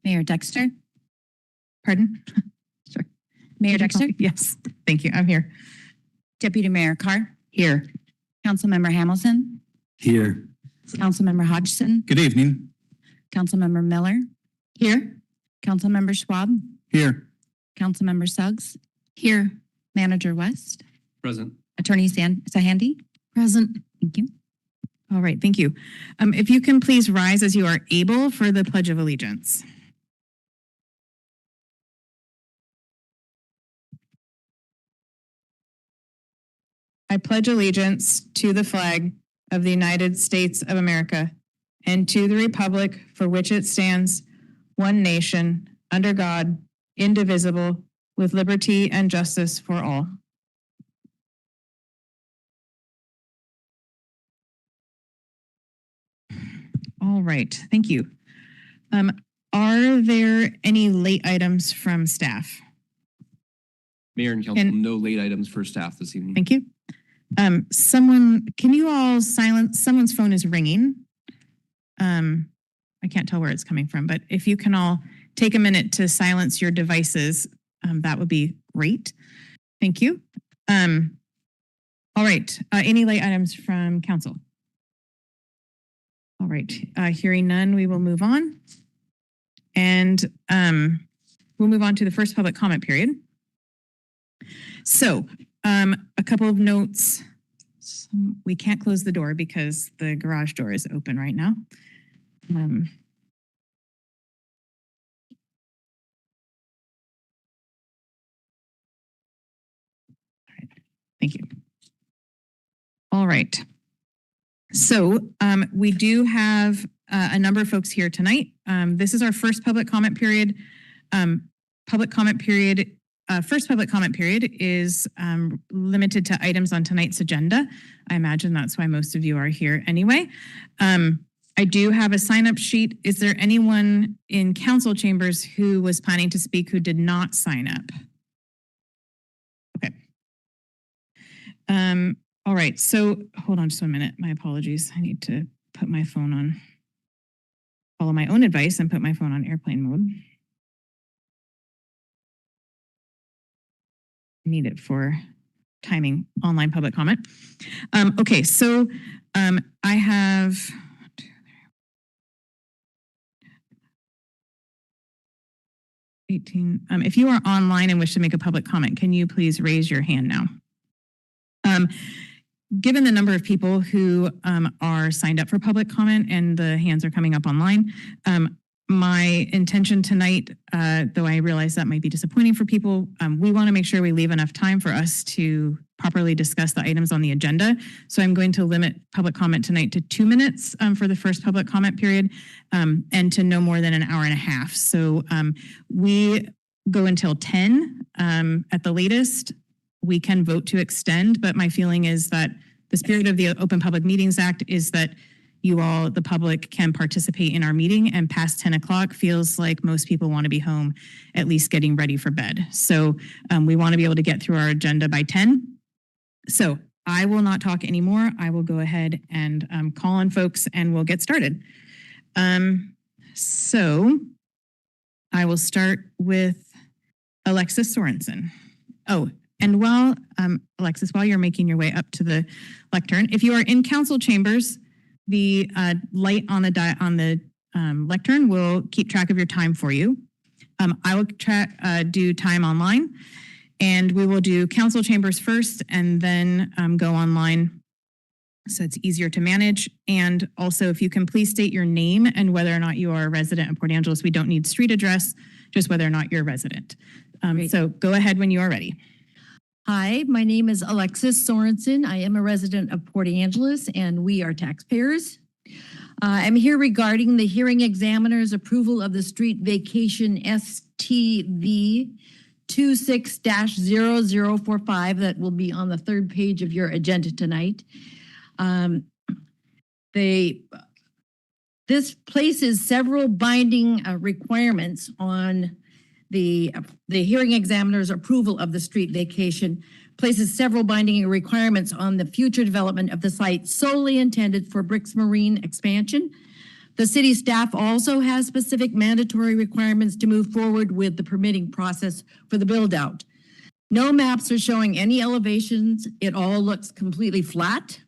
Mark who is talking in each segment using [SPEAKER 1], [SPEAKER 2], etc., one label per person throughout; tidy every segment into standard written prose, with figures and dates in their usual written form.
[SPEAKER 1] Mayor Dexter? Pardon?
[SPEAKER 2] Sure.
[SPEAKER 1] Mayor Dexter?
[SPEAKER 2] Yes, thank you. I'm here.
[SPEAKER 1] Deputy Mayor Carr?
[SPEAKER 2] Here.
[SPEAKER 1] Councilmember Hamilton?
[SPEAKER 3] Here.
[SPEAKER 1] Councilmember Hodgson?
[SPEAKER 3] Good evening.
[SPEAKER 1] Councilmember Miller?
[SPEAKER 2] Here.
[SPEAKER 1] Councilmember Schwab?
[SPEAKER 3] Here.
[SPEAKER 1] Councilmember Suggs?
[SPEAKER 2] Here.
[SPEAKER 1] Manager West?
[SPEAKER 3] Present.
[SPEAKER 1] Attorney Sahandy?
[SPEAKER 2] Present.
[SPEAKER 1] Thank you.
[SPEAKER 2] All right, thank you. If you can please rise as you are able for the Pledge of Allegiance. I pledge allegiance to the flag of the United States of America and to the republic for which it stands, one nation, under God, indivisible, with liberty and justice for all. All right, thank you. Are there any late items from staff?
[SPEAKER 4] Mayor and Council, no late items for staff this evening.
[SPEAKER 2] Thank you. Can you all silence, someone's phone is ringing. I can't tell where it's coming from, but if you can all take a minute to silence your devices, that would be great. Thank you. All right, any late items from council? All right, hearing none, we will move on. And we'll move on to the first public comment period. So a couple of notes. We can't close the door because the garage door is open right now. All right. Thank you. All right. So we do have a number of folks here tonight. This is our first public comment period. First public comment period is limited to items on tonight's agenda. I imagine that's why most of you are here anyway. I do have a sign-up sheet. Is there anyone in council chambers who was planning to speak who did not sign up? Okay. All right, so hold on just 1 minute. My apologies. I need to put my phone on, follow my own advice and put my phone on airplane mode. Need it for timing online public comment. Okay, so I have 18. If you are online and wish to make a public comment, can you please raise your hand now? Given the number of people who are signed up for public comment and the hands are coming up online, my intention tonight, though I realize that might be disappointing for people, we want to make sure we leave enough time for us to properly discuss the items on the agenda. So I'm going to limit public comment tonight to 2 minutes for the first public comment period and to no more than an hour and a half. So we go until 10 at the latest. We can vote to extend, but my feeling is that the spirit of the Open Public Meetings Act is that you all, the public, can participate in our meeting, and past 10 o'clock feels like most people want to be home, at least getting ready for bed. So we want to be able to get through our agenda by 10. So I will not talk anymore. I will go ahead and call on folks and we'll get started. So I will start with Alexis Sorensen. Oh, and while, Alexis, while you're making your way up to the lectern, if you are in council chambers, the light on the lectern will keep track of your time for you. I will do time online, and we will do council chambers first and then go online so it's easier to manage. And also, if you can please state your name and whether or not you are a resident of Port Angeles. We don't need street address, just whether or not you're a resident. So go ahead when you are ready.
[SPEAKER 5] Hi, my name is Alexis Sorensen. I am a resident of Port Angeles and we are taxpayers. I'm here regarding the hearing examiner's approval of the street vacation STV 26-0045 that will be on the third page of your agenda tonight. This places several binding requirements on the hearing examiner's approval of the street vacation, places several binding requirements on the future development of the site solely intended for Bricks Marine expansion, The city staff also has specific mandatory requirements to move forward with the permitting process for the build-out. No maps are showing any elevations. It all looks completely flat.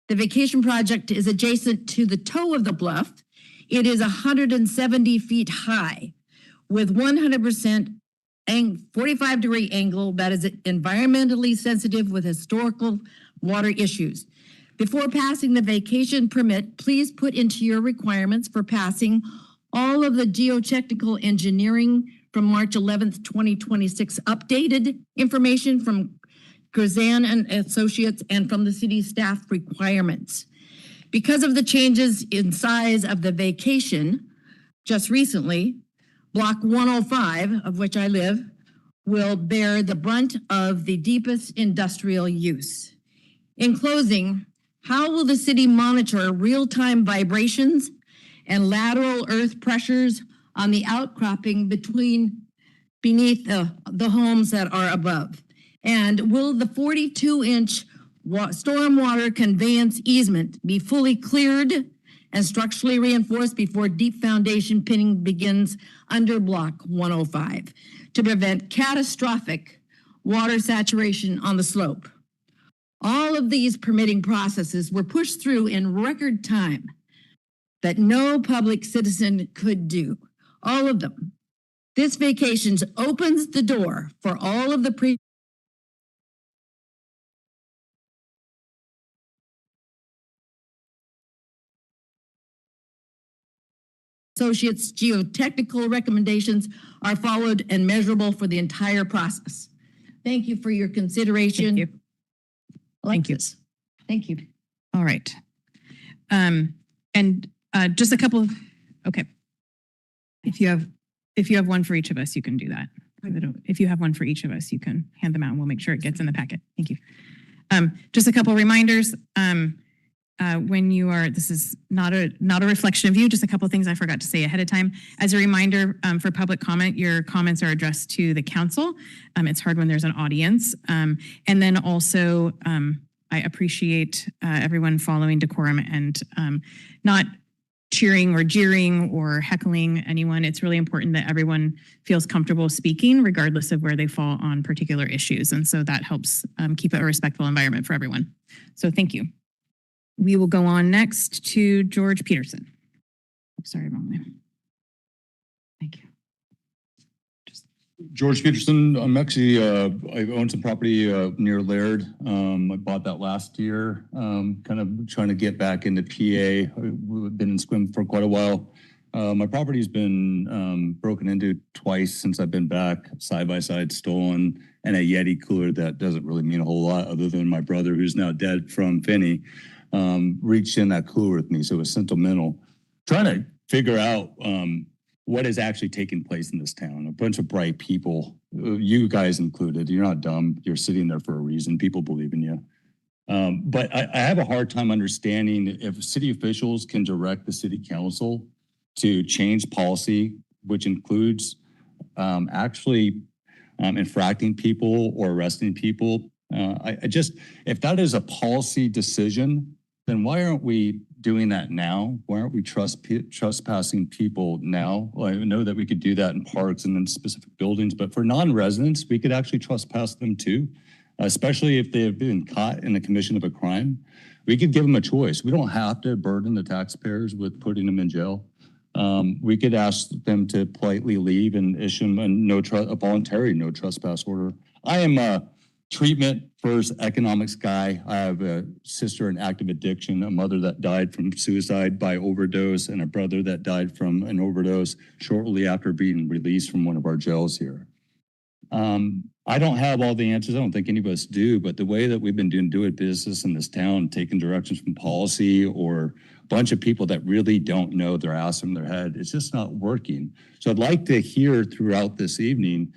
[SPEAKER 5] The vacation project is adjacent to the toe of the bluff. It is 170 feet high with 100% 45-degree angle that is environmentally sensitive with historical water issues. Before passing the vacation permit, please put into your requirements for passing all of the geotechnical engineering from March 11th, 2026 updated information from Grzan and Associates and from the city staff requirements. Because of the changes in size of the vacation just recently, Block 105, of which I live, will bear the brunt of the deepest industrial use. In closing, how will the city monitor real-time vibrations and lateral earth pressures on the outcropping beneath the homes that are above? And will the 42-inch stormwater conveyance easement be fully cleared and structurally reinforced before deep foundation pinning begins under Block 105 to prevent catastrophic water saturation on the slope? All of these permitting processes were pushed through in record time that no public citizen could do. All of them. This vacation opens the door for all of the Associates' geotechnical recommendations are followed and measurable for the entire process. Thank you for your consideration.
[SPEAKER 2] Thank you. Thank you.
[SPEAKER 5] Alexis. Thank you.
[SPEAKER 2] All right. And just a couple, okay. If you have one for each of us, you can do that. If you have one for each of us, you can hand them out and we'll make sure it gets in the packet. Thank you. Just a couple reminders. When you are, this is not a reflection of you, just a couple of things I forgot to say ahead of time. As a reminder, for public comment, your comments are addressed to the council. It's hard when there's an audience. And then also, I appreciate everyone following decorum and not cheering or jeering or heckling anyone. It's really important that everyone feels comfortable speaking regardless of where they fall on particular issues. And so that helps keep it a respectful environment for everyone. So thank you. We will go on next to George Peterson. Sorry, wrong name. Thank you.
[SPEAKER 6] George Peterson. I'm actually, I own some property near Laird. I bought that last year, kind of trying to get back into PA. I've been in Squim for quite a while. My property's been broken into twice since I've been back, side by side stolen, and a Yeti cooler that doesn't really mean a whole lot other than my brother, who's now dead from Finney, reached in that cooler with me. So it was sentimental. Trying to figure out what is actually taking place in this town. A bunch of bright people, you guys included. You're not dumb. You're sitting there for a reason. People believe in you. But I have a hard time understanding if city officials can direct the city council to change policy, which includes actually infracting people or arresting people. If that is a policy decision, then why aren't we doing that now? Why aren't we trespassing people now? Well, I know that we could do that in parks and in specific buildings, but for non-residents, we could actually trespass them too, especially if they have been caught in the commission of a crime. We could give them a choice. We don't have to burden the taxpayers with putting them in jail. We could ask them to politely leave and issue them a voluntary no trespass order. I am a treatment first economics guy. I have a sister in active addiction, a mother that died from suicide by overdose, and a brother that died from an overdose shortly after being released from one of our jails here. I don't have all the answers. I don't think any of us do, but the way that we've been doing business in this town, taking directions from policy or a bunch of people that really don't know their ass from their head, it's just not working. So I'd like to hear throughout this evening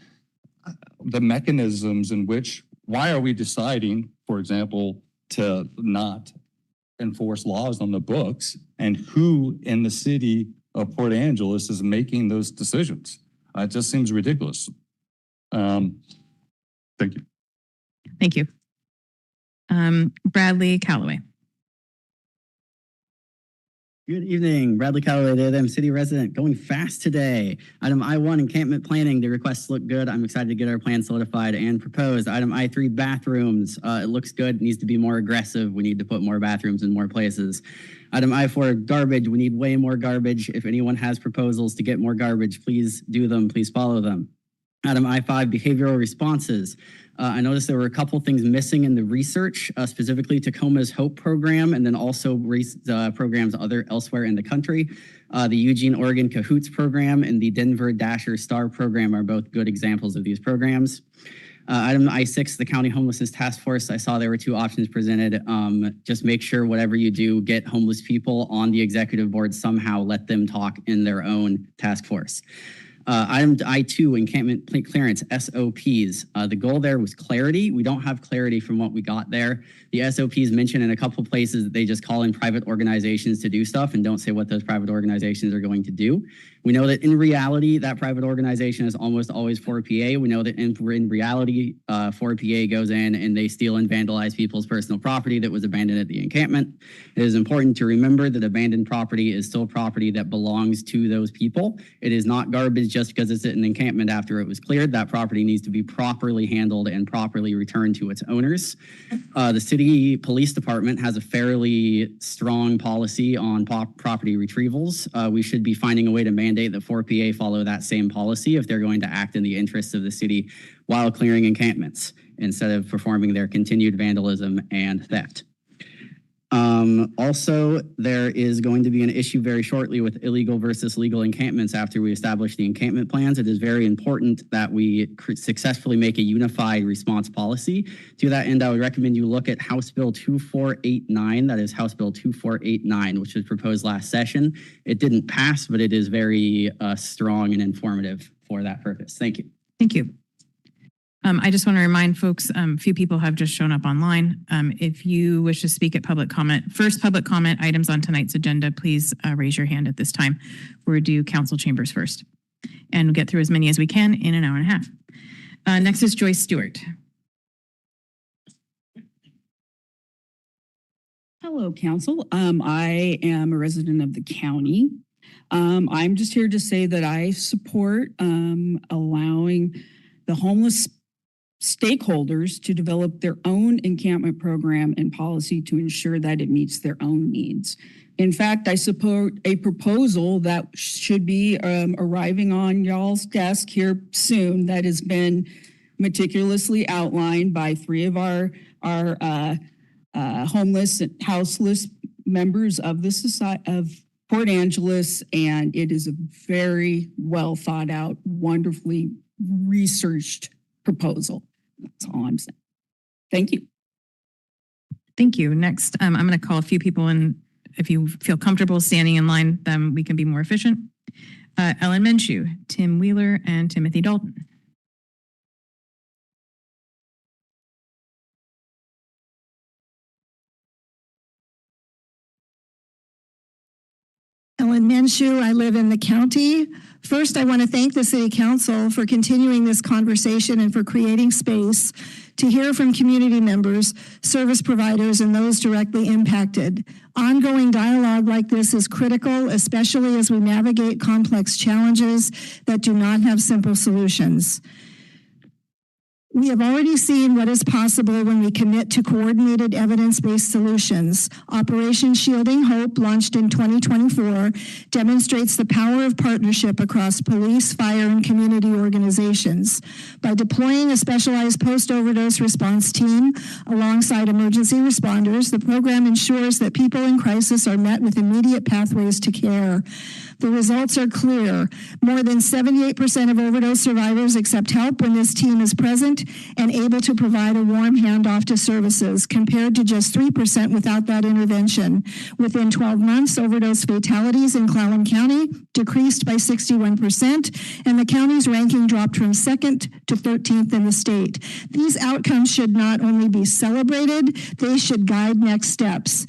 [SPEAKER 6] the mechanisms in which, why are we deciding, for example, to not enforce laws on the books, and who in the city of Port Angeles is making those decisions? It just seems ridiculous. Thank you.
[SPEAKER 2] Thank you. Bradley Calloway.
[SPEAKER 7] Good evening, Bradley Calloway, the M City resident, going fast today. Item I1, encampment planning. The requests look good. I'm excited to get our plan solidified and proposed. Item I3, bathrooms. It looks good, needs to be more aggressive. We need to put more bathrooms in more places. Item I4, garbage. We need way more garbage. If anyone has proposals to get more garbage, please do them, please follow them. Item I5, behavioral responses. I noticed there were a couple things missing in the research, specifically Tacoma's HOPE program, and then also programs elsewhere in the country. The Eugene, Oregon Cahoots program and the Denver Dasher Star program are both good examples of these programs. Item I6, the County Homelessness Task Force. I saw there were two options presented. Just make sure whatever you do, get homeless people on the executive board somehow, let them talk in their own task force. Item I2, encampment clearance, SOPs. The goal there was clarity. We don't have clarity from what we got there. The SOPs mention in a couple places that they just call in private organizations to do stuff and don't say what those private organizations are going to do. We know that in reality, that private organization is almost always 4PA. We know that in reality, 4PA goes in and they steal and vandalize people's personal property that was abandoned at the encampment. It is important to remember that abandoned property is still property that belongs to those people. It is not garbage just because it's at an encampment after it was cleared. That property needs to be properly handled and properly returned to its owners. The city police department has a fairly strong policy on property retrievals. We should be finding a way to mandate that 4PA follow that same policy if they're going to act in the interests of the city while clearing encampments instead of performing their continued vandalism and theft. Also, there is going to be an issue very shortly with illegal versus legal encampments after we establish the encampment plans. It is very important that we successfully make a unified response policy. To that end, I would recommend you look at House Bill 2489. That is House Bill 2489, which was proposed last session. It didn't pass, but it is very strong and informative for that purpose. Thank you.
[SPEAKER 2] Thank you. I just want to remind folks, a few people have just shown up online. If you wish to speak at public comment, first public comment items on tonight's agenda, please raise your hand at this time. We'll do council chambers first and we'll get through as many as we can in an hour and a half. Next is Joyce Stewart.
[SPEAKER 8] Hello, council. I am a resident of the county. I'm just here to say that I support allowing the homeless stakeholders to develop their own encampment program and policy to ensure that it meets their own needs. In fact, I support a proposal that should be arriving on y'all's desk here soon that has been meticulously outlined by three of our homeless and houseless members of the society of Port Angeles, and it is a very well thought out, wonderfully researched proposal. That's all I'm saying. Thank you.
[SPEAKER 2] Thank you. Next, I'm going to call a few people in. If you feel comfortable standing in line, then we can be more efficient. Ellen Minshew, Tim Wheeler, and Timothy Dalton.
[SPEAKER 9] Ellen Minshew, I live in the county. First, I want to thank the City Council for continuing this conversation and for creating space to hear from community members, service providers, and those directly impacted. Ongoing dialogue like this is critical, especially as we navigate complex challenges that do not have simple solutions. We have already seen what is possible when we commit to coordinated evidence-based solutions. Operation Shielding Hope, launched in 2024, demonstrates the power of partnership across police, fire, and community organizations. By deploying a specialized post-overdose response team alongside emergency responders, the program ensures that people in crisis are met with immediate pathways to care. The results are clear. More than 78% of overdose survivors accept help when this team is present and able to provide a warm handoff to services, compared to just 3% without that intervention. Within 12 months, overdose fatalities in Clallam County decreased by 61%, and the county's ranking dropped from 2nd to 13th in the state. These outcomes should not only be celebrated, they should guide next steps.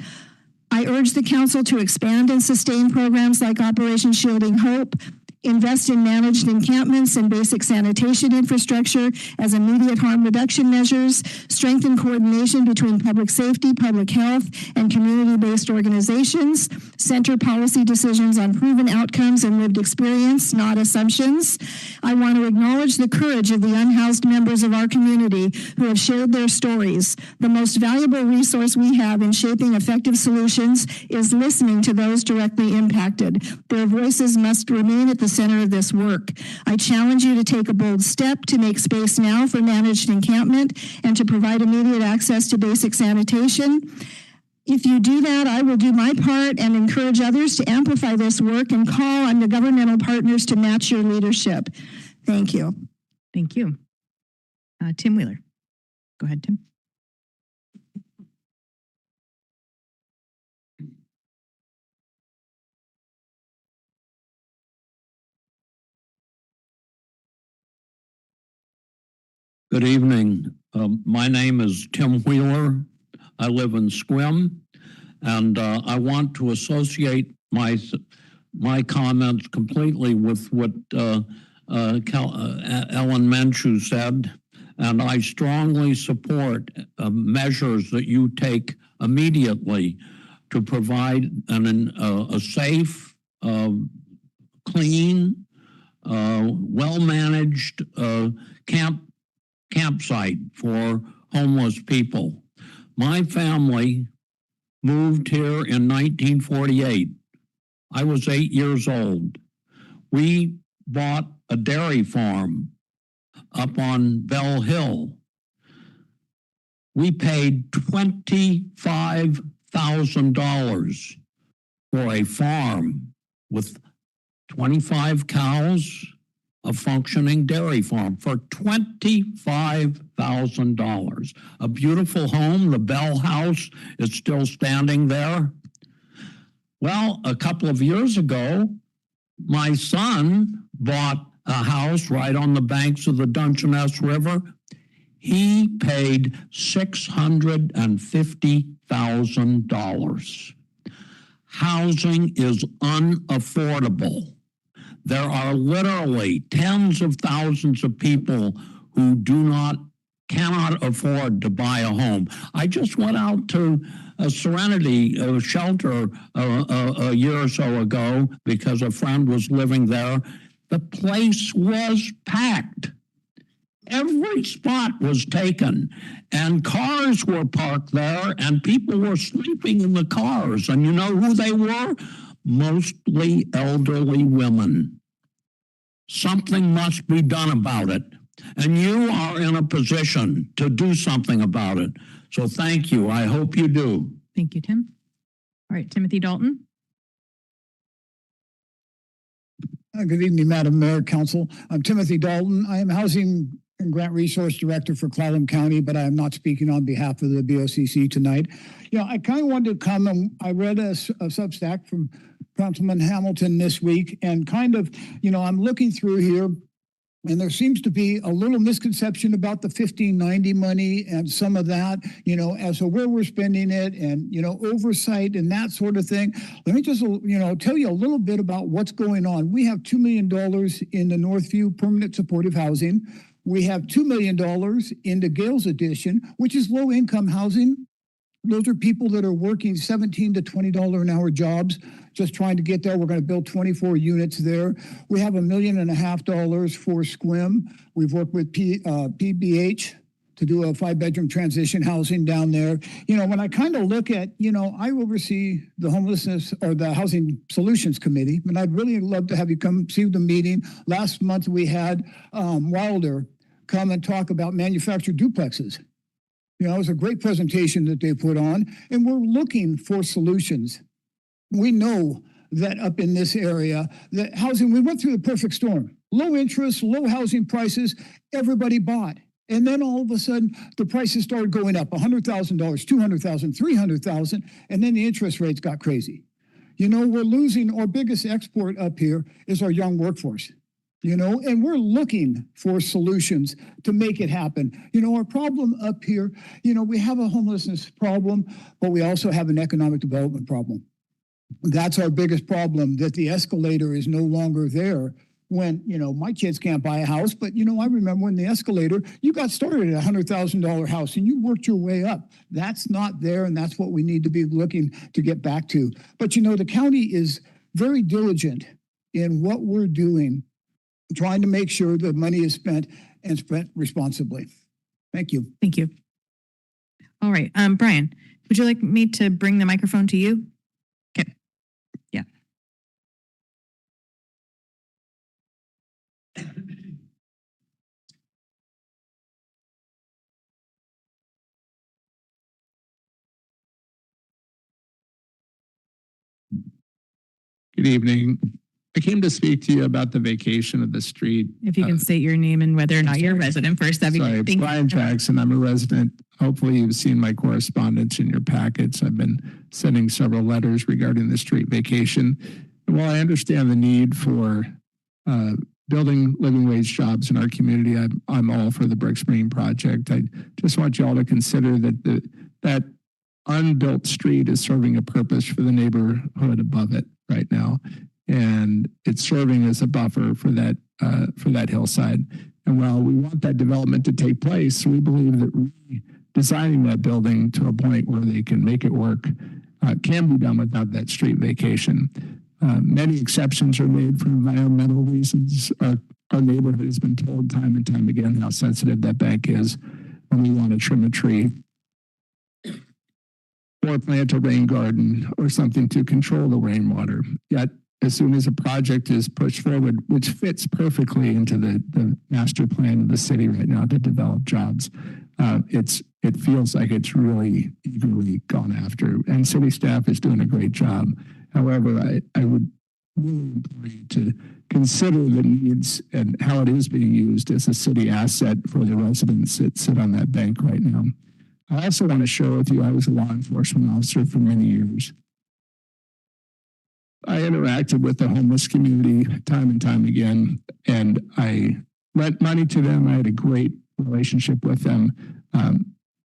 [SPEAKER 9] I urge the council to expand and sustain programs like Operation Shielding Hope, invest in managed encampments and basic sanitation infrastructure as immediate harm reduction measures, strengthen coordination between public safety, public health, and community-based organizations, center policy decisions on proven outcomes and lived experience, not assumptions. I want to acknowledge the courage of the unhoused members of our community who have shared their stories. The most valuable resource we have in shaping effective solutions is listening to those directly impacted. Their voices must remain at the center of this work. I challenge you to take a bold step to make space now for managed encampment and to provide immediate access to basic sanitation. If you do that, I will do my part and encourage others to amplify this work and call on the governmental partners to match your leadership. Thank you.
[SPEAKER 2] Thank you. Tim Wheeler. Go ahead, Tim.
[SPEAKER 10] Good evening. My name is Tim Wheeler. I live in Sequim, and I want to associate my comments completely with what Ellen Menchu said, and I strongly support measures that you take immediately to provide a safe, clean, well-managed campsite for homeless people. My family moved here in 1948. I was 8 years old. We bought a dairy farm up on Bell Hill. We paid $25,000 for a farm with 25 cows, a functioning dairy farm for $25,000. A beautiful home, the Bell House is still standing there. Well, a couple of years ago, my son bought a house right on the banks of the Dungeness River. He paid $650,000. Housing is unaffordable. There are literally tens of thousands of people who cannot afford to buy a home. I just went out to a Serenity shelter a year or so ago because a friend was living there. The place was packed. Every spot was taken, and cars were parked there, and people were sleeping in the cars. And you know who they were? Mostly elderly women. Something must be done about it. And you are in a position to do something about it. So thank you. I hope you do.
[SPEAKER 2] Thank you, Tim. All right, Timothy Dalton.
[SPEAKER 11] Good evening, Madam Mayor, Council. I'm Timothy Dalton. I am Housing and Grant Resource Director for Clallam County, but I am not speaking on behalf of the BOCC tonight. I kind of wanted to come and I read a Substack from Councilman Hamilton this week, and kind of, I'm looking through here, and there seems to be a little misconception about the 1590 money and some of that, as to where we're spending it and, oversight and that sort of thing. Let me just, tell you a little bit about what's going on. We have $2 million in the Northview Permanent Supportive Housing. We have $2 million into Gales Edition, which is low-income housing. Those are people that are working $17 to $20 an hour jobs, just trying to get there. We're going to build 24 units there. We have $1.5 million for Sequim. We've worked with PBH to do a 5-bedroom transition housing down there. When I kind of look at, I oversee the homelessness or the Housing Solutions Committee, and I'd really love to have you come see the meeting. Last month we had Wilder come and talk about manufactured duplexes. It was a great presentation that they put on, and we're looking for solutions. We know that up in this area, that housing, we went through the perfect storm. Low interest, low housing prices, everybody bought. And then all of a sudden, the prices started going up, $100,000, $200,000, $300,000, and then the interest rates got crazy. We're losing, our biggest export up here is our young workforce. And we're looking for solutions to make it happen. Our problem up here, we have a homelessness problem, but we also have an economic development problem. That's our biggest problem, that the escalator is no longer there when, my kids can't buy a house, but I remember when the escalator, you got started at $100,000 house and you worked your way up. That's not there. And that's what we need to be looking to get back to. But, the county is very diligent in what we're doing, trying to make sure the money is spent and spent responsibly. Thank you.
[SPEAKER 2] Thank you. All right, Brian, would you like me to bring the microphone to you? Okay. Yeah.
[SPEAKER 12] Good evening. I came to speak to you about the vacation of the street.
[SPEAKER 2] If you can state your name and whether or not you're a resident first, that'd be
[SPEAKER 12] Sorry,
[SPEAKER 2] great. Thank you.
[SPEAKER 12] Brian Jackson. I'm a resident. Hopefully you've seen my correspondence in your packets. I've been sending several letters regarding the street vacation. And while I understand the need for building living wage jobs in our community, I'm all for the Brick Spring project. I just want you all to consider that that unbuilt street is serving a purpose for the neighborhood above it right now. And it's serving as a buffer for that hillside. And while we want that development to take place, we believe that redesigning that building to a point where they can make it work can be done without that street vacation. Many exceptions are made for environmental reasons. Our neighborhood has been told time and time again how sensitive that bank is when we want to trim a tree or plant a rain garden or something to control the rainwater. Yet, as soon as a project is pushed forward, which fits perfectly into the master plan of the city right now to develop jobs, it feels like it's really eagerly gone after. And city staff is doing a great job. However, I would really implore you to consider the needs and how it is being used as a city asset for the residents that sit on that bank right now. I also want to share with you, I was a law enforcement officer for many years. I interacted with the homeless community time and time again, and I lent money to them. I had a great relationship with them.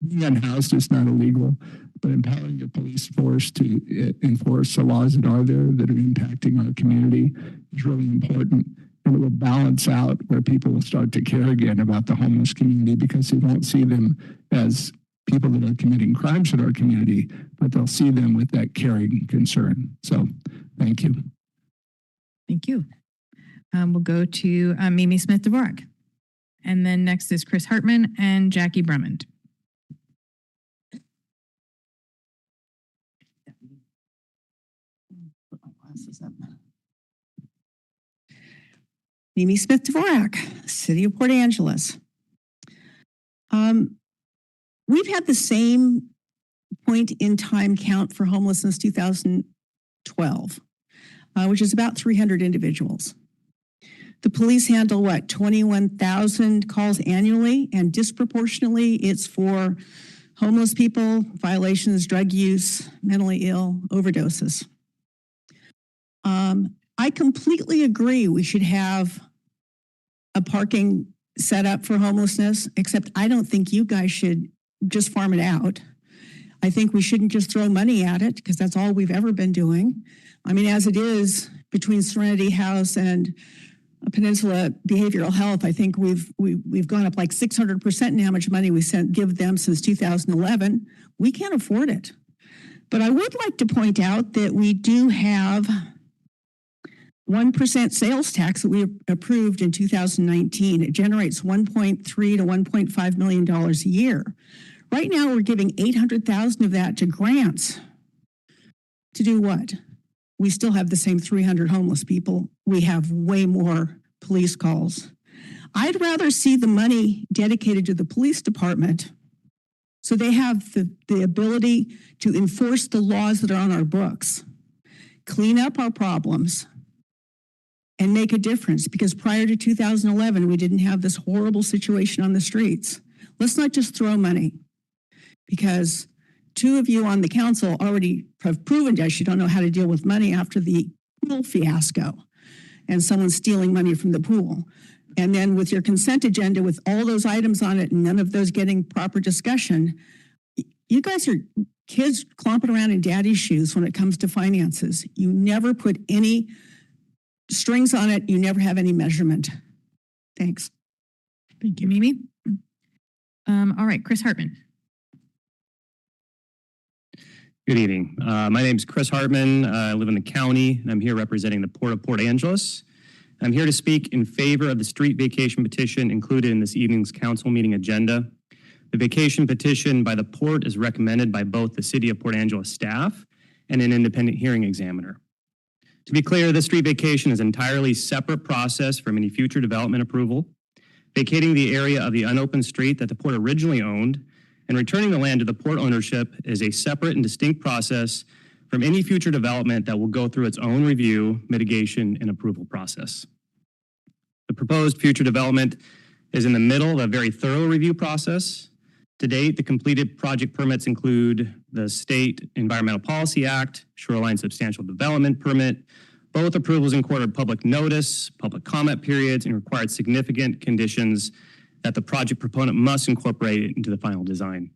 [SPEAKER 12] Being unhoused is not illegal, but empowering the police force to enforce the laws that are there that are impacting our community is really important. And it will balance out where people will start to care again about the homeless community because they won't see them as people that are committing crimes in our community, but they'll see them with that caring concern. So thank you.
[SPEAKER 2] Thank you. We'll go to Mimi Smith-Dvorak. And then next is Chris Hartman and Jackie Bremond.
[SPEAKER 8] Put my glasses up. Mimi Smith-Dvorak, City of Port Angeles. We've had the same point in time count for homelessness 2012, which is about 300 individuals. The police handle 21,000 calls annually, and disproportionately it's for homeless people, violations, drug use, mentally ill, overdoses. I completely agree we should have a parking set up for homelessness, except I don't think you guys should just farm it out. I think we shouldn't just throw money at it because that's all we've ever been doing. I mean, as it is between Serenity House and Peninsula Behavioral Health, I think we've gone up like 600% in how much money we give them since 2011. We can't afford it. But I would like to point out that we do have 1% sales tax that we approved in 2019. It generates $1.3 to $1.5 million a year. Right now, we're giving $800,000 of that to grants. To do what? We still have the same 300 homeless people. We have way more police calls. I'd rather see the money dedicated to the police department so they have the ability to enforce the laws that are on our books, clean up our problems, and make a difference, because prior to 2011, we didn't have this horrible situation on the streets. Let's not just throw money, because two of you on the council already have proven to us you don't know how to deal with money after the pool fiasco and someone stealing money from the pool. And then with your consent agenda with all those items on it and none of those getting proper discussion, you guys are kids clomping around in daddy's shoes when it comes to finances. You never put any strings on it, you never have any measurement. Thanks.
[SPEAKER 2] Thank you, Mimi. All right, Chris Hartman.
[SPEAKER 4] Good evening. My name is Chris Hartman. I live in the county, and I'm here representing the Port of Port Angeles. I'm here to speak in favor of the street vacation petition included in this evening's council meeting agenda. The vacation petition by the Port is recommended by both the City of Port Angeles staff and an independent hearing examiner. To be clear, this street vacation is an entirely separate process from any future development approval. Vacating the area of the unopened street that the Port originally owned and returning the land to the Port ownership is a separate and distinct process from any future development that will go through its own review, mitigation, and approval process. The proposed future development is in the middle of a very thorough review process. To date, the completed project permits include the State Environmental Policy Act, Shoreline Substantial Development Permit. Both approvals included public notice, public comment periods, and required significant conditions that the project proponent must incorporate into the final design.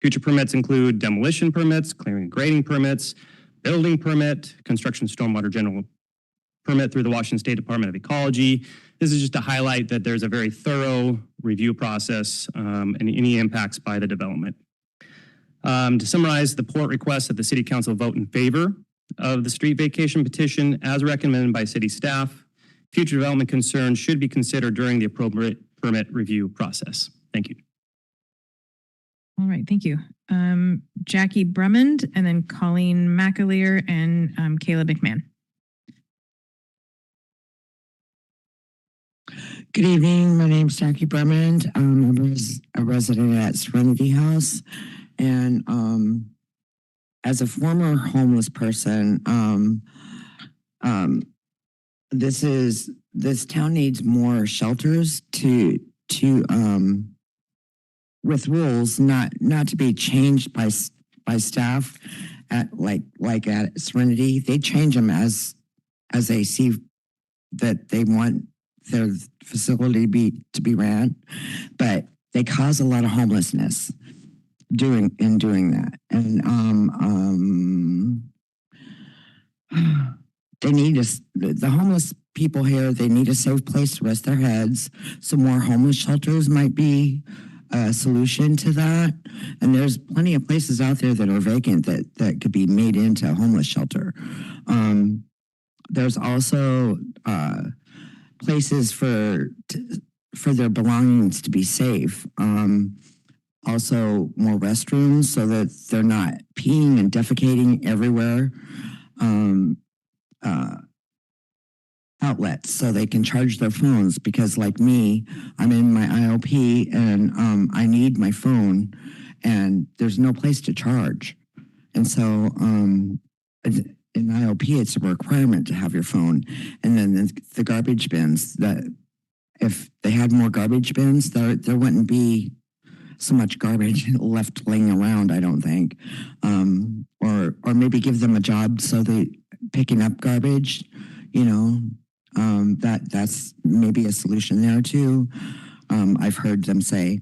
[SPEAKER 4] Future permits include demolition permits, clearing and grading permits, building permit, construction stormwater general permit through the Washington State Department of Ecology. This is just to highlight that there's a very thorough review process and any impacts by the development. To summarize, the Port requests that the City Council vote in favor of the street vacation petition as recommended by city staff. Future development concerns should be considered during the appropriate permit review process. Thank you.
[SPEAKER 2] All right, thank you. Jackie Brummond, and then Colleen McAleer and Caleb McMahon.
[SPEAKER 13] Good evening. My name's Jackie Brummond. I'm a resident at Serenity House. And as a former homeless person, this town needs more shelters to with rules not to be changed by staff at like at Serenity. They change them as they see that they want their facility to be ran, but they cause a lot of homelessness doing that. And they need the homeless people here, they need a safe place to rest their heads. Some more homeless shelters might be a solution to that. And there's plenty of places out there that are vacant that could be made into a homeless shelter. There's also places for their belongings to be safe. Also more restrooms so that they're not peeing and defecating everywhere. Outlets so they can charge their phones, because like me, I'm in my IOP and I need my phone and there's no place to charge. And so in IOP, it's a requirement to have your phone. And then the garbage bins, that if they had more garbage bins, there wouldn't be so much garbage left laying around, I don't think. Or maybe give them a job so they picking up garbage, you know, that's maybe a solution there too. I've heard them say,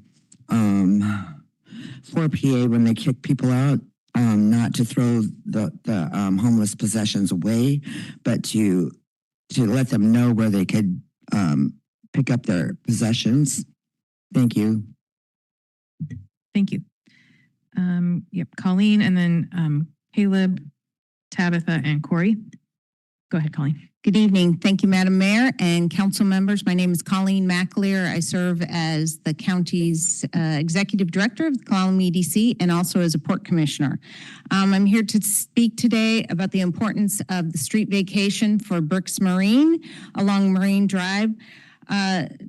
[SPEAKER 13] for PA, when they kick people out, not to throw the homeless possessions away, but to let them know where they could pick up their possessions. Thank you.
[SPEAKER 2] Thank you. Yep, Colleen, and then Caleb, Tabitha, and Corey. Go ahead, Colleen.
[SPEAKER 1] Good evening. Thank you, Madam Mayor and council members. My name is Colleen McAleer. I serve as the county's executive director of the Clallam EDC and also as a port commissioner. I'm here to speak today about the importance of the street vacation for Brooks Marine along Marine Drive.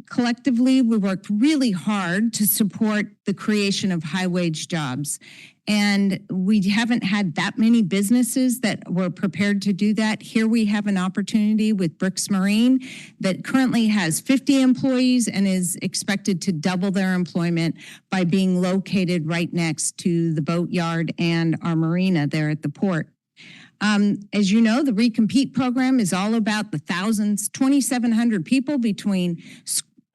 [SPEAKER 1] Collectively, we worked really hard to support the creation of high-wage jobs. And we haven't had that many businesses that were prepared to do that. Here we have an opportunity with Brooks Marine that currently has 50 employees and is expected to double their employment by being located right next to the boatyard and our marina there at the port. As you know, the Recompete program is all about the thousands, 2,700 people between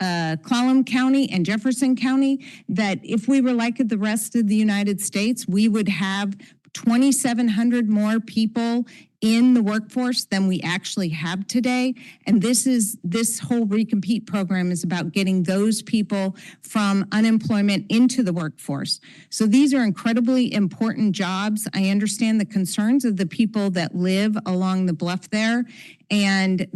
[SPEAKER 1] Clallam County and Jefferson County, that if we were like the rest of the United States, we would have 2,700 more people in the workforce than we actually have today. And this whole Recompete program is about getting those people from unemployment into the workforce. So these are incredibly important jobs. I understand the concerns of the people that live along the bluff there, and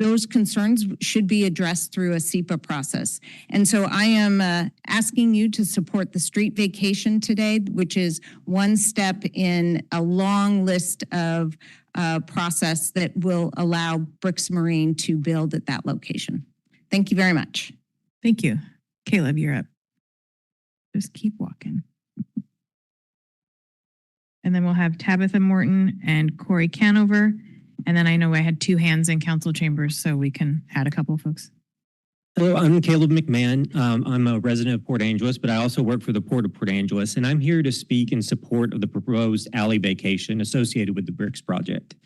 [SPEAKER 1] those concerns should be addressed through a SEPA process. And so I am asking you to support the street vacation today, which is one step in a long list of process that will allow Bricks Marine to build at that location. Thank you very much.
[SPEAKER 2] Thank you. Caleb, you're up. Just keep walking. And then we'll have Tabitha Morton and Corey Canover. And then I know I had two hands in council chambers, so we can add a couple of folks.
[SPEAKER 14] Hello, I'm Caleb McMahon. I'm a resident of Port Angeles, but I also work for the Port of Port Angeles, and I'm here to speak in support of the proposed alley vacation associated with the Bricks project.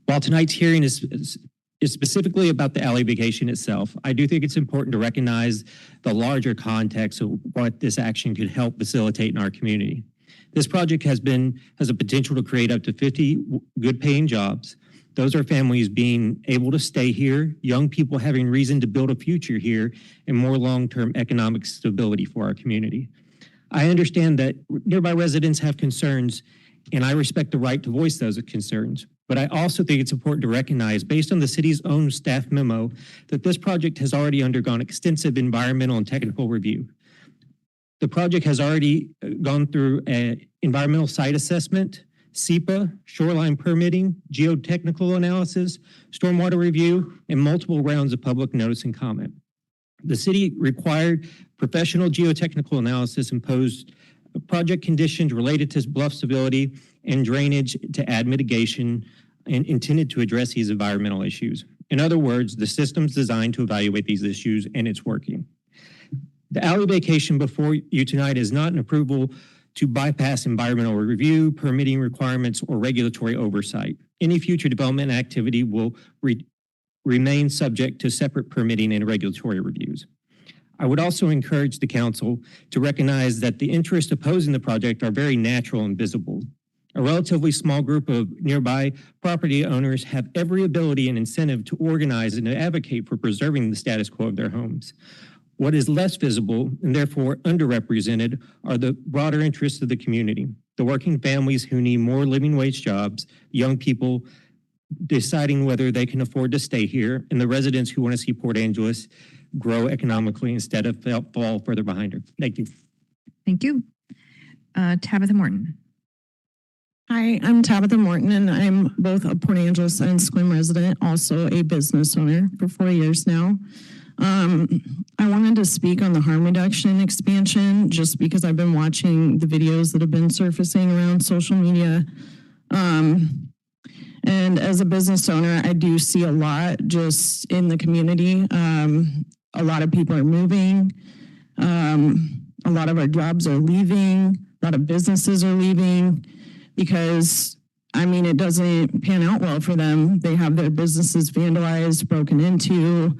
[SPEAKER 14] While tonight's hearing is specifically about the alley vacation itself, I do think it's important to recognize the larger context of what this action could help facilitate in our community. This project has a potential to create up to 50 good-paying jobs. Those are families being able to stay here, young people having reason to build a future here, and more long-term economic stability for our community. I understand that nearby residents have concerns, and I respect the right to voice those concerns. But I also think it's important to recognize, based on the city's own staff memo, that this project has already undergone extensive environmental and technical review. The project has already gone through an environmental site assessment, SEPA, shoreline permitting, geotechnical analysis, stormwater review, and multiple rounds of public notice and comment. The city required professional geotechnical analysis imposed project conditions related to bluff stability and drainage to add mitigation and intended to address these environmental issues. In other words, the system's designed to evaluate these issues, and it's working. The alley vacation before you tonight is not an approval to bypass environmental review, permitting requirements, or regulatory oversight. Any future development activity will remain subject to separate permitting and regulatory reviews. I would also encourage the council to recognize that the interests opposing the project are very natural and visible. A relatively small group of nearby property owners have every ability and incentive to organize and to advocate for preserving the status quo of their homes. What is less visible and therefore underrepresented are the broader interests of the community, the working families who need more living wage jobs, young people deciding whether they can afford to stay here, and the residents who want to see Port Angeles grow economically instead of fall further behind her. Thank you.
[SPEAKER 2] Thank you. Tabitha Morton.
[SPEAKER 15] Hi, I'm Tabitha Morton, and I'm both a Port Angeles and Sequim resident, also a business owner for 4 years now. I wanted to speak on the harm reduction expansion just because I've been watching the videos that have been surfacing around social media. And as a business owner, I do see a lot just in the community. A lot of people are moving. A lot of our jobs are leaving. A lot of businesses are leaving because, I mean, it doesn't pan out well for them. They have their businesses vandalized, broken into,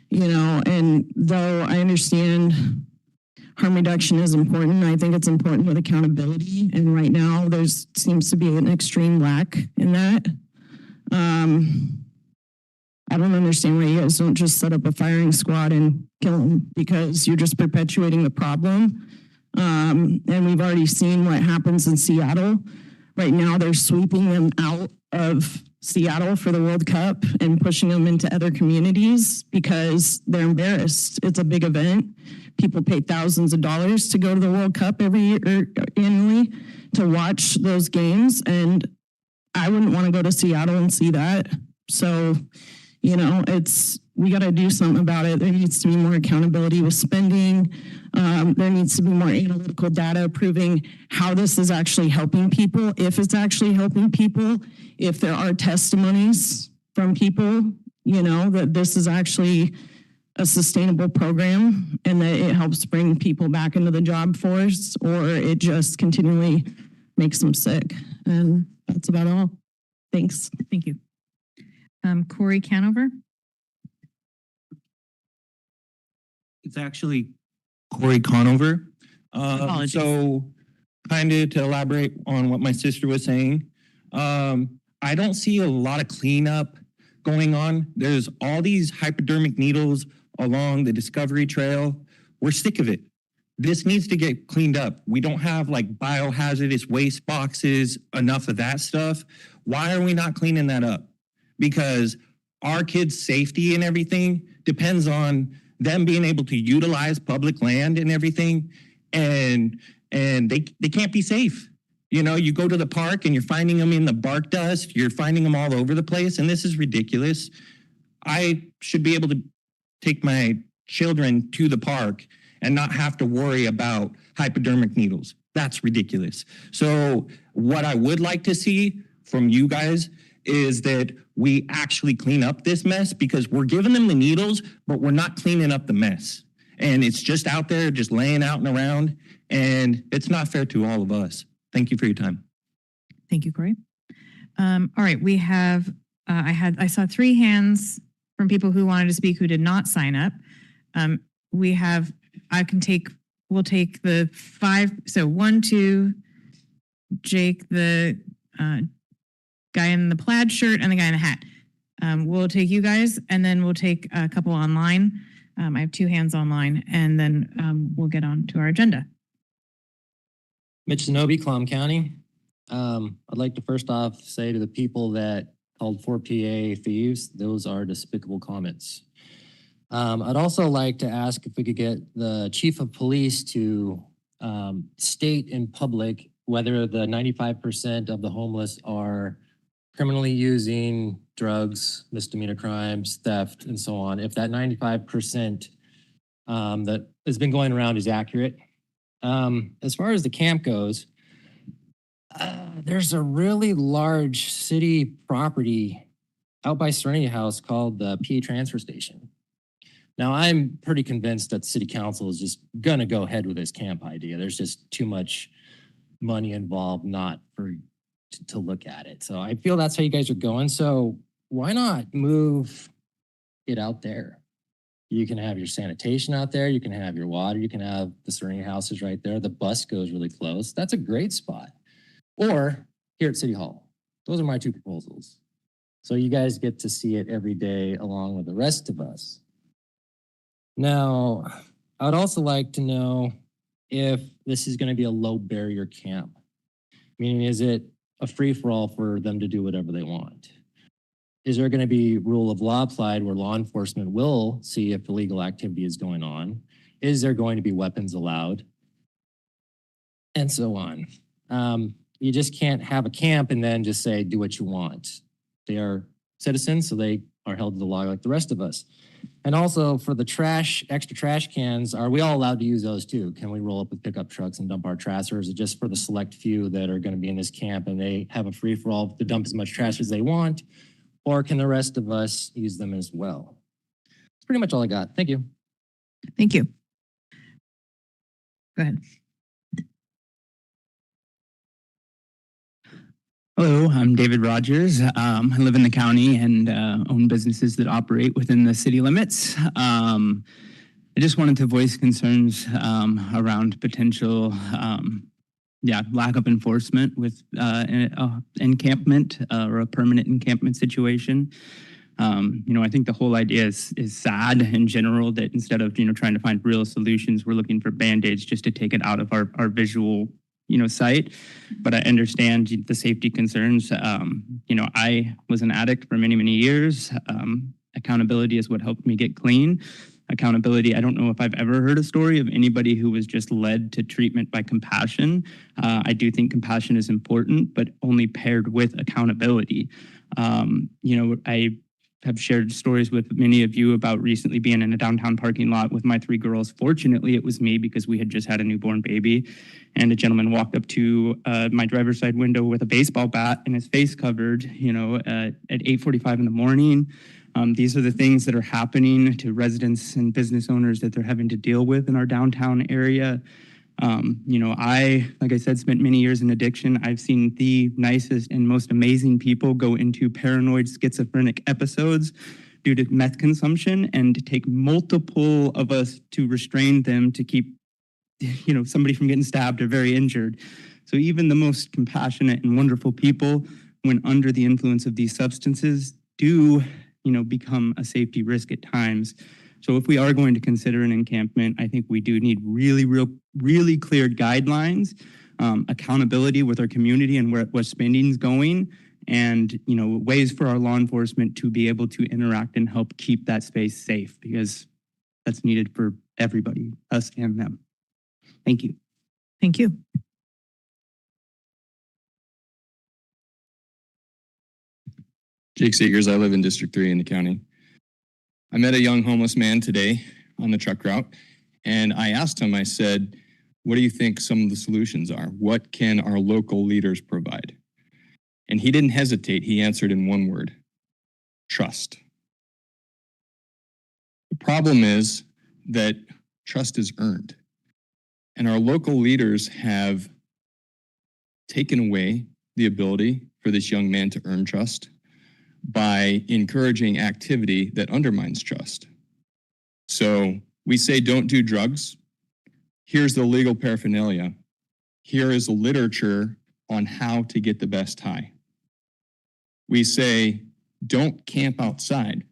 [SPEAKER 15] you know, and though I understand harm reduction is important, I think it's important with accountability. And right now there seems to be an extreme lack in that. I don't understand why you guys don't just set up a firing squad and kill them, because you're just perpetuating the problem. And we've already seen what happens in Seattle. Right now they're sweeping them out of Seattle for the World Cup and pushing them into other communities because they're embarrassed. It's a big event. People pay thousands of dollars to go to the World Cup every year annually to watch those games. And I wouldn't want to go to Seattle and see that. So, you know, we got to do something about it. There needs to be more accountability with spending. There needs to be more analytical data proving how this is actually helping people, if it's actually helping people, if there are testimonies from people, you know, that this is actually a sustainable program and that it helps bring people back into the job force, or it just continually makes them sick. And that's about all. Thanks.
[SPEAKER 2] Thank you. Corey Canover.
[SPEAKER 16] It's actually Corey Conover.
[SPEAKER 2] Apologies.
[SPEAKER 16] So kind of to elaborate on what my sister was saying, I don't see a lot of cleanup going on. There's all these hypodermic needles along the Discovery Trail. We're sick of it. This needs to get cleaned up. We don't have like biohazardous waste boxes, enough of that stuff. Why are we not cleaning that up? Because our kids' safety and everything depends on them being able to utilize public land and everything. And they can't be safe. You know, you go to the park and you're finding them in the bark dust, you're finding them all over the place, and this is ridiculous. I should be able to take my children to the park and not have to worry about hypodermic needles. That's ridiculous. So what I would like to see from you guys is that we actually clean up this mess, because we're giving them the needles, but we're not cleaning up the mess. And it's just out there, just laying out and around, and it's not fair to all of us. Thank you for your time.
[SPEAKER 2] Thank you, Corey. All right, we have, I saw 3 hands from people who wanted to speak who did not sign up. We'll take the 5, so 1, 2, Jake, the guy in the plaid shirt, and the guy in the hat. We'll take you guys, and then we'll take a couple online. I have 2 hands online, and then we'll get on to our agenda.
[SPEAKER 17] Mitch Zanobi, Clallam County. I'd like to first off say to the people that called 4PA thieves, those are despicable comments. I'd also like to ask if we could get the chief of police to state in public whether the 95% of the homeless are criminally using drugs, misdemeanor crimes, theft, and so on. If that 95% that has been going around is accurate. As far as the camp goes, there's a really large city property out by Serenity House called the PA Transfer Station. Now, I'm pretty convinced that city council is just gonna go ahead with this camp idea. There's just too much money involved not to look at it. So I feel that's how you guys are going. So why not move it out there? You can have your sanitation out there. You can have your water. You can have the Serenity Houses right there. The bus goes really close. That's a great spot. Or here at City Hall. Those are my 2 proposals. So you guys get to see it every day along with the rest of us. Now, I would also like to know if this is going to be a low barrier camp. Meaning, is it a free-for-all for them to do whatever they want? Is there going to be rule of law applied where law enforcement will see if illegal activity is going on? Is there going to be weapons allowed? And so on. You just can't have a camp and then just say, do what you want. They are citizens, so they are held to the law like the rest of us. And also for the trash, extra trash cans, are we all allowed to use those too? Can we roll up with pickup trucks and dump our trash, or is it just for the select few that are going to be in this camp and they have a free-for-all to dump as much trash as they want? Or can the rest of us use them as well? That's pretty much all I got. Thank you.
[SPEAKER 2] Thank you. Go ahead.
[SPEAKER 18] Hello, I'm David Rogers. I live in the county and own businesses that operate within the city limits. I just wanted to voice concerns around potential lack of enforcement with encampment or a permanent encampment situation. I think the whole idea is sad in general, that instead of, trying to find real solutions, we're looking for Band-Aids just to take it out of our visual site. But I understand the safety concerns. I was an addict for many, many years. Accountability is what helped me get clean. Accountability, I don't know if I've ever heard a story of anybody who was just led to treatment by compassion. I do think compassion is important, but only paired with accountability. I have shared stories with many of you about recently being in a downtown parking lot with my 3 girls. Fortunately, it was me because we had just had a newborn baby, and a gentleman walked up to my driver's side window with a baseball bat and his face covered, at 8:45 in the morning. These are the things that are happening to residents and business owners that they're having to deal with in our downtown area. Like I said, spent many years in addiction. I've seen the nicest and most amazing people go into paranoid schizophrenic episodes due to meth consumption, and to take multiple of us to restrain them to keep, somebody from getting stabbed or very injured. So even the most compassionate and wonderful people when under the influence of these substances do, become a safety risk at times. So if we are going to consider an encampment, I think we do need really clear guidelines, accountability with our community and where spending's going, and ways for our law enforcement to be able to interact and help keep that space safe, because that's needed for everybody, us and them. Thank you.
[SPEAKER 2] Thank you.
[SPEAKER 19] Jake Seegers, I live in District 3 in the county. I met a young homeless man today on the truck route, and I asked him, I said, what do you think some of the solutions are? What can our local leaders provide? And he didn't hesitate. He answered in one word: trust. The problem is that trust is earned, and our local leaders have taken away the ability for this young man to earn trust by encouraging activity that undermines trust. So we say don't do drugs. Here's the legal paraphernalia. Here is the literature on how to get the best high. We say don't camp outside.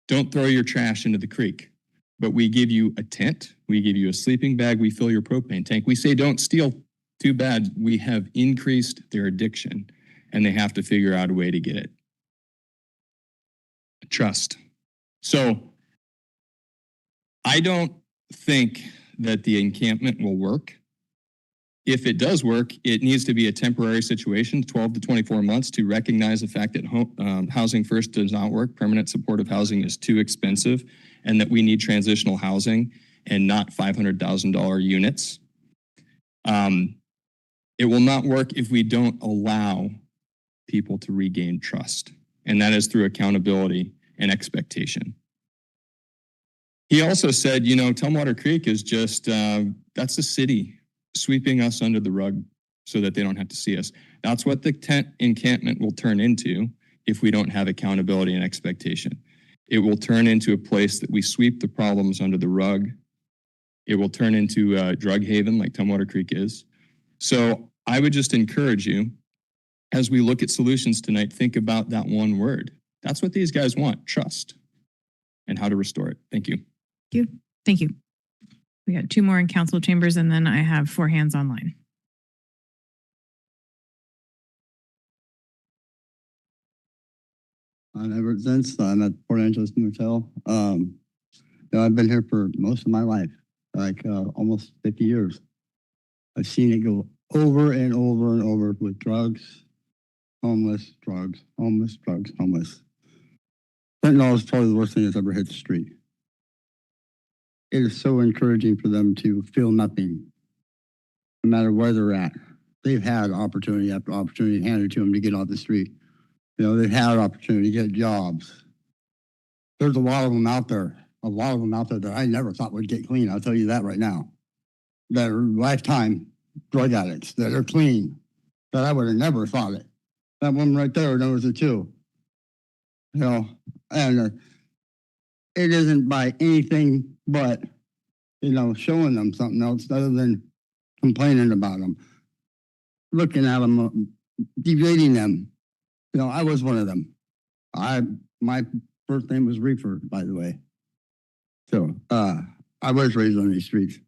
[SPEAKER 19] Don't throw your trash into the creek. But we give you a tent, we give you a sleeping bag, we fill your propane tank. We say don't steal. Too bad, we have increased their addiction and they have to figure out a way to get it. Trust. So I don't think that the encampment will work. If it does work, it needs to be a temporary situation, 12 to 24 months, to recognize the fact that housing first does not work. Permanent supportive housing is too expensive, and that we need transitional housing and not $500,000 units. It will not work if we don't allow people to regain trust, and that is through accountability and expectation. He also said, Tumwater Creek is just, that's the city sweeping us under the rug so that they don't have to see us. That's what the tent encampment will turn into if we don't have accountability and expectation. It will turn into a place that we sweep the problems under the rug. It will turn into a drug haven like Tumwater Creek is. So I would just encourage you, as we look at solutions tonight, think about that one word. That's what these guys want: trust, and how to restore it. Thank you.
[SPEAKER 2] Thank you. We got 2 more in council chambers, and then I have 4 hands online.
[SPEAKER 20] I'm Everett Zentz. I'm at Port Angeles Motel. I've been here for most of my life, like almost 50 years. I've seen it go over and over and over with drugs, homeless, drugs, homeless, drugs, homeless. Fentanyl is probably the worst thing that's ever hit the street. It is so encouraging for them to feel nothing, no matter where they're at. They've had opportunity after opportunity handed to them to get off the street. They've had opportunity to get jobs. There's a lot of them out there that I never thought would get clean. I'll tell you that right now. That are lifetime drug addicts, that are clean, that I would have never thought it. That one right there knows it too. And it isn't by anything but, showing them something else other than complaining about them, looking at them, degrading them. I was one of them. My first name was Reefer, by the way. So I was raised on these streets,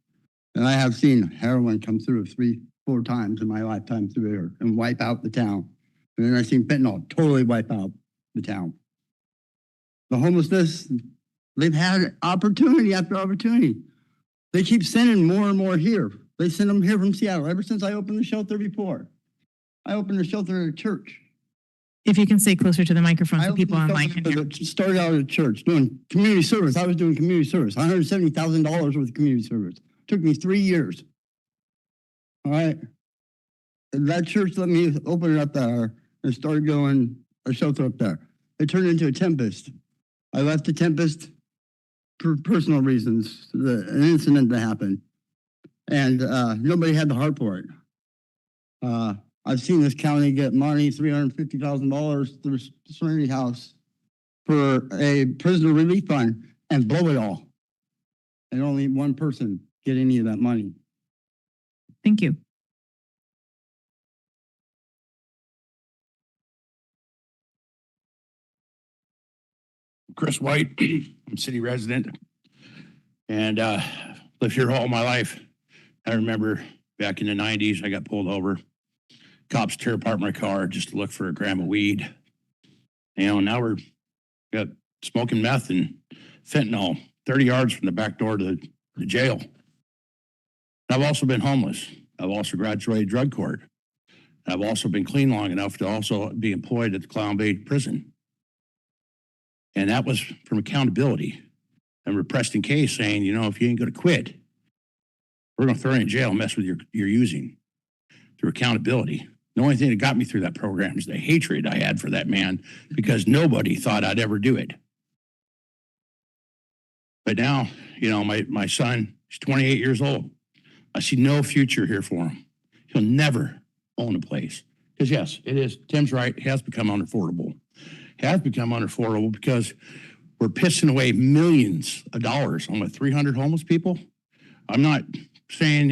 [SPEAKER 20] and I have seen heroin come through 3-4 times in my lifetime through here and wipe out the town. And then I've seen fentanyl totally wipe out the town. The homelessness, they've had opportunity after opportunity. They keep sending more and more here. They send them here from Seattle ever since I opened the shelter before. I opened the shelter at a church.
[SPEAKER 2] If you can stay closer to the microphone so people online can hear.
[SPEAKER 20] Started out at a church doing community service. I was doing community service, $170,000 worth of community service. Took me 3 years. All right. And that church let me open it up there and started going a shelter up there. It turned into a Tempest. I left the Tempest for personal reasons, an incident that happened. And nobody had the heart for it. I've seen this county get money, $350,000 through Serenity House for a prisoner relief fund and blow it all. And only one person get any of that money.
[SPEAKER 2] Thank you.
[SPEAKER 21] Chris White. I'm a city resident and lived here all my life. I remember back in the 90s, I got pulled over. Cops tear apart my car just to look for a gram of weed. Now we're got smoking meth and fentanyl 30 yards from the back door to the jail. I've also been homeless. I've also graduated drug court. I've also been clean long enough to also be employed at the Clown Bay prison. And that was from accountability. And repressing case saying, if you ain't going to quit, we're going to throw you in jail and mess with your using through accountability. The only thing that got me through that program is the hatred I had for that man because nobody thought I'd ever do it. But now, my son is 28 years old. I see no future here for him. He'll never own a place. Because yes, it is. Tim's right. It has become unaffordable. It has become unaffordable because we're pissing away millions of dollars on the 300 homeless people. I'm not saying,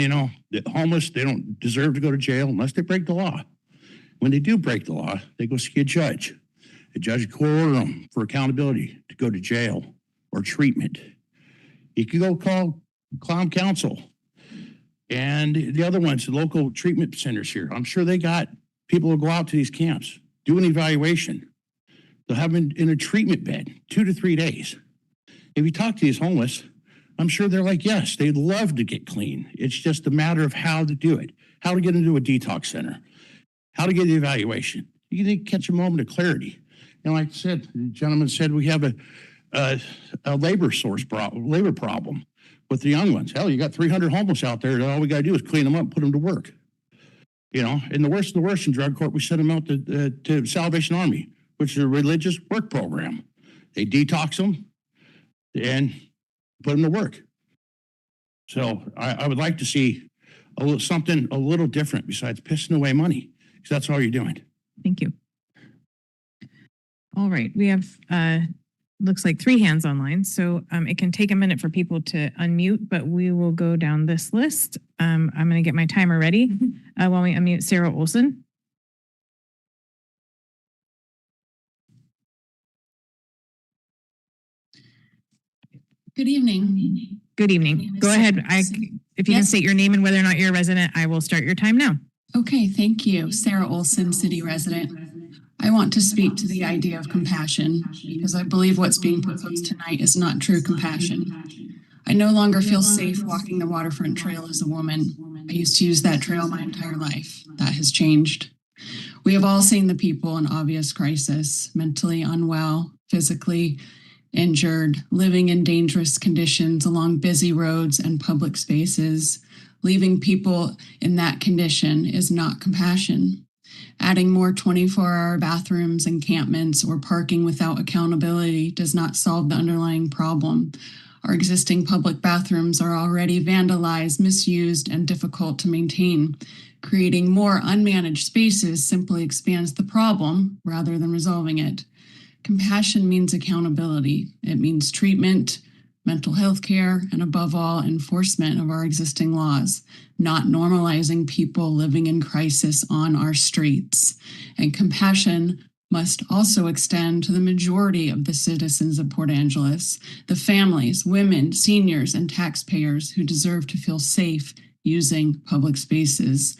[SPEAKER 21] that homeless, they don't deserve to go to jail unless they break the law. When they do break the law, they go see a judge. A judge could order them for accountability to go to jail or treatment. You can go call Clown Council and the other ones, the local treatment centers here. I'm sure they got people who go out to these camps, do an evaluation. They'll have them in a treatment bed 2 to 3 days. If you talk to these homeless, I'm sure they're like, yes, they'd love to get clean. It's just a matter of how to do it, how to get into a detox center, how to get the evaluation. You can catch a moment of clarity. Like I said, the gentleman said we have a labor problem with the young ones. Hell, you got 300 homeless out there. All we got to do is clean them up and put them to work. And the worst of the worst in drug court, we sent them out to Salvation Army, which is a religious work program. They detox them and put them to work. So I would like to see something a little different besides pissing away money, because that's all you're doing.
[SPEAKER 2] Thank you. All right, we have looks like 3 hands online, so it can take a minute for people to unmute, but we will go down this list. I'm going to get my timer ready while we unmute Sarah Olson.
[SPEAKER 22] Good evening.
[SPEAKER 2] Good evening. Go ahead. If you can state your name and whether or not you're a resident, I will start your time now.
[SPEAKER 22] Okay, thank you. Sarah Olson, city resident. I want to speak to the idea of compassion because I believe what's being proposed tonight is not true compassion. I no longer feel safe walking the waterfront trail as a woman. I used to use that trail my entire life. That has changed. We have all seen the people in obvious crisis, mentally unwell, physically injured, living in dangerous conditions along busy roads and public spaces. Leaving people in that condition is not compassion. Adding more 24-hour bathrooms, encampments, or parking without accountability does not solve the underlying problem. Our existing public bathrooms are already vandalized, misused, and difficult to maintain. Creating more unmanaged spaces simply expands the problem rather than resolving it. Compassion means accountability. It means treatment, mental health care, and above all, enforcement of our existing laws, not normalizing people living in crisis on our streets. And compassion must also extend to the majority of the citizens of Port Angeles, the families, women, seniors, and taxpayers who deserve to feel safe using public spaces.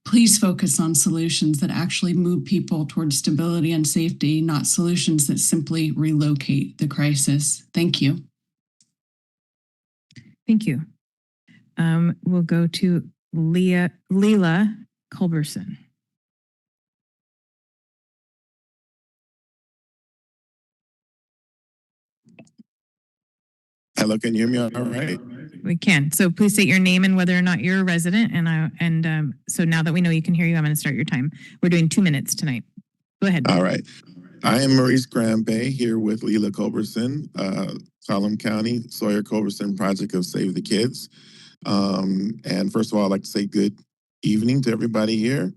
[SPEAKER 22] Please focus on solutions that actually move people towards stability and safety, not solutions that simply relocate the crisis. Thank you.
[SPEAKER 2] Thank you. We'll go to Leela Culberson.
[SPEAKER 23] Hello, can you hear me all right?
[SPEAKER 2] We can. So please state your name and whether or not you're a resident. And so now that we know you can hear you, I'm going to start your time. We're doing 2 minutes tonight. Go ahead.
[SPEAKER 23] All right. I am Maurice Granbay here with Leela Culberson, Colum County, Sawyer Culberson Project of Save the Kids. And first of all, I'd like to say good evening to everybody here.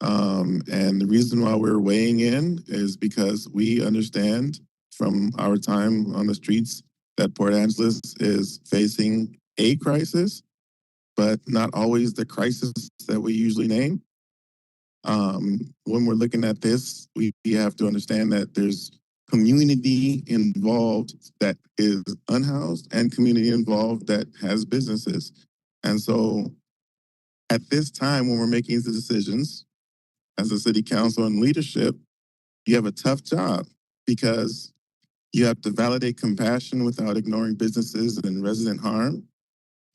[SPEAKER 23] And the reason why we're weighing in is because we understand from our time on the streets that Port Angeles is facing a crisis, but not always the crisis that we usually name. When we're looking at this, we have to understand that there's community involved that is unhoused and community involved that has businesses. And so at this time, when we're making these decisions as a city council and leadership, you have a tough job because you have to validate compassion without ignoring businesses and resident harm.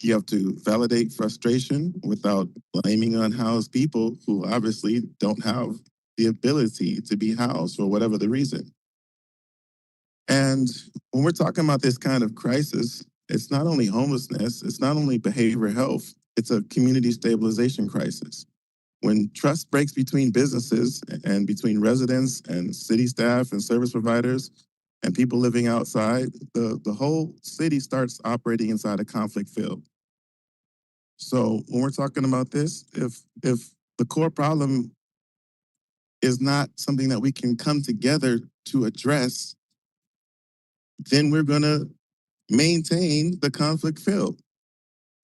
[SPEAKER 23] You have to validate frustration without blaming unhoused people who obviously don't have the ability to be housed for whatever the reason. And when we're talking about this kind of crisis, it's not only homelessness, it's not only behavioral health, it's a community stabilization crisis. When trust breaks between businesses and between residents and city staff and service providers and people living outside, the whole city starts operating inside a conflict field. So when we're talking about this, if the core problem is not something that we can come together to address, then we're going to maintain the conflict field.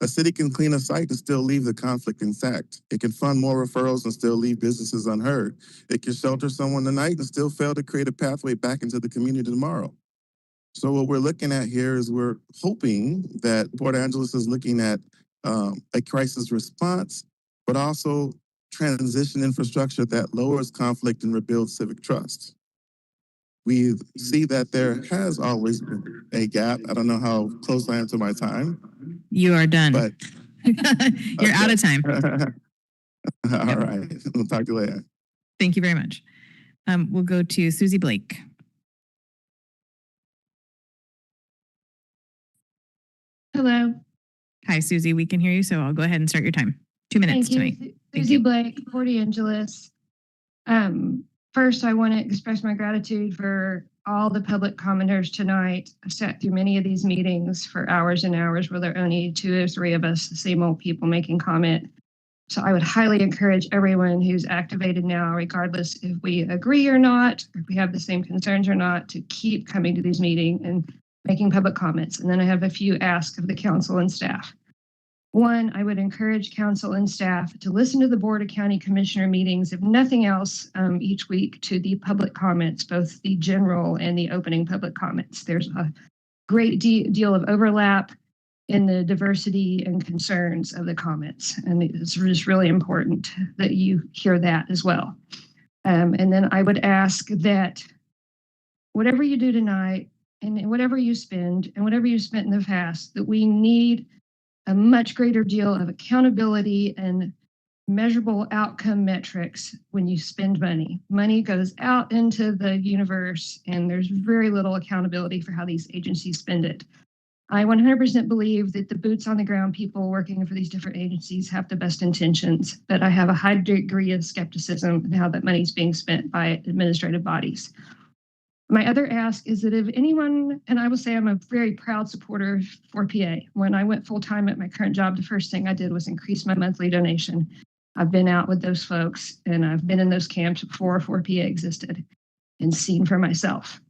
[SPEAKER 23] A city can clean a site and still leave the conflict intact. It can fund more referrals and still leave businesses unheard. It can shelter someone tonight and still fail to create a pathway back into the community tomorrow. So what we're looking at here is we're hoping that Port Angeles is looking at a crisis response, but also transition infrastructure that lowers conflict and rebuilds civic trust. We see that there has always been a gap. I don't know how close I am to my time.
[SPEAKER 2] You are done.
[SPEAKER 23] But
[SPEAKER 2] You're out of time.
[SPEAKER 23] All right. We'll talk to you later.
[SPEAKER 2] Thank you very much. We'll go to Susie Blake.
[SPEAKER 3] Hello.
[SPEAKER 2] Hi, Susie. We can hear you, so I'll go ahead and start your time. 2 minutes
[SPEAKER 3] Thank
[SPEAKER 2] tonight.
[SPEAKER 3] you. Susie Blake, Port Angeles. First, I want to express my gratitude for all the public commenters tonight. I sat through many of these meetings for hours and hours where there are only 2 or 3 of us, the same old people making comment. So I would highly encourage everyone who's activated now, regardless if we agree or not, if we have the same concerns or not, to keep coming to these meetings and making public comments. And then I have a few asks of the council and staff. One, I would encourage council and staff to listen to the Board of County Commissioner meetings, if nothing else, each week, to the public comments, both the general and the opening public comments. There's a great deal of overlap in the diversity and concerns of the comments, and it's just really important that you hear that as well. And then I would ask that whatever you do tonight, and whatever you spend, and whatever you spent in the past, that we need a much greater deal of accountability and measurable outcome metrics when you spend money. Money goes out into the universe, and there's very little accountability for how these agencies spend it. I 100% believe that the boots on the ground people working for these different agencies have the best intentions, but I have a high degree of skepticism in how that money is being spent by administrative bodies. My other ask is that if anyone, and I will say I'm a very proud supporter for PA. When I went full-time at my current job, the first thing I did was increase my monthly donation. I've been out with those folks, and I've been in those camps before 4PA existed and seen for myself.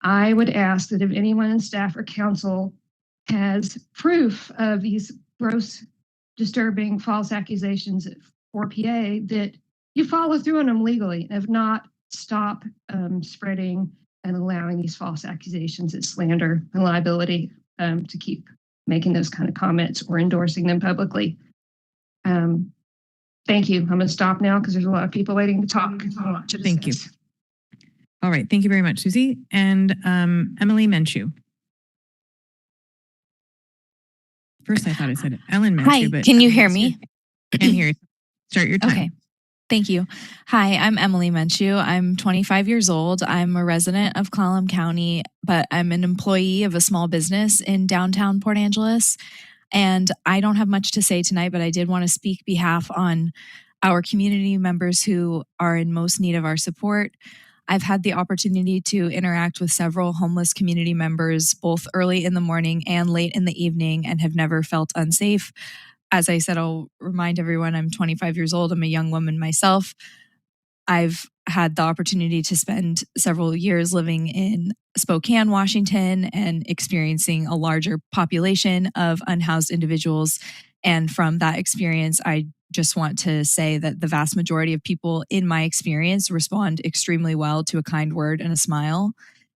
[SPEAKER 3] I would ask that if anyone in staff or council has proof of these gross, disturbing, false accusations at 4PA, that you follow through on them legally. If not, stop spreading and allowing these false accusations and slander and liability to keep making those kind of comments or endorsing them publicly. Thank you. I'm going to stop now because there's a lot of people waiting to talk.
[SPEAKER 2] Thank you. All right. Thank you very much, Susie. And Emily Menchu. First, I thought I said Ellen Menchu.
[SPEAKER 5] Hi,
[SPEAKER 2] but
[SPEAKER 5] can you hear me?
[SPEAKER 2] Can hear you. Start your time.
[SPEAKER 5] Okay. Thank you. Hi, I'm Emily Menchu. I'm 25 years old. I'm a resident of Clallam County, but I'm an employee of a small business in downtown Port Angeles. And I don't have much to say tonight, but I did want to speak behalf on our community members who are in most need of our support. I've had the opportunity to interact with several homeless community members, both early in the morning and late in the evening, and have never felt unsafe. As I said, I'll remind everyone I'm 25 years old. I'm a young woman myself. I've had the opportunity to spend several years living in Spokane, Washington, and experiencing a larger population of unhoused individuals. And from that experience, I just want to say that the vast majority of people in my experience respond extremely well to a kind word and a smile.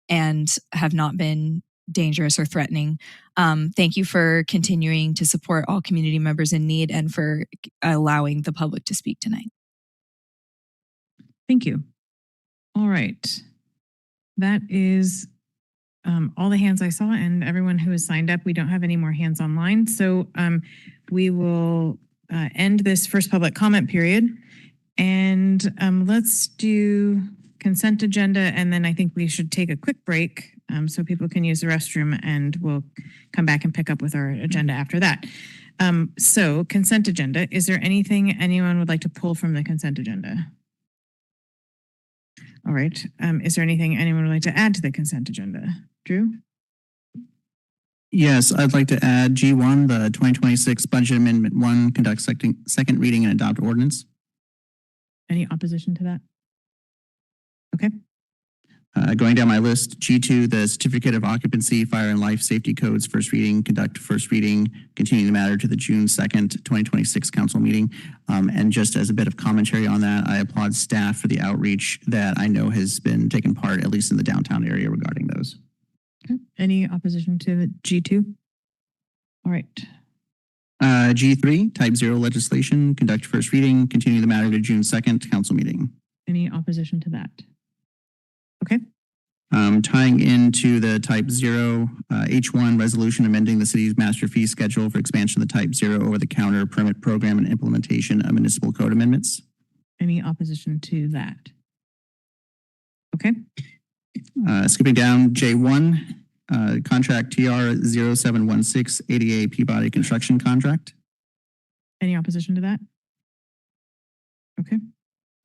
[SPEAKER 5] and have not been dangerous or threatening. Thank you for continuing to support all community members in need and for allowing the public to speak tonight.
[SPEAKER 2] Thank you. All right. That is all the hands I saw and everyone who has signed up. We don't have any more hands online. So we will end this first public comment period. And let's do consent agenda. And then I think we should take a quick break so people can use the restroom, and we'll come back and pick up with our agenda after that. So consent agenda, is there anything anyone would like to pull from the consent agenda? All right. Is there anything anyone would like to add to the consent agenda? Drew?
[SPEAKER 18] Yes, I'd like to add G1, the 2026 Budget Amendment 1, conduct second reading and adopt ordinance.
[SPEAKER 2] Any opposition to that? Okay.
[SPEAKER 18] Going down my list, G2, the Certificate of Occupancy, Fire and Life Safety Codes, first reading, conduct first reading, continue the matter to the June 2nd, 2026 council meeting. And just as a bit of commentary on that, I applaud staff for the outreach that I know has been taken part, at least in the downtown area, regarding those.
[SPEAKER 2] Okay. Any opposition to G2? All right.
[SPEAKER 18] G3, type 0 legislation, conduct first reading, continue the matter to June 2nd, council meeting.
[SPEAKER 2] Any opposition to that? Okay.
[SPEAKER 18] Tying into the type 0 H1 resolution amending the city's master fee schedule for expansion of the type 0 over-the-counter permit program and implementation of municipal code amendments.
[SPEAKER 2] Any opposition to that? Okay.
[SPEAKER 18] Skipping down, J1, contract TR 0716 ADA Peabody construction contract.
[SPEAKER 2] Any opposition to that? Okay.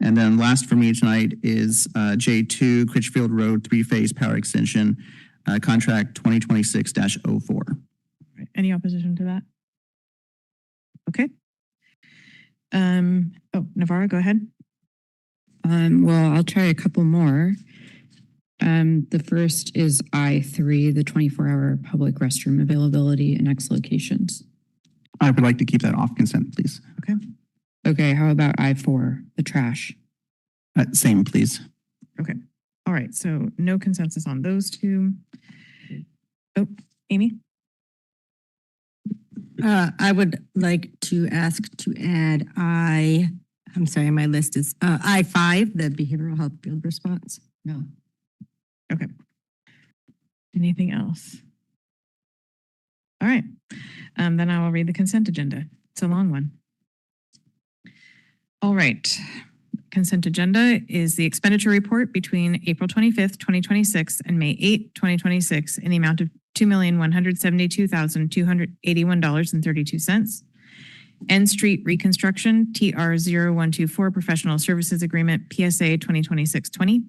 [SPEAKER 18] And then last for me tonight is J2, Critchfield Road 3-phase power extension, contract 2026-04.
[SPEAKER 2] Any opposition to that? Okay. Navarro, go ahead.
[SPEAKER 6] Well, I'll try a couple more. The first is I3, the 24-hour public restroom availability in X locations.
[SPEAKER 18] I would like to keep that off consent, please.
[SPEAKER 2] Okay.
[SPEAKER 6] Okay, how about I4, the trash?
[SPEAKER 18] Same, please.
[SPEAKER 2] Okay. All right. So no consensus on those two. Oh, Amy?
[SPEAKER 7] I would like to ask to add I'm sorry, my list is I5, the behavioral health field response. No.
[SPEAKER 2] Okay. Anything else? All right. Then I will read the consent agenda. It's a long one. All right. Consent agenda is the expenditure report between April 25th, 2026 and May 8th, 2026 in the amount of $2,172,281.32. N Street Reconstruction, TR 0124 Professional Services Agreement, PSA 2026-20.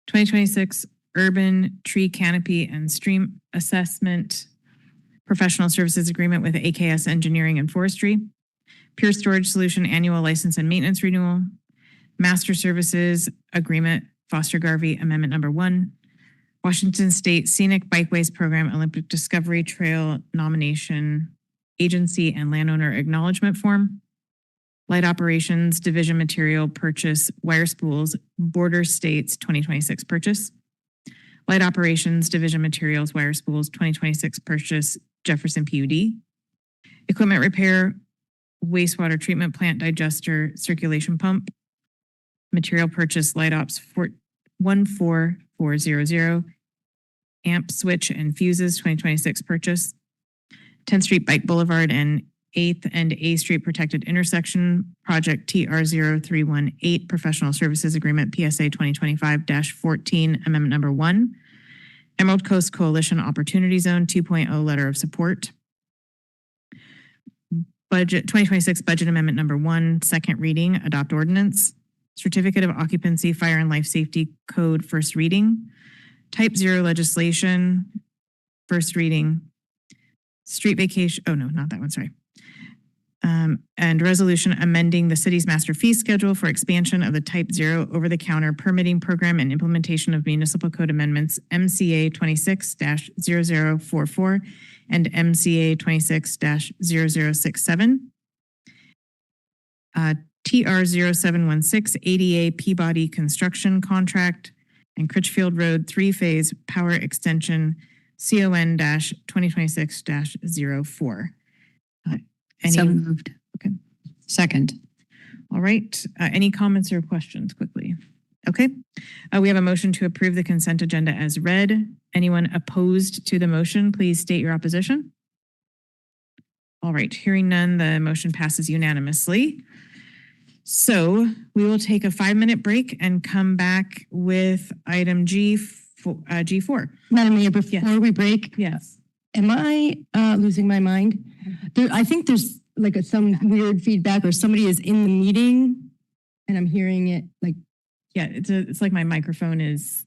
[SPEAKER 2] 2026 Urban Tree Canopy and Stream Assessment Professional Services Agreement with AKS Engineering and Forestry. Pure Storage Solution Annual License and Maintenance Renewal. Master Services Agreement, Foster Garvey Amendment Number 1. Washington State Scenic Bikeways Program Olympic Discovery Trail Nomination Agency and Landowner Acknowledgement Form. Light Operations Division Material Purchase Wire Spools Border States 2026 Purchase. Light Operations Division Materials Wire Spools 2026 Purchase Jefferson PUD. Equipment Repair Wastewater Treatment Plant Digester Circulation Pump. Material Purchase Light Ops 14400. Amp Switch and Fuses 2026 Purchase. 10th Street Bike Boulevard and 8th and A Street Protected Intersection Project TR 0318 Professional Services Agreement PSA 2025-14 Amendment Number 1. Emerald Coast Coalition Opportunity Zone 2.0 Letter of Support. Budget 2026 Budget Amendment Number 1, second reading, adopt ordinance. Certificate of Occupancy Fire and Life Safety Code, first reading. Type 0 legislation, first reading. Street vacation, oh no, not that one, sorry. And resolution amending the city's master fee schedule for expansion of the type 0 over-the-counter permitting program and implementation of municipal code amendments MCA 26-0044 and MCA 26-0067. TR 0716 ADA Peabody construction contract and Critchfield Road 3-phase power extension CON-2026-04.
[SPEAKER 6] So moved.
[SPEAKER 2] Okay.
[SPEAKER 6] Second.
[SPEAKER 2] All right. Any comments or questions quickly? Okay. We have a motion to approve the consent agenda as read. Anyone opposed to the motion, please state your opposition. All right. Hearing none, the motion passes unanimously. So we will take a 5-minute break and come back with item G4.
[SPEAKER 7] Madam Mayor, before we break,
[SPEAKER 2] Yes.
[SPEAKER 7] am I losing my mind? I think there's like some weird feedback or somebody is in the meeting and I'm hearing it like.
[SPEAKER 2] Yeah, it's like my microphone is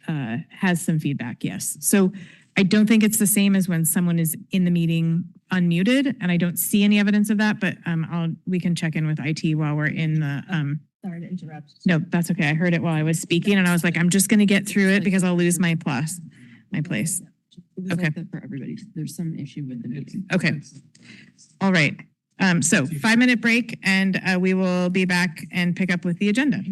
[SPEAKER 2] has some feedback. Yes. So I don't think it's the same as when someone is in the meeting unmuted, and I don't see any evidence of that. But we can check in with IT while we're in the.
[SPEAKER 7] Sorry to interrupt.
[SPEAKER 2] No, that's okay. I heard it while I was speaking, and I was like, I'm just going to get through it because I'll lose my place. Okay.
[SPEAKER 6] Like that for everybody. There's some issue with the meeting.
[SPEAKER 2] Okay. All right. So 5-minute break, and we will be back and pick up with the agenda.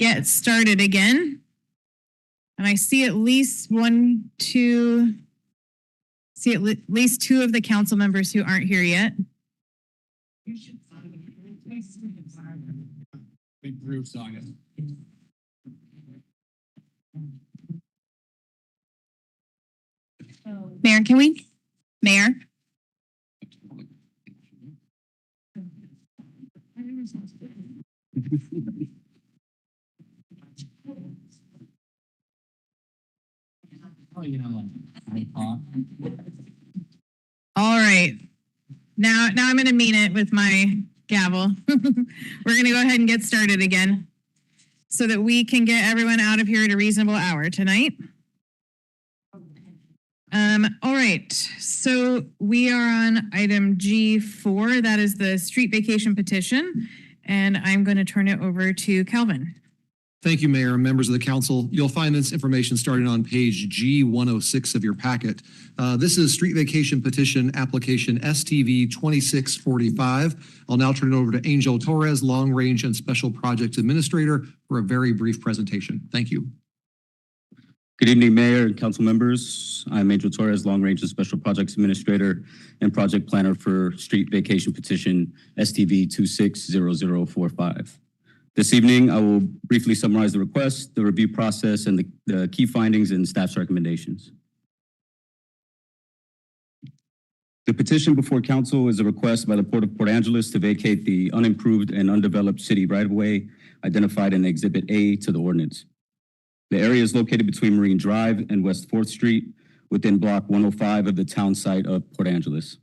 [SPEAKER 2] get started again. And I see at least least two of the council members who aren't here yet.
[SPEAKER 21] Big groups on it.
[SPEAKER 1] Mayor?
[SPEAKER 2] All right. Now I'm going to mean it with my gavel. We're going to go ahead and get started again so that we can get everyone out of here at a reasonable hour tonight. All right. So we are on item G4. That is the street vacation petition. And I'm going to turn it over to Calvin.
[SPEAKER 9] Thank you, Mayor and members of the council. You'll find this information starting on page G106 of your packet. This is street vacation petition application STV 2645. I'll now turn it over to Angel Torres, Long Range and Special Projects Administrator, for a very brief presentation. Thank you.
[SPEAKER 10] Good evening, Mayor and council members. I'm Angel Torres, Long Range and Special Projects Administrator and Project Planner for Street Vacation Petition STV 260045. This evening, I will briefly summarize the request, the review process, and the key findings and staff's recommendations. The petition before council is a request by the Port of Port Angeles to vacate the unimproved and undeveloped city right-of-way identified in Exhibit A to the ordinance. The area is located between Marine Drive and West 4th Street within Block 105 of the town site of Port Angeles.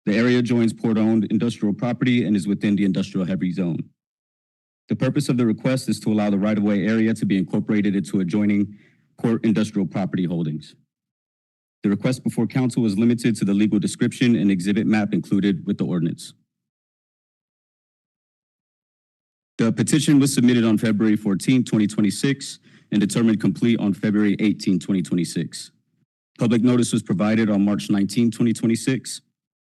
[SPEAKER 10] The area joins port-owned industrial property and is within the industrial heavy zone. The purpose of the request is to allow the right-of-way area to be incorporated into adjoining port industrial property holdings. The request before council is limited to the legal description and exhibit map included with the ordinance. The petition was submitted on February 14, 2026 and determined complete on February 18, 2026. Public notice was provided on March 19, 2026.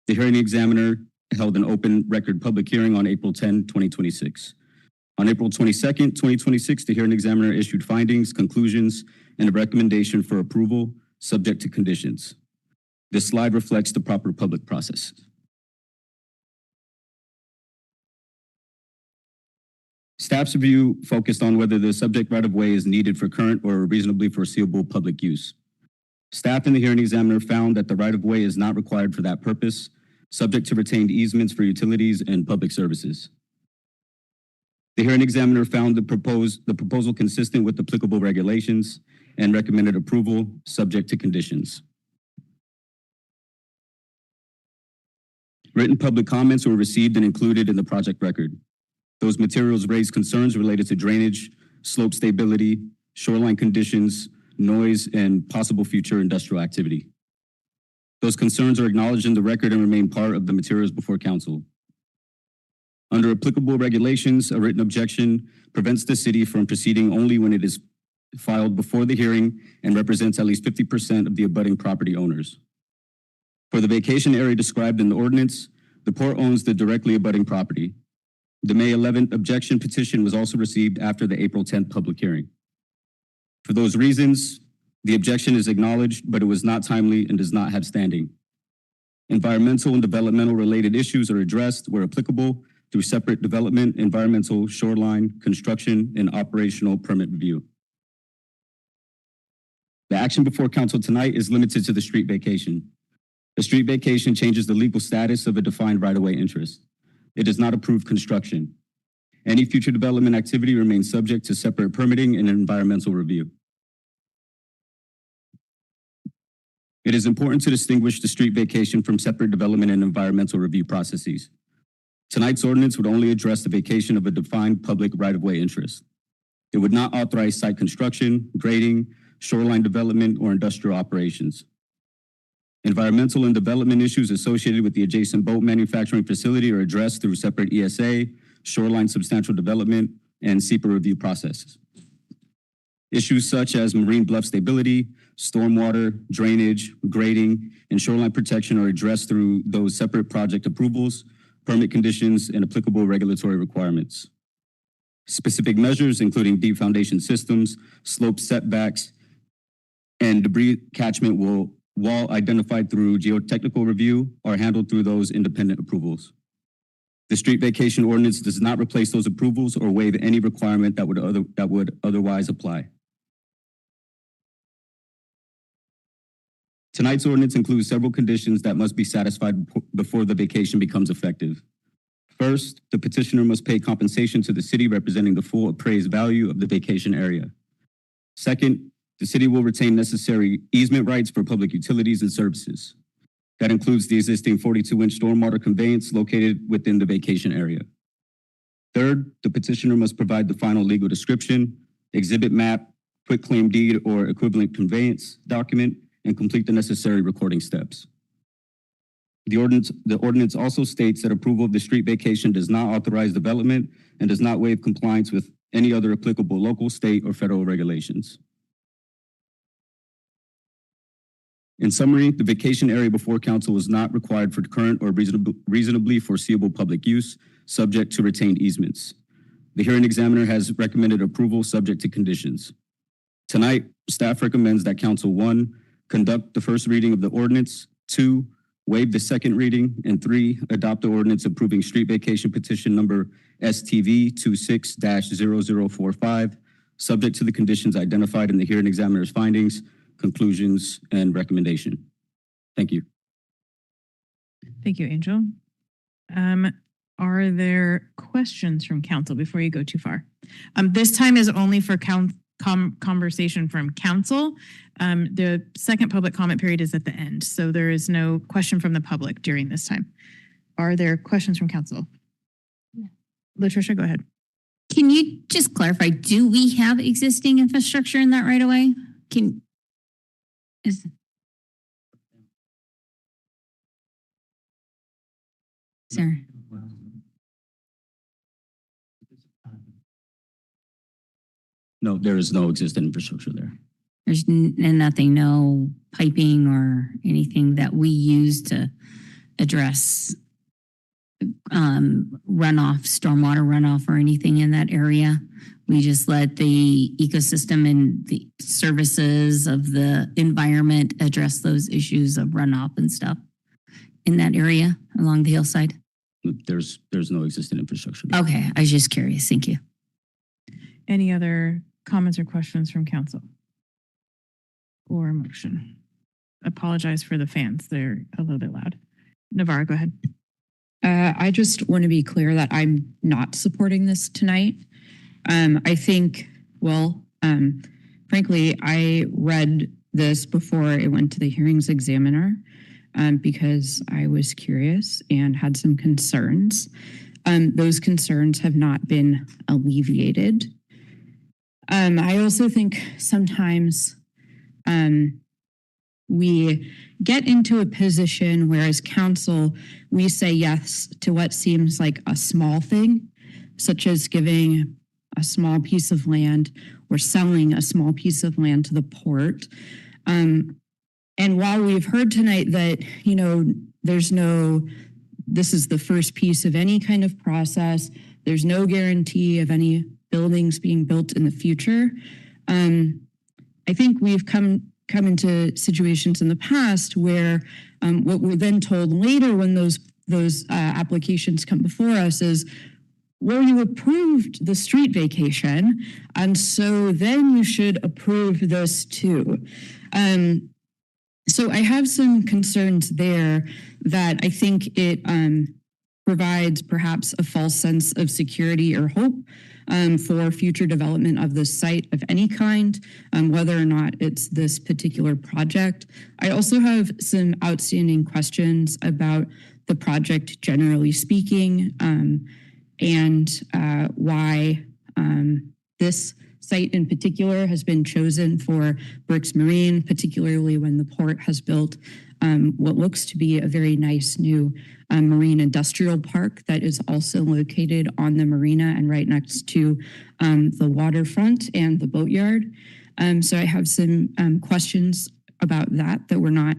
[SPEAKER 10] The hearing examiner held an open record public hearing on April 10, 2026. On April 22nd, 2026, the hearing examiner issued findings, conclusions, and a recommendation for approval subject to conditions. This slide reflects the proper public process. Staff's review focused on whether the subject right-of-way is needed for current or reasonably foreseeable public use. Staff and the hearing examiner found that the right-of-way is not required for that purpose, subject to retained easements for utilities and public services. The hearing examiner found the proposal consistent with applicable regulations and recommended approval subject to conditions. Written public comments were received and included in the project record. Those materials raised concerns related to drainage, slope stability, shoreline conditions, noise, and possible future industrial activity. Those concerns are acknowledged in the record and remain part of the materials before council. Under applicable regulations, a written objection prevents the city from proceeding only when it is filed before the hearing and represents at least 50% of the abutting property owners. For the vacation area described in the ordinance, the port owns the directly abutting property. The May 11th objection petition was also received after the April 10th public hearing. For those reasons, the objection is acknowledged, but it was not timely and does not have standing. Environmental and developmental related issues are addressed where applicable through separate development, environmental, shoreline, construction, and operational permit review. The action before council tonight is limited to the street vacation. The street vacation changes the legal status of a defined right-of-way interest. It does not approve construction. Any future development activity remains subject to separate permitting and environmental review. It is important to distinguish the street vacation from separate development and environmental review processes. Tonight's ordinance would only address the vacation of a defined public right-of-way interest. It would not authorize site construction, grading, shoreline development, or industrial operations. Environmental and development issues associated with the adjacent boat manufacturing facility are addressed through separate ESA, shoreline substantial development, and SEPA review processes. Issues such as marine bluff stability, stormwater, drainage, grading, and shoreline protection are addressed through those separate project approvals, permit conditions, and applicable regulatory requirements. Specific measures, including deep foundation systems, slope setbacks, and debris catchment wall identified through geotechnical review, are handled through those independent approvals. The street vacation ordinance does not replace those approvals or waive any requirement that would otherwise apply. Tonight's ordinance includes several conditions that must be satisfied before the vacation becomes effective. First, the petitioner must pay compensation to the city representing the full appraised value of the vacation area. Second, the city will retain necessary easement rights for public utilities and services. That includes the existing 42-inch stormwater conveyance located within the vacation area. Third, the petitioner must provide the final legal description, exhibit map, quitclaim deed, or equivalent conveyance document, and complete the necessary recording steps. The ordinance also states that approval of the street vacation does not authorize development and does not waive compliance with any other applicable local, state, or federal regulations. In summary, the vacation area before council is not required for current or reasonably foreseeable public use, subject to retained easements. The hearing examiner has recommended approval subject to conditions. Tonight, staff recommends that council 1, conduct the first reading of the ordinance, 2, waive the second reading, and 3, adopt the ordinance approving street vacation petition number STV 26-0045, subject to the conditions identified in the hearing examiner's findings, conclusions, and recommendation. Thank you.
[SPEAKER 2] Thank you, Angel. Are there questions from council before you go too far? This time is only for conversation from council. The second public comment period is at the end, so there is no question from the public during this time. Are there questions from council? Latricia, go ahead.
[SPEAKER 1] Can you just clarify, do we have existing infrastructure in that right of way? Sarah?
[SPEAKER 10] No, there is no existing infrastructure there.
[SPEAKER 1] There's nothing, no piping or anything that we use to address runoff, stormwater runoff or anything in that area. We just let the ecosystem and the services of the environment address those issues of runoff and stuff in that area along the hillside.
[SPEAKER 10] There's no existing infrastructure.
[SPEAKER 1] Okay, I was just curious. Thank you.
[SPEAKER 2] Any other comments or questions from council? Or a motion? Apologize for the fans. They're a little bit loud. Navarro, go ahead.
[SPEAKER 6] I just want to be clear that I'm not supporting this tonight. I think, frankly, I read this before it went to the hearings examiner because I was curious and had some concerns. Those concerns have not been alleviated. I also think sometimes we get into a position where as council, we say yes to what seems like a small thing, such as giving a small piece of land or selling a small piece of land to the port. And while we've heard tonight that, this is the first piece of any kind of process, there's no guarantee of any buildings being built in the future. I think we've come into situations in the past where what we're then told later when those applications come before us is, well, you approved the street vacation, and so then you should approve this too. So I have some concerns there that I think it provides perhaps a false sense of security or hope for future development of the site of any kind, whether or not it's this particular project. I also have some outstanding questions about the project generally speaking, and why this site in particular has been chosen for Brooks Marine, particularly when the port has built what looks to be a very nice new marine industrial park that is also located on the marina and right next to the waterfront and the boatyard. So I have some questions about that were not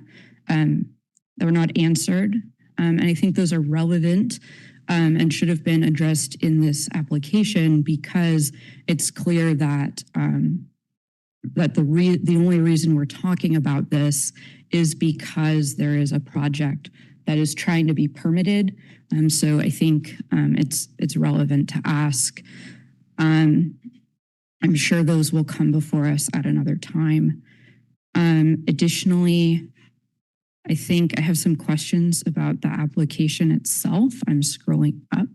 [SPEAKER 6] answered. And I think those are relevant and should have been addressed in this application because it's clear that the only reason we're talking about this is because there is a project that is trying to be permitted. So I think it's relevant to ask. I'm sure those will come before us at another time. Additionally, I think I have some questions about the application itself. I'm scrolling up.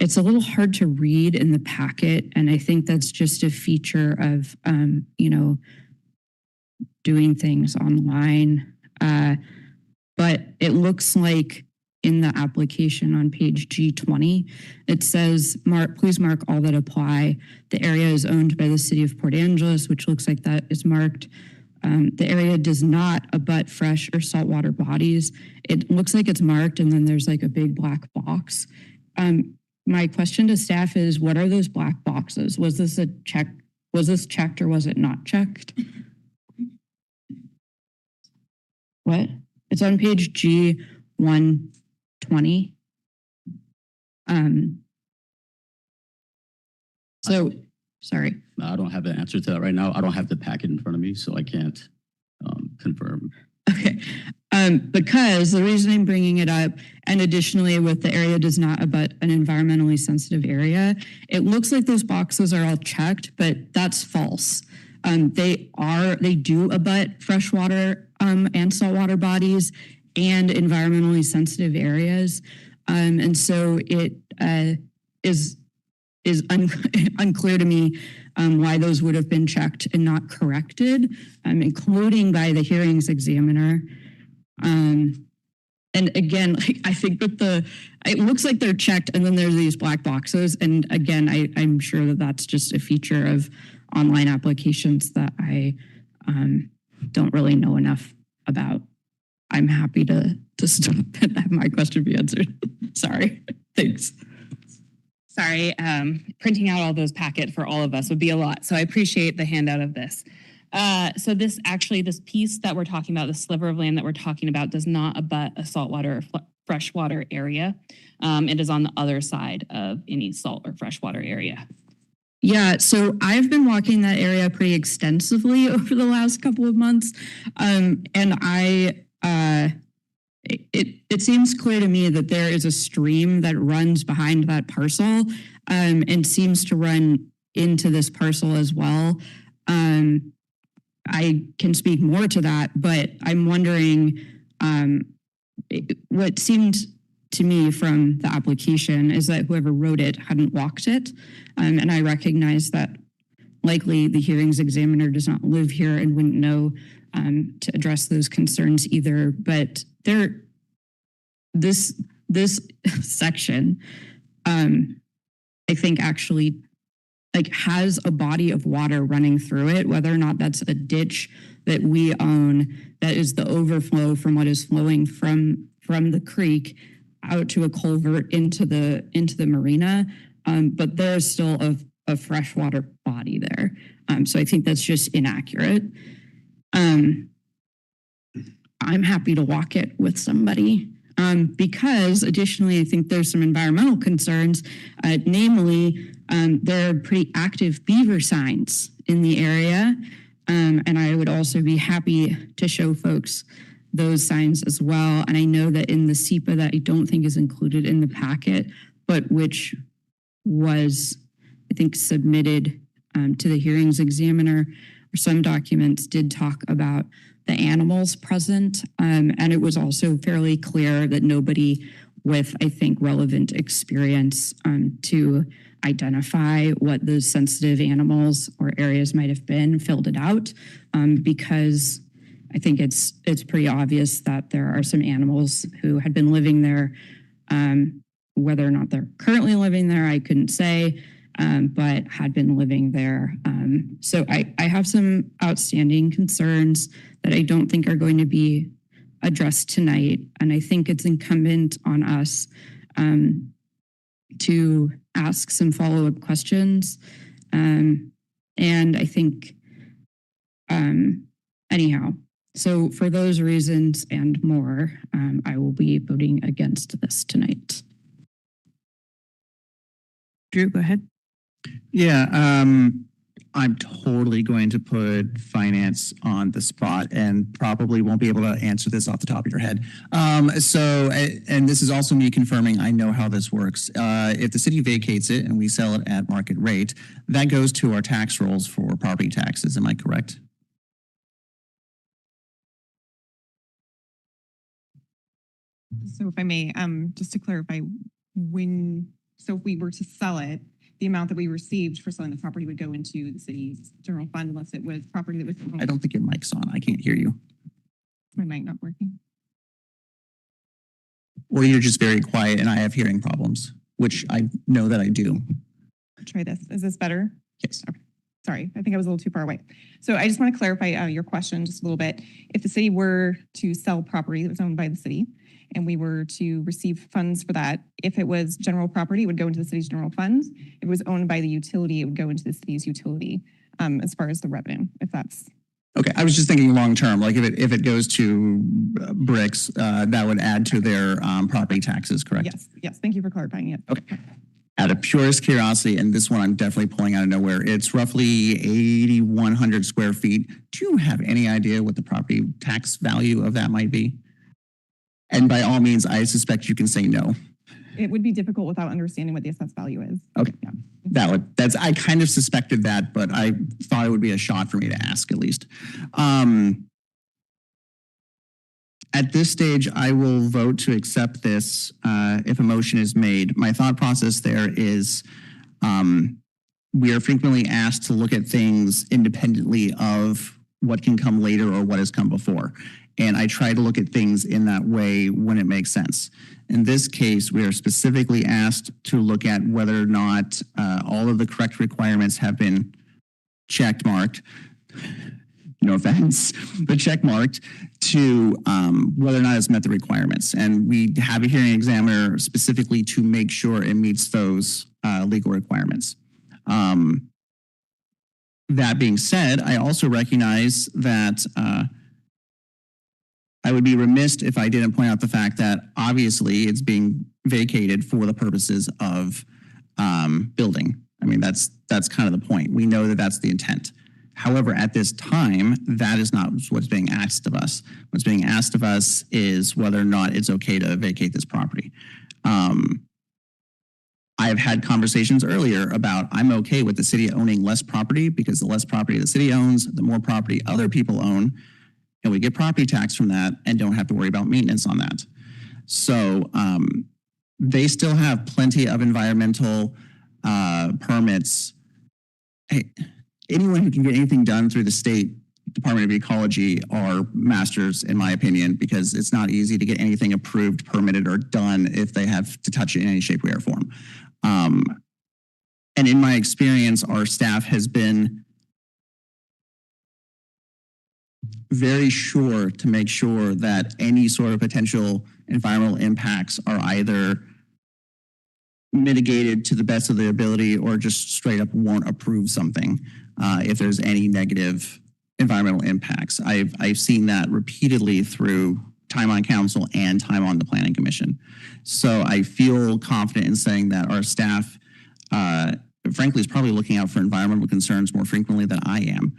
[SPEAKER 6] It's a little hard to read in the packet, and I think that's just a feature of, doing things online. But it looks like in the application on page G20, it says, please mark all that apply. The area is owned by the city of Port Angeles, which looks like that is marked. The area does not abut fresh or saltwater bodies. It looks like it's marked, and then there's like a big black box. My question to staff is, what are those black boxes? Was this a check? Was this checked or was it not checked? What? It's on page G120. Sorry.
[SPEAKER 10] I don't have the answer to that right now. I don't have the packet in front of me, so I can't confirm.
[SPEAKER 6] Okay. Because the reason I'm bringing it up, and additionally with the area does not abut an environmentally sensitive area, it looks like those boxes are all checked, but that's false. They do abut freshwater and saltwater bodies and environmentally sensitive areas. And so it is unclear to me why those would have been checked and not corrected, including by the hearings examiner. And again, I think that it looks like they're checked and then there's these black boxes. And again, I'm sure that that's just a feature of online applications that I don't really know enough about. I'm happy to stop and have my question be answered. Sorry. Thanks.
[SPEAKER 2] Sorry, printing out all those packets for all of us would be a lot. So I appreciate the handout of this. So this piece that we're talking about, the sliver of land that we're talking about, does not abut a saltwater or freshwater area. It is on the other side of any salt or freshwater area.
[SPEAKER 6] Yeah, so I've been walking that area pretty extensively over the last couple of months. And it seems clear to me that there is a stream that runs behind that parcel and seems to run into this parcel as well. I can speak more to that, but I'm wondering what seemed to me from the application is that whoever wrote it hadn't walked it. And I recognize that likely the hearings examiner does not live here and wouldn't know to address those concerns either. But this section, I think actually has a body of water running through it, whether or not that's a ditch that we own, that is the overflow from what is flowing from the creek out to a culvert into the marina. But there's still a freshwater body there. So I think that's just inaccurate. I'm happy to walk it with somebody. Because additionally, I think there's some environmental concerns, namely, there are pretty active beaver signs in the area. And I would also be happy to show folks those signs as well. And I know that in the SEPA that I don't think is included in the packet, but which was, I think, submitted to the hearings examiner, or some documents did talk about the animals present. And it was also fairly clear that nobody with, I think, relevant experience to identify what those sensitive animals or areas might have been filled it out, because I think it's pretty obvious that there are some animals who had been living there. Whether or not they're currently living there, I couldn't say, but had been living there. So I have some outstanding concerns that I don't think are going to be addressed tonight. And I think it's incumbent on us to ask some follow-up questions. And I think, anyhow, So for those reasons and more, I will be voting against this tonight.
[SPEAKER 2] Drew, go ahead.
[SPEAKER 8] Yeah, I'm totally going to put finance on the spot and probably won't be able to answer this off the top of your head. And this is also me confirming I know how this works. If the city vacates it and we sell it at market rate, that goes to our tax rolls for property taxes. Am I correct?
[SPEAKER 11] So if I may, just to clarify, so if we were to sell it, the amount that we received for selling the property would go into the city's general fund unless it was property that was.
[SPEAKER 8] I don't think your mic's on. I can't hear you.
[SPEAKER 11] My mic not working.
[SPEAKER 8] Or you're just very quiet and I have hearing problems, which I know that I do.
[SPEAKER 11] Try this. Is this better?
[SPEAKER 8] Yes.
[SPEAKER 11] Okay. Sorry, I think I was a little too far away. So I just want to clarify your question just a little bit. If the city were to sell property that was owned by the city and we were to receive funds for that, if it was general property, it would go into the city's general funds. If it was owned by the utility, it would go into the city's utility as far as the revenue, if that's.
[SPEAKER 8] Okay, I was just thinking long term, like if it goes to bricks, that would add to their property taxes, correct?
[SPEAKER 11] Yes. Thank you for clarifying it.
[SPEAKER 8] Okay. Out of purest curiosity, and this one I'm definitely pulling out of nowhere, it's roughly 8,100 square feet. Do you have any idea what the property tax value of that might be? And by all means, I suspect you can say no.
[SPEAKER 11] It would be difficult without understanding what the assessed value is.
[SPEAKER 8] Okay. Yeah. I kind of suspected that, but I thought it would be a shot for me to ask at least. At this stage, I will vote to accept this if a motion is made. My thought process there is we are frequently asked to look at things independently of what can come later or what has come before. And I try to look at things in that way when it makes sense. In this case, we are specifically asked to look at whether or not all of the correct requirements have been check marked. No offense, but check marked to whether or not it's met the requirements. And we have a hearing examiner specifically to make sure it meets those legal requirements. That being said, I also recognize that I would be remiss if I didn't point out the fact that obviously it's being vacated for the purposes of building. I mean, that's kind of the point. We know that that's the intent. However, at this time, that is not what's being asked of us. What's being asked of us is whether or not it's okay to vacate this property. I have had conversations earlier about I'm okay with the city owning less property because the less property the city owns, the more property other people own, and we get property tax from that and don't have to worry about maintenance on that. So they still have plenty of environmental permits. Hey, anyone who can get anything done through the state Department of Ecology are masters, in my opinion, because it's not easy to get anything approved, permitted, or done if they have to touch it in any shape, way, or form. And in my experience, our staff has been very sure to make sure that any sort of potential environmental impacts are either mitigated to the best of their ability or just straight up won't approve something if there's any negative environmental impacts. I've seen that repeatedly through time on council and time on the planning commission. So I feel confident in saying that our staff, frankly, is probably looking out for environmental concerns more frequently than I am.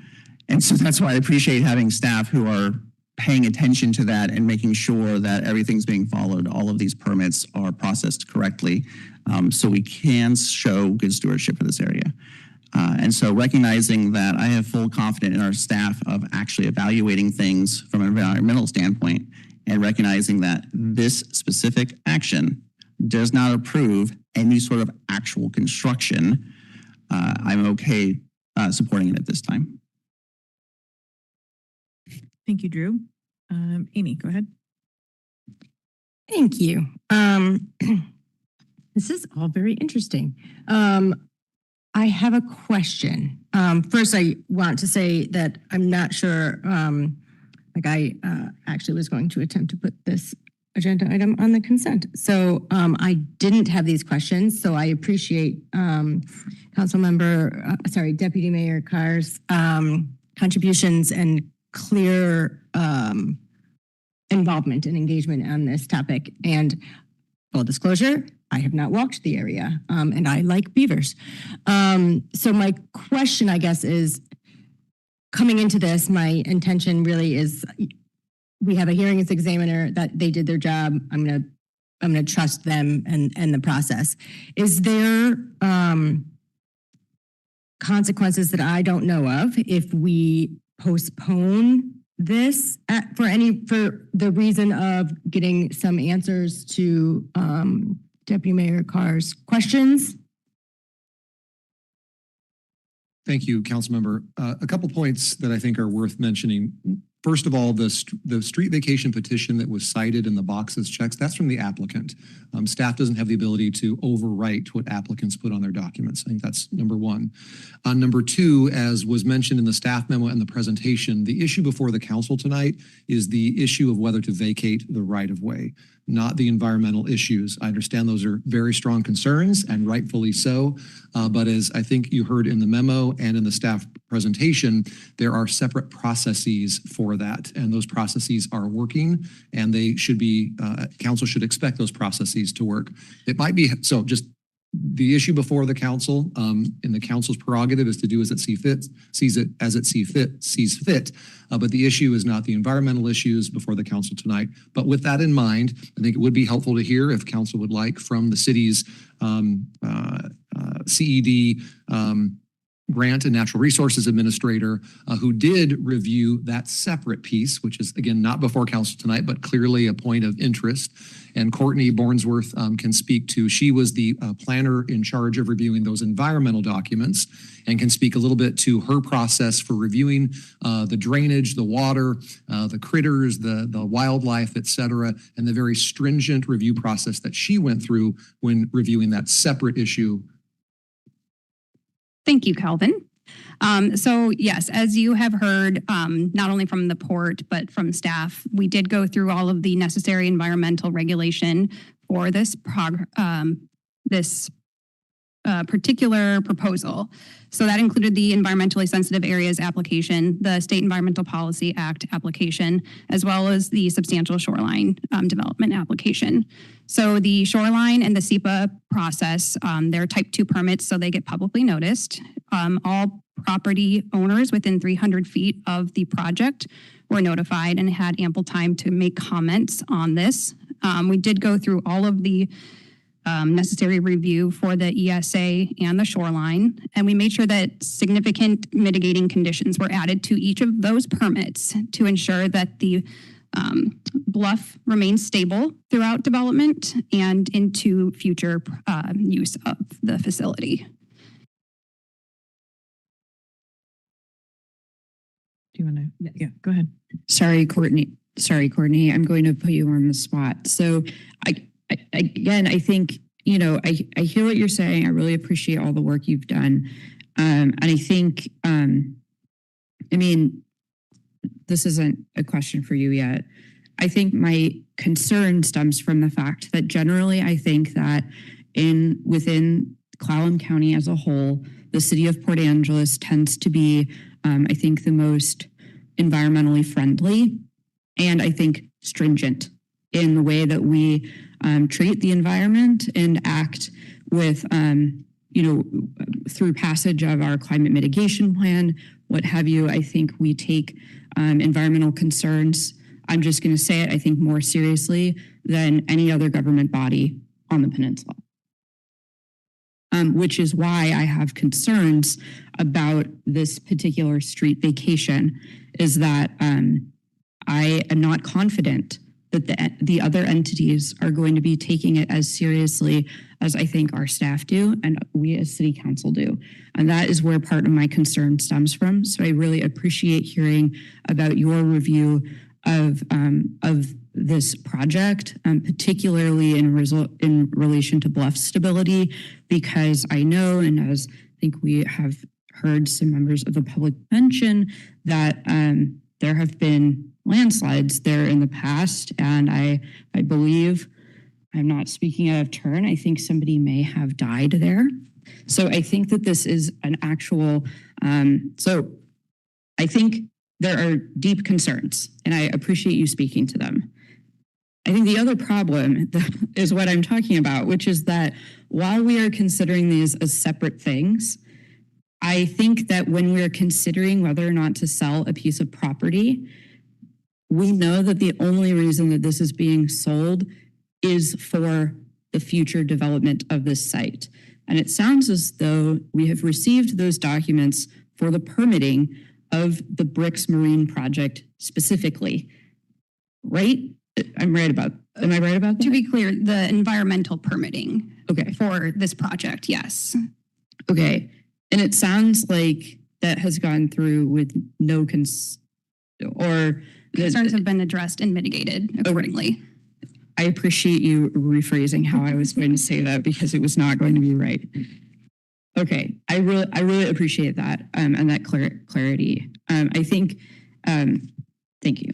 [SPEAKER 8] And so that's why I appreciate having staff who are paying attention to that and making sure that everything's being followed. All of these permits are processed correctly so we can show good stewardship for this area. And so recognizing that I have full confidence in our staff of actually evaluating things from an environmental standpoint and recognizing that this specific action does not approve any sort of actual construction, I'm okay supporting it at this time.
[SPEAKER 2] Thank you, Drew. Amy, go ahead.
[SPEAKER 7] Thank you. This is all very interesting. I have a question. First, I want to say that I'm not sure, I actually was going to attempt to put this agenda item on the consent. So I didn't have these questions. So I appreciate Deputy Mayor Carr's contributions and clear involvement and engagement on this topic. And full disclosure, I have not walked the area, and I like beavers. So my question, I guess, is coming into this, my intention really is we have a hearings examiner that they did their job. I'm gonna trust them and the process. Is there consequences that I don't know of if we postpone this for the reason of getting some answers to Deputy Mayor Carr's questions?
[SPEAKER 9] Thank you, Councilmember. A couple points that I think are worth mentioning. First of all, the street vacation petition that was cited in the boxes checks, that's from the applicant. Staff doesn't have the ability to overwrite what applicants put on their documents. I think that's number one. Number two, as was mentioned in the staff memo and the presentation, the issue before the council tonight is the issue of whether to vacate the right-of-way, not the environmental issues. I understand those are very strong concerns and rightfully so, but as I think you heard in the memo and in the staff presentation, there are separate processes for that, and those processes are working, and they should be, council should expect those processes to work. It might be, so just the issue before the council, in the council's prerogative is to do as it sees fit. But the issue is not the environmental issues before the council tonight. But with that in mind, I think it would be helpful to hear, if council would like, from the city's CED Grant and Natural Resources Administrator, who did review that separate piece, which is, again, not before council tonight, but clearly a point of interest. And Courtney Bornsworth can speak to, she was the planner in charge of reviewing those environmental documents and can speak a little bit to her process for reviewing the drainage, the water, the critters, the wildlife, et cetera, and the very stringent review process that she went through when reviewing that separate issue.
[SPEAKER 4] Thank you, Calvin. So yes, as you have heard, not only from the port, but from staff, we did go through all of the necessary environmental regulation for this particular proposal. So that included the environmentally sensitive areas application, the State Environmental Policy Act application, as well as the substantial shoreline development application. So the shoreline and the SEPA process, they're type 2 permits, so they get publicly noticed. All property owners within 300 feet of the project were notified and had ample time to make comments on this. We did go through all of the necessary review for the ESA and the shoreline, and we made sure that significant mitigating conditions were added to each of those permits to ensure that the bluff remains stable throughout development and into future use of the facility.
[SPEAKER 2] Do you want to? Yeah, go ahead.
[SPEAKER 12] Sorry, Courtney. I'm going to put you on the spot. So again, I think, you know, I hear what you're saying. I really appreciate all the work you've done. And I think, I mean, this isn't a question for you yet. I think my concern stems from the fact that generally I think that within Clallam County as a whole, the city of Port Angeles tends to be, I think, the most environmentally friendly and I think stringent in the way that we treat the environment and act with, you know, through passage of our climate mitigation plan, what have you. I think we take environmental concerns, I'm just going to say it, I think more seriously than any other government body on the peninsula. Which is why I have concerns about this particular street vacation, is that I am not confident that the other entities are going to be taking it as seriously as I think our staff do and we as city council do. And that is where part of my concern stems from. So I really appreciate hearing about your review of this project, particularly in relation to bluff stability, because I know, and as I think we have heard some members of the public mention, that there have been landslides there in the past, and I believe, I'm not speaking out of turn, I think somebody may have died there. So I think that this is an actual, so I think
[SPEAKER 6] there are deep concerns, and I appreciate you speaking to them. I think the other problem is what I'm talking about, which is that while we are considering these as separate things, I think that when we're considering whether or not to sell a piece of property, we know that the only reason that this is being sold is for the future development of this site. And it sounds as though we have received those documents for the permitting of the Bricks Marine project specifically, right? Am I right about that?
[SPEAKER 4] To be clear, the environmental permitting
[SPEAKER 6] Okay.
[SPEAKER 4] for this project, yes.
[SPEAKER 6] Okay. And it sounds like that has gone through with no concerns
[SPEAKER 4] have been addressed and mitigated accordingly.
[SPEAKER 6] I appreciate you rephrasing how I was going to say that because it was not going to be right. Okay, I really appreciate that and that clarity. I think, thank you.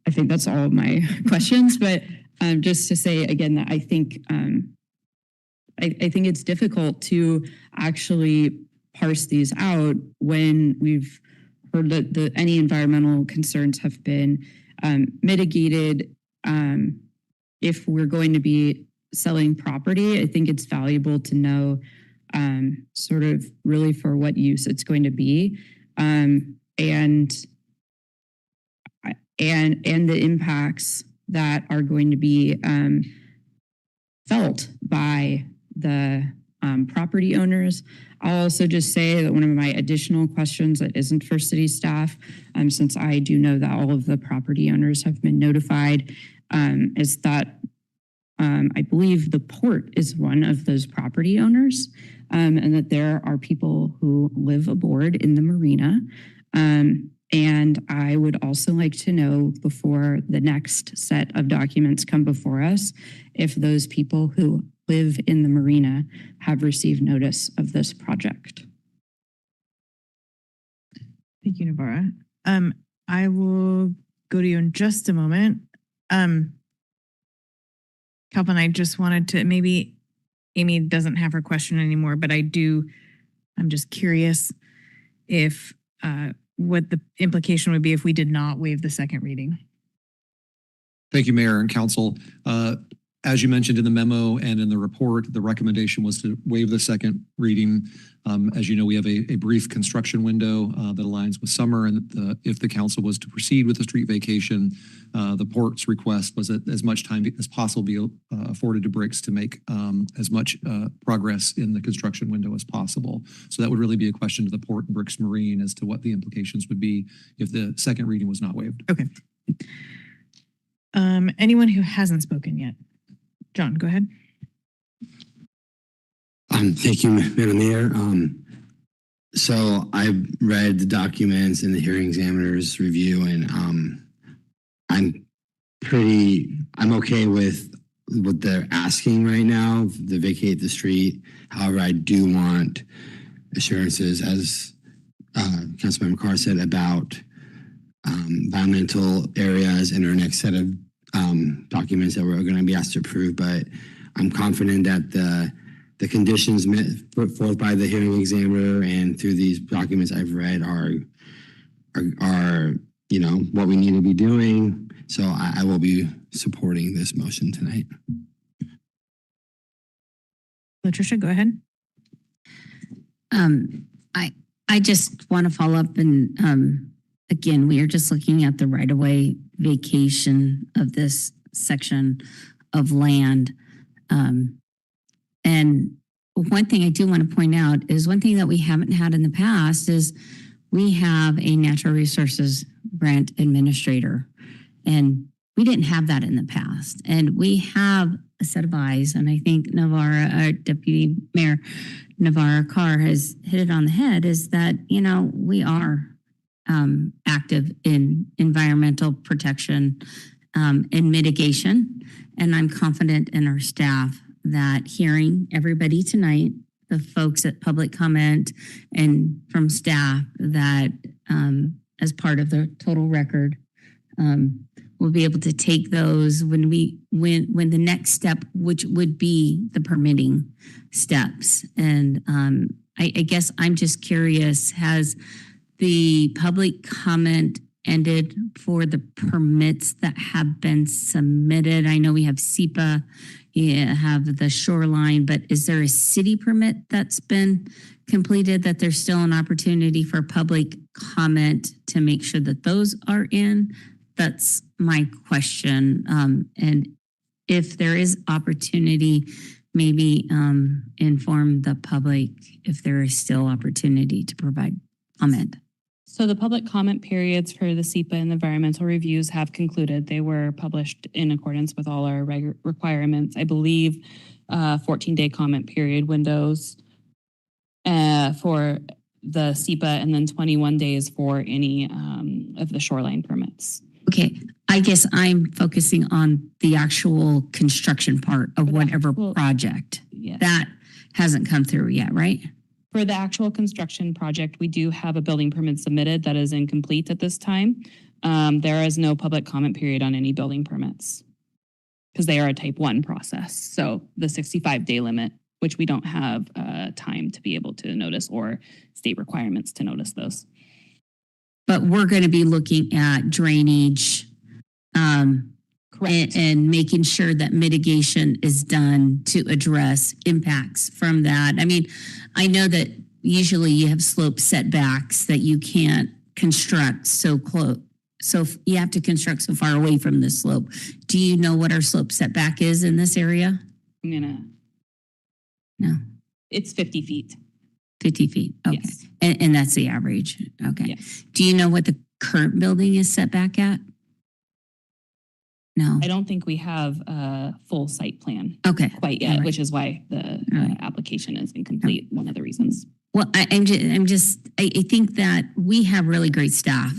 [SPEAKER 6] I think that's all of my questions, but just to say again that I think it's difficult to actually parse these out when we've heard that any environmental concerns have been mitigated. If we're going to be selling property, I think it's valuable to know sort of really for what use it's going to be, and the impacts that are going to be felt by the property owners. I'll also just say that one of my additional questions that isn't for city staff, since I do know that all of the property owners have been notified, is that I believe the port is one of those property owners, and that there are people who live aboard in the marina. And I would also like to know before the next set of documents come before us, if those people who live in the marina have received notice of this project.
[SPEAKER 2] Thank you, Navarra. I will go to you in just a moment. Calvin, I just wanted to, maybe Amy doesn't have her question anymore, but I'm just curious if, what the implication would be if we did not waive the second reading.
[SPEAKER 9] Thank you, Mayor and Council. As you mentioned in the memo and in the report, the recommendation was to waive the second reading. As you know, we have a brief construction window that aligns with summer, and if the council was to proceed with the street vacation, the port's request was that as much time as possible be afforded to Bricks to make as much progress in the construction window as possible. So that would really be a question to the port and Bricks Marine as to what the implications would be if the second reading was not waived.
[SPEAKER 2] Okay. Anyone who hasn't spoken yet? John, go ahead.
[SPEAKER 13] Thank you, Madam Mayor. So I read the documents in the hearing examiner's review, and I'm okay with what they're asking right now, to vacate the street. However, I do want assurances, as Councilmember Carr said, about environmental areas in our next set of documents that we're going to be asked to approve. But I'm confident that the conditions put forth by the hearing examiner and through these documents I've read are what we need to be doing. So I will be supporting this motion tonight.
[SPEAKER 2] Latricia, go ahead.
[SPEAKER 14] I just want to follow up and again, we are just looking at the right-of-way vacation of this section of land. And one thing I do want to point out is one thing that we haven't had in the past is we have a natural resources grant administrator, and we didn't have that in the past. And we have a set of eyes, and I think Navarra, our Deputy Mayor Navarra Carr has hit it on the head, is that, we are active in environmental protection and mitigation. And I'm confident in our staff that hearing everybody tonight, the folks at public comment and from staff, that as part of the total record, we'll be able to take those when the next step, which would be the permitting steps. And I guess I'm just curious, has the public comment ended for the permits that have been submitted? I know we have SEPA, have the shoreline, but is there a city permit that's been completed that there's still an opportunity for public comment to make sure that those are in? That's my question. And if there is opportunity, maybe inform the public if there is still opportunity to provide comment.
[SPEAKER 2] So the public comment periods for the SEPA and the environmental reviews have concluded. They were published in accordance with all our requirements. I believe 14-day comment period windows for the SEPA, and then 21 days for any of the shoreline permits.
[SPEAKER 14] Okay, I guess I'm focusing on the actual construction part of whatever project.
[SPEAKER 2] Yes.
[SPEAKER 14] That hasn't come through yet, right?
[SPEAKER 2] For the actual construction project, we do have a building permit submitted that is incomplete at this time. There is no public comment period on any building permits because they are a type 1 process. So the 65-day limit, which we don't have time to be able to notice or state requirements to notice those.
[SPEAKER 14] But we're going to be looking at drainage and making sure that mitigation is done to address impacts from that. I mean, I know that usually you have slope setbacks that you can't construct so close. So you have to construct so far away from the slope. Do you know what our slope setback is in this area? No.
[SPEAKER 2] It's 50 feet.
[SPEAKER 14] 50 feet. Okay.
[SPEAKER 2] Yes.
[SPEAKER 14] And that's the average. Okay.
[SPEAKER 2] Yes.
[SPEAKER 14] Do you know what the current building is set back at? No.
[SPEAKER 2] I don't think we have a full site plan quite yet,
[SPEAKER 14] All right.
[SPEAKER 2] which is why the application is incomplete. One of the reasons.
[SPEAKER 14] Well, I think that we have really great staff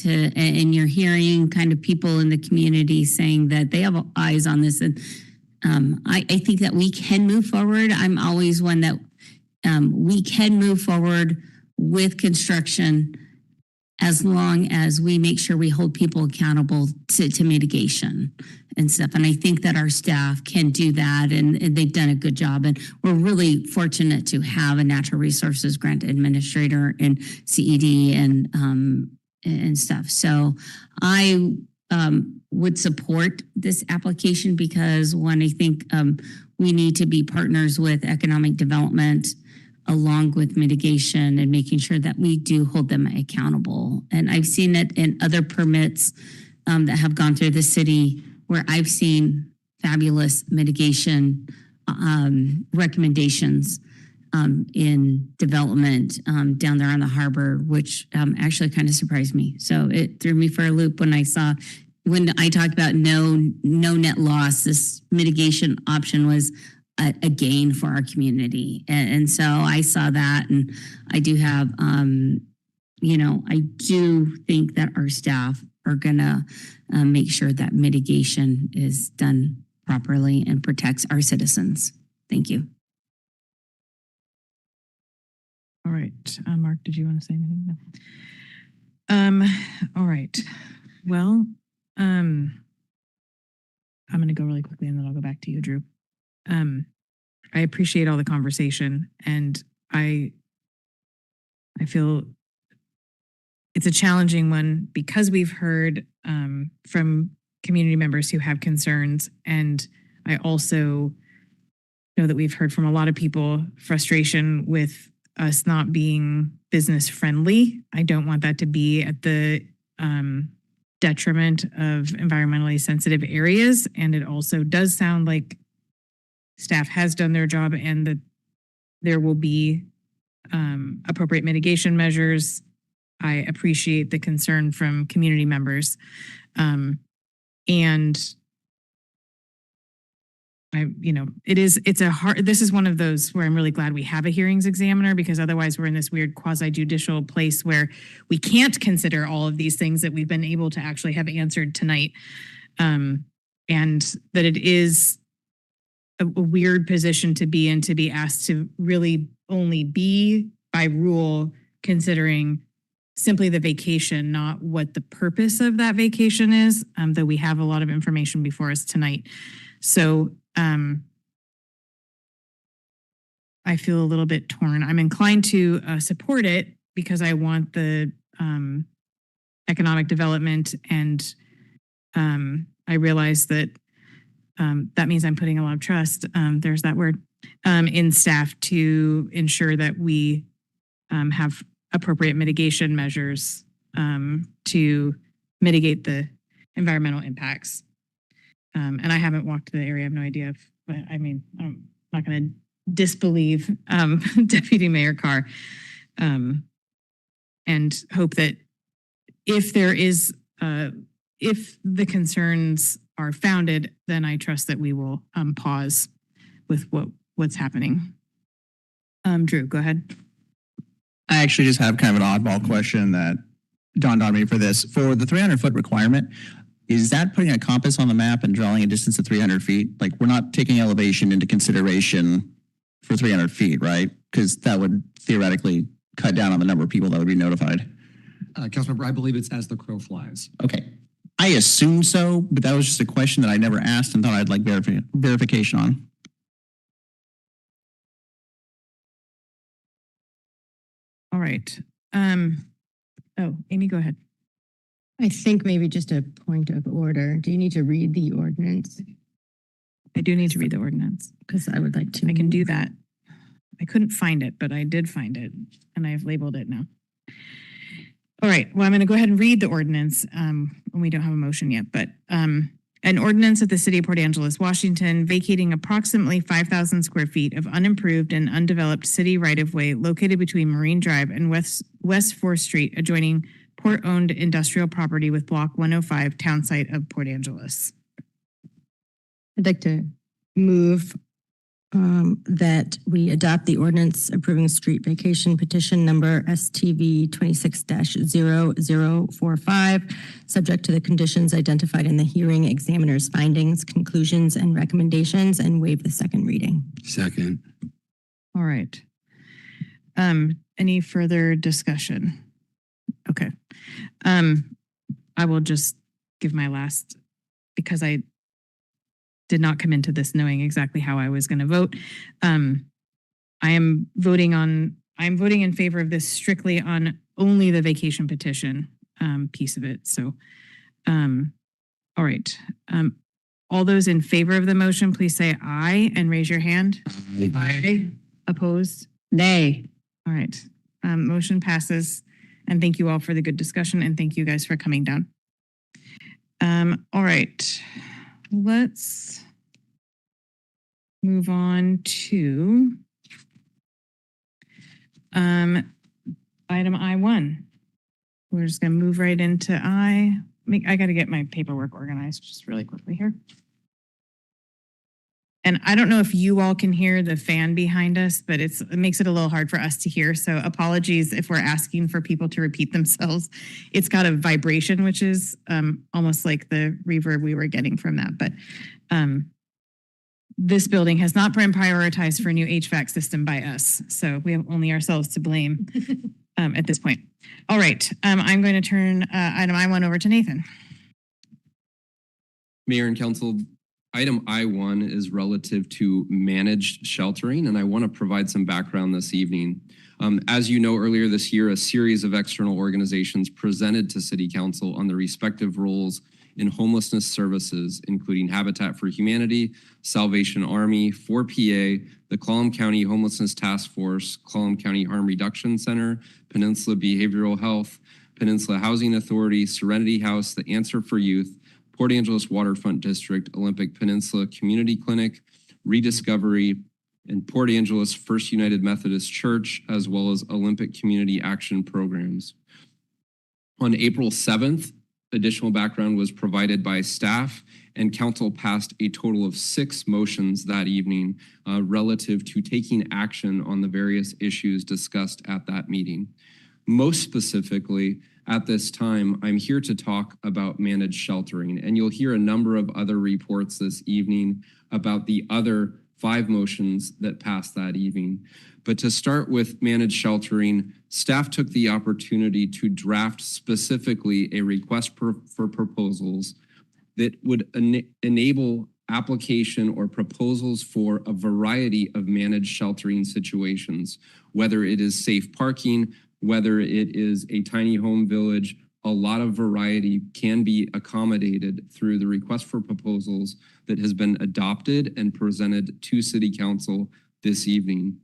[SPEAKER 14] and you're hearing kind of people in the community saying that they have eyes on this. And I think that we can move forward. I'm always one that we can move forward with construction as long as we make sure we hold people accountable to mitigation and stuff. And I think that our staff can do that, and they've done a good job. And we're really fortunate to have a natural resources grant administrator and CED and stuff. So I would support this application because, one, I think we need to be partners with economic development along with mitigation and making sure that we do hold them accountable. And I've seen it in other permits that have gone through the city where I've seen fabulous mitigation recommendations in development down there on the harbor, which actually kind of surprised me. So it threw me for a loop when I talked about no net loss. This mitigation option was a gain for our community. And so I saw that, and I do have, I do think that our staff are gonna make sure that mitigation is done properly and protects our citizens. Thank you.
[SPEAKER 2] All right. Mark, did you want to say anything? No. All right. Well, I'm going to go really quickly and then I'll go back to you, Drew. I appreciate all the conversation, and I feel it's a challenging one because we've heard from community members who have concerns, and I also know that we've heard from a lot of people frustration with us not being business friendly. I don't want that to be at the detriment of environmentally sensitive areas, and it also does sound like staff has done their job and that there will be appropriate mitigation measures. I appreciate the concern from community members. And this is one of those where I'm really glad we have a hearings examiner, because otherwise we're in this weird quasi-judicial place where we can't consider all of these things that we've been able to actually have answered tonight. And that it is a weird position to be in, to be asked to really only be by rule considering simply the vacation, not what the purpose of that vacation is, though we have a lot of information before us tonight. So I feel a little bit torn. I'm inclined to support it because I want the economic development, and I realize that that means I'm putting a lot of trust, there's that word, in staff to ensure that we have appropriate mitigation measures to mitigate the environmental impacts. And I haven't walked the area, I have no idea if, but I mean, I'm not going to disbelieve Deputy Mayor Carr, and hope that if there is, if the concerns are founded, then I trust that we will pause with what's happening. Drew, go ahead.
[SPEAKER 8] I actually just have kind of an oddball question that dawned on me for this. For the 300-foot requirement, is that putting a compass on the map and drawing a distance of 300 feet? Like, we're not taking elevation into consideration for 300 feet, right? Because that would theoretically cut down on the number of people that would be notified.
[SPEAKER 9] Councilmember, I believe it's as the crow flies.
[SPEAKER 8] Okay. I assume so, but that was just a question that I never asked and thought I'd like verification on.
[SPEAKER 2] All right. Oh, Amy, go ahead.
[SPEAKER 7] I think maybe just a point of order. Do you need to read the ordinance?
[SPEAKER 2] I do need to read the ordinance.
[SPEAKER 7] Because I would like to.
[SPEAKER 2] I can do that. I couldn't find it, but I did find it, and I've labeled it now. All right. Well, I'm going to go ahead and read the ordinance. We don't have a motion yet, but an ordinance of the City of Port Angeles, Washington, vacating approximately 5,000 square feet of unimproved and undeveloped city right-of-way located between Marine Drive and West 4th Street, adjoining port-owned industrial property with Block 105, town site of Port Angeles.
[SPEAKER 7] I'd like to move that we adopt the ordinance approving street vacation petition number STV 26-0045, subject to the conditions identified in the hearing examiner's findings, conclusions, and recommendations, and waive the second reading.
[SPEAKER 13] Second.
[SPEAKER 2] All right. Any further discussion? Okay. I will just give my last, because I did not come into this knowing exactly how I was going to vote. I'm voting in favor of this strictly on only the vacation petition piece of it. So, all right. All those in favor of the motion, please say aye and raise your hand. Aye. Opposed?
[SPEAKER 1] Nay.
[SPEAKER 2] All right. Motion passes. And thank you all for the good discussion, and thank you guys for coming down. All right. Let's move on to item I1. We're just going to move right into I got to get my paperwork organized just really quickly here. And I don't know if you all can hear the fan behind us, but it makes it a little hard for us to hear. So apologies if we're asking for people to repeat themselves. It's got a vibration, which is almost like the reverb we were getting from that. But this building has not been prioritized for a new HVAC system by us. So we have only ourselves to blame at this point. All right. I'm going to turn item I1 over to Nathan.
[SPEAKER 15] Mayor and Council, item I1 is relative to managed sheltering, and I want to provide some background this evening. As you know, earlier this year, a series of external organizations presented to City Council on the respective roles in homelessness services, including Habitat for Humanity, Salvation Army, 4PA, the Clallam County Homelessness Task Force, Clallam County Harm Reduction Center, Peninsula Behavioral Health, Peninsula Housing Authority, Serenity House, the Answer for Youth, Port Angeles Waterfront District, Olympic Peninsula Community Clinic, Rediscovery, and Port Angeles First United Methodist Church, as well as Olympic Community Action Programs. On April 7th, additional background was provided by staff, and council passed a total of 6 motions that evening relative to taking action on the various issues discussed at that meeting. Most specifically, at this time, I'm here to talk about managed sheltering, and you'll hear a number of other reports this evening about the other 5 motions that passed that evening. But to start with managed sheltering, staff took the opportunity to draft specifically a request for proposals that would enable application or proposals for a variety of managed sheltering situations, whether it is safe parking, whether it is a tiny home village, a a lot of variety can be accommodated through the request for proposals that has been adopted and presented to City Council this evening.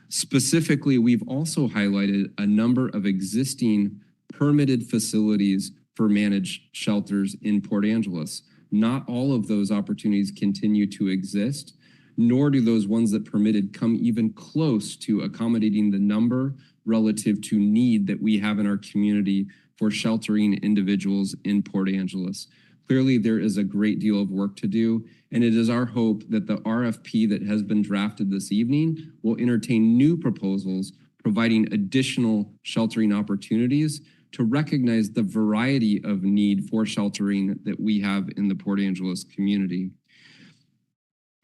[SPEAKER 15] Specifically, we've also highlighted a number of existing permitted facilities for managed shelters in Port Angeles. Not all of those opportunities continue to exist, nor do those ones that permitted come even close to accommodating the number relative to need that we have in our community for sheltering individuals in Port Angeles. Clearly, there is a great deal of work to do, and it is our hope that the RFP that has been drafted this evening will entertain new proposals providing additional sheltering opportunities to recognize the variety of need for sheltering that we have in the Port Angeles community.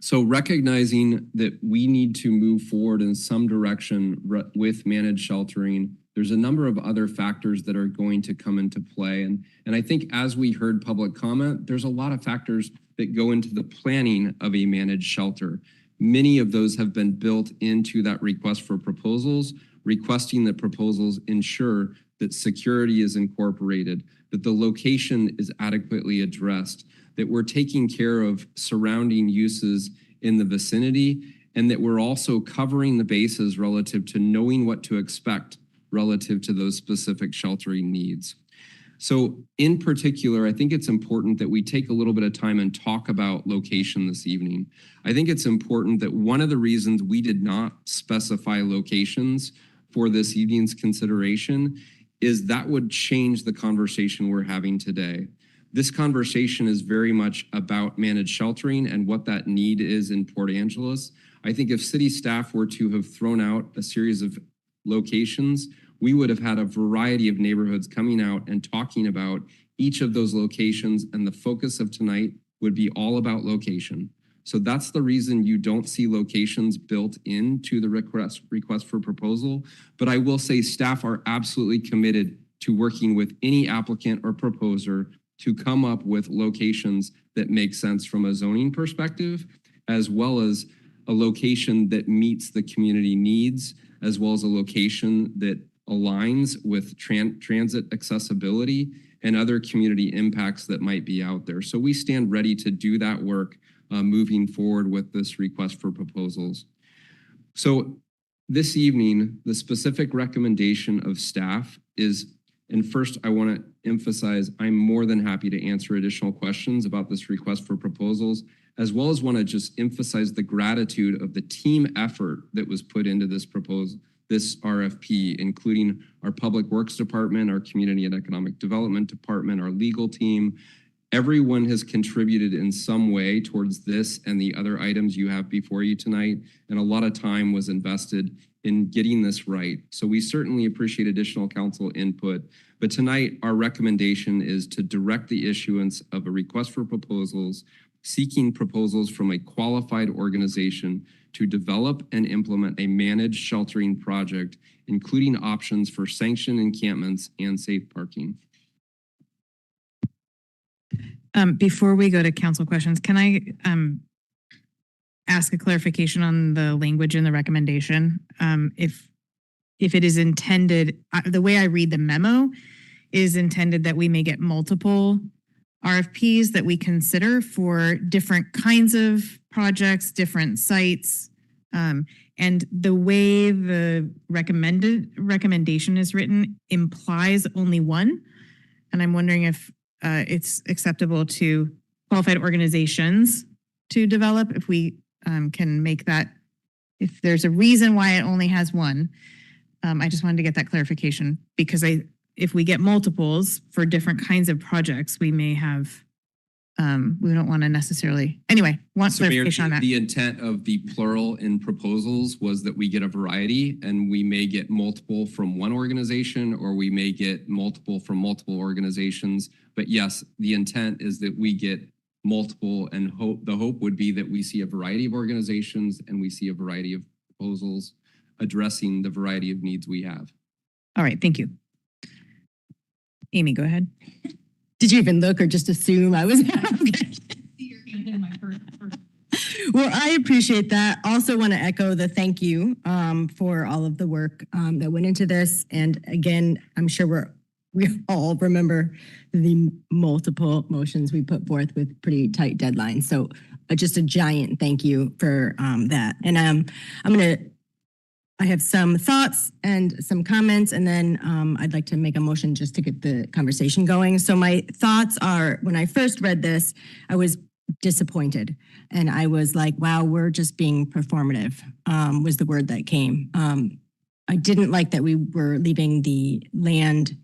[SPEAKER 15] So recognizing that we need to move forward in some direction with managed sheltering, there's a number of other factors that are going to come into play. And I think as we heard public comment, there's a lot of factors that go into the planning of a managed shelter. Many of those have been built into that request for proposals, requesting that proposals ensure that security is incorporated, that the location is adequately addressed, that we're taking care of surrounding uses in the vicinity, and that we're also covering the bases relative to knowing what to expect relative to those specific sheltering needs. So in particular, I think it's important that we take a little bit of time and talk about location this evening. I think it's important that one of the reasons we did not specify locations for this evening's consideration is that would change the conversation we're having today. This conversation is very much about managed sheltering and what that need is in Port Angeles. I think if city staff were to have thrown out a series of locations, we would have had a variety of neighborhoods coming out and talking about each of those locations, and the focus of tonight would be all about location. So that's the reason you don't see locations built into the request for proposal. But I will say staff are absolutely committed to working with any applicant or proposer to come up with locations that make sense from a zoning perspective, as well as a location that meets the community needs, as well as a location that aligns with transit accessibility and other community impacts that might be out there. So we stand ready to do that work moving forward with this request for proposals. So this evening, the specific recommendation of staff is, and first I want to emphasize, I'm more than happy to answer additional questions about this request for proposals, as well as want to just emphasize the gratitude of the team effort that was put into this proposal, this RFP, including our Public Works Department, our Community and Economic Development Department, our legal team. Everyone has contributed in some way towards this and the other items you have before you tonight, and a lot of time was invested in getting this right. So we certainly appreciate additional council input, but tonight our recommendation is to direct the issuance of a request for proposals, seeking proposals from a qualified organization to develop and implement a managed sheltering project, including options for sanctioned encampments and safe parking.
[SPEAKER 2] Before we go to council questions, can I ask a clarification on the language in the recommendation? If it is intended, the way I read the memo is intended that we may get multiple RFPs that we consider for different kinds of projects, different sites. And the way the recommendation is written implies only one. And I'm wondering if it's acceptable to qualified organizations to develop, if we can make that, if there's a reason why it only has one. I just wanted to get that clarification, because if we get multiples for different kinds of projects, we may have, we don't want to necessarily, anyway, want clarification on that.
[SPEAKER 15] The intent of the plural in proposals was that we get a variety, and we may get multiple from one organization, or we may get multiple from multiple organizations. But yes, the intent is that we get multiple, and the hope would be that we see a variety of organizations and we see a variety of proposals addressing the variety of needs we have.
[SPEAKER 2] All right, thank you. Amy, go ahead.
[SPEAKER 7] Did you even look or just assume I was? Well, I appreciate that. Also want to echo the thank you for all of the work that went into this. And again, I'm sure we're we all remember the multiple motions we put forth with pretty tight deadlines. So just a giant thank you for that. And I have some thoughts and some comments, and then I'd like to make a motion just to get the conversation going. So my thoughts are, when I first read this, I was disappointed. And I was like, wow, we're just being performative, was the word that came. I didn't like that we were leaving the land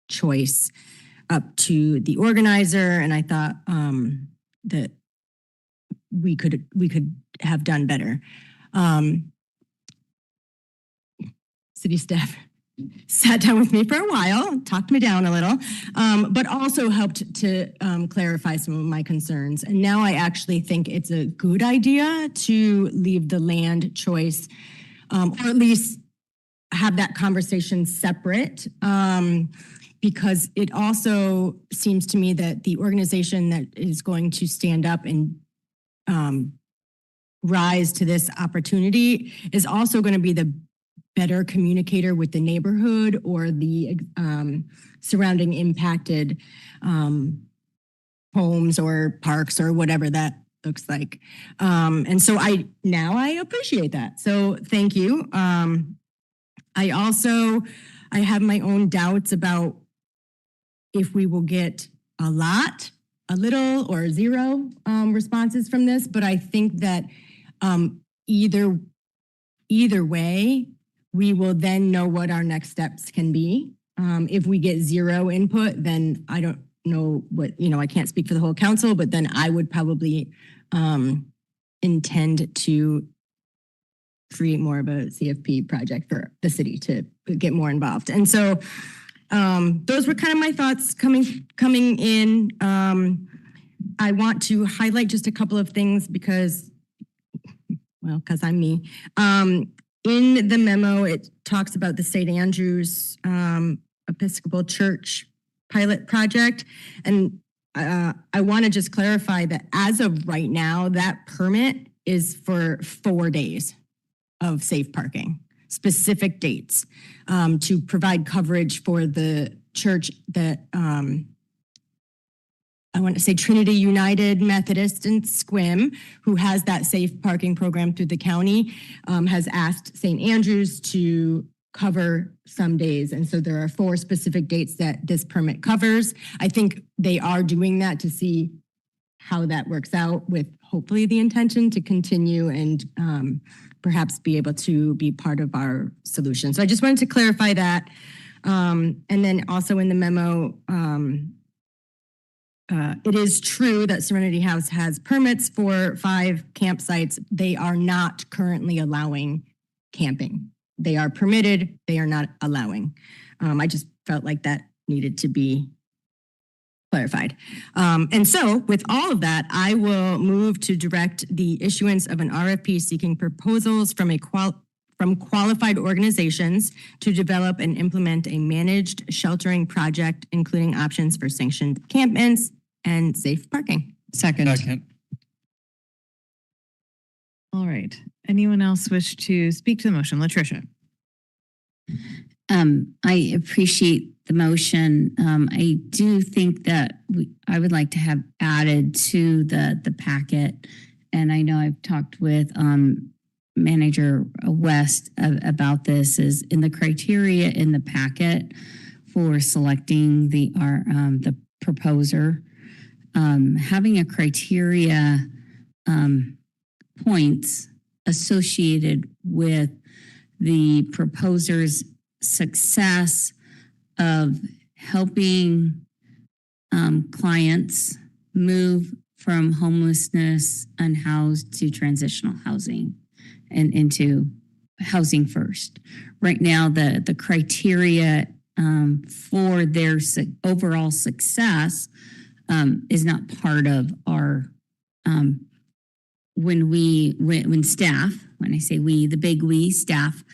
[SPEAKER 7] choice up to the organizer. And I thought that we could have done better. City staff sat down with me for a while, talked me down a little, but also helped to clarify some of my concerns. And now I actually think it's a good idea to leave the land choice, or at least have that conversation separate, because it also seems to me that the organization that is going to stand up and rise to this opportunity is also going to be the better communicator with the neighborhood or the surrounding impacted homes or parks or whatever that looks like. And so I appreciate that. So thank you. I have my own doubts about if we will get a lot, a little, or zero responses from this, but I think that either way, we will then know what our next steps can be. If we get zero input, then I don't know what, I can't speak for the whole council, but then I would probably intend to create more of a CFP project for the city to get more involved. And so those were kind of my thoughts coming in. I want to highlight just a couple of things because I'm me. In the memo, it talks about the St. Andrew's Episcopal Church pilot project. And I want to just clarify that as of right now, that permit is for 4 days of safe parking, specific dates, to provide coverage for the church that I want to say Trinity United Methodist in Sequim, who has that safe parking program through the county, has asked St. Andrews to cover some days. And so there are 4 specific dates that this permit covers. I think they are doing that to see how that works out, with hopefully the intention to continue and perhaps be able to be part of our solution. So I just wanted to clarify that. And then also in the memo, it is true that Serenity House has permits for 5 campsites. They are not currently allowing camping. They are permitted, they are not allowing. I just felt like that needed to be clarified. And so with all of that, I will move to direct the issuance of an RFP seeking proposals from qualified organizations to develop and implement a managed sheltering project, including options for sanctioned encampments and safe parking.
[SPEAKER 12] Second.
[SPEAKER 2] All right. Anyone else wish to speak to the motion? Latricia.
[SPEAKER 14] I appreciate the motion. I do think that I would like to have added to the packet, and I know I've talked with Manager West about this, is in the criteria in the packet for selecting the proposer, having a criteria points associated with the proposer's success of helping clients move from homelessness, unhoused, to transitional housing and into housing first. Right now, the criteria for their overall success is not part of our, when staff, when I say we, the big we staff,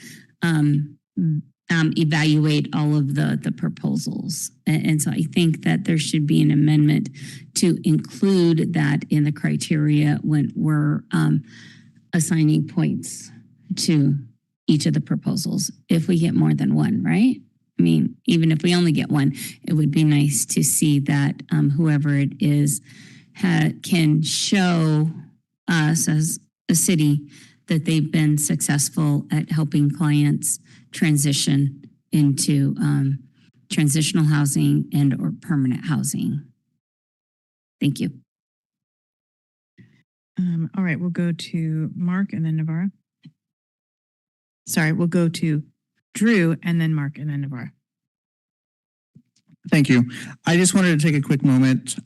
[SPEAKER 14] evaluate all of the proposals. And so I think that there should be an amendment to include that in the criteria when we're assigning points to each of the proposals, if we get more than one, right? I mean, even if we only get one, it would be nice to see that whoever it is can show us as a city that they've been successful at helping clients transition into transitional housing and or permanent housing. Thank you.
[SPEAKER 2] All right, we'll go to Mark and then Navarra. Sorry, we'll go to Drew and then Mark and then Navarra.
[SPEAKER 8] Thank you. I just wanted to take a quick moment.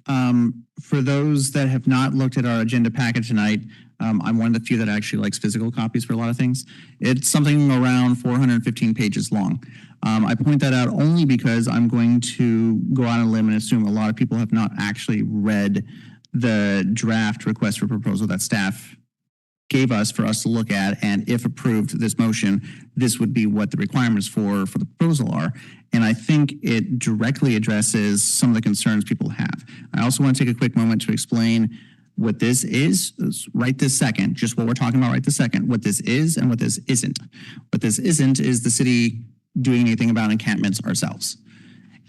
[SPEAKER 8] For those that have not looked at our agenda packet tonight, I'm one of the few that actually likes physical copies for a lot of things. It's something around 415 pages long. I point that out only because I'm going to go out on a limb and assume a lot of people have not actually read the draft request for proposal that staff gave us for us to look at, and if approved this motion, this would be what the requirements for the proposal are. And I think it directly addresses some of the concerns people have. I also want to take a quick moment to explain what this is right this second, just what we're talking about right this second, what this is and what this isn't. What this isn't is the city doing anything about encampments ourselves.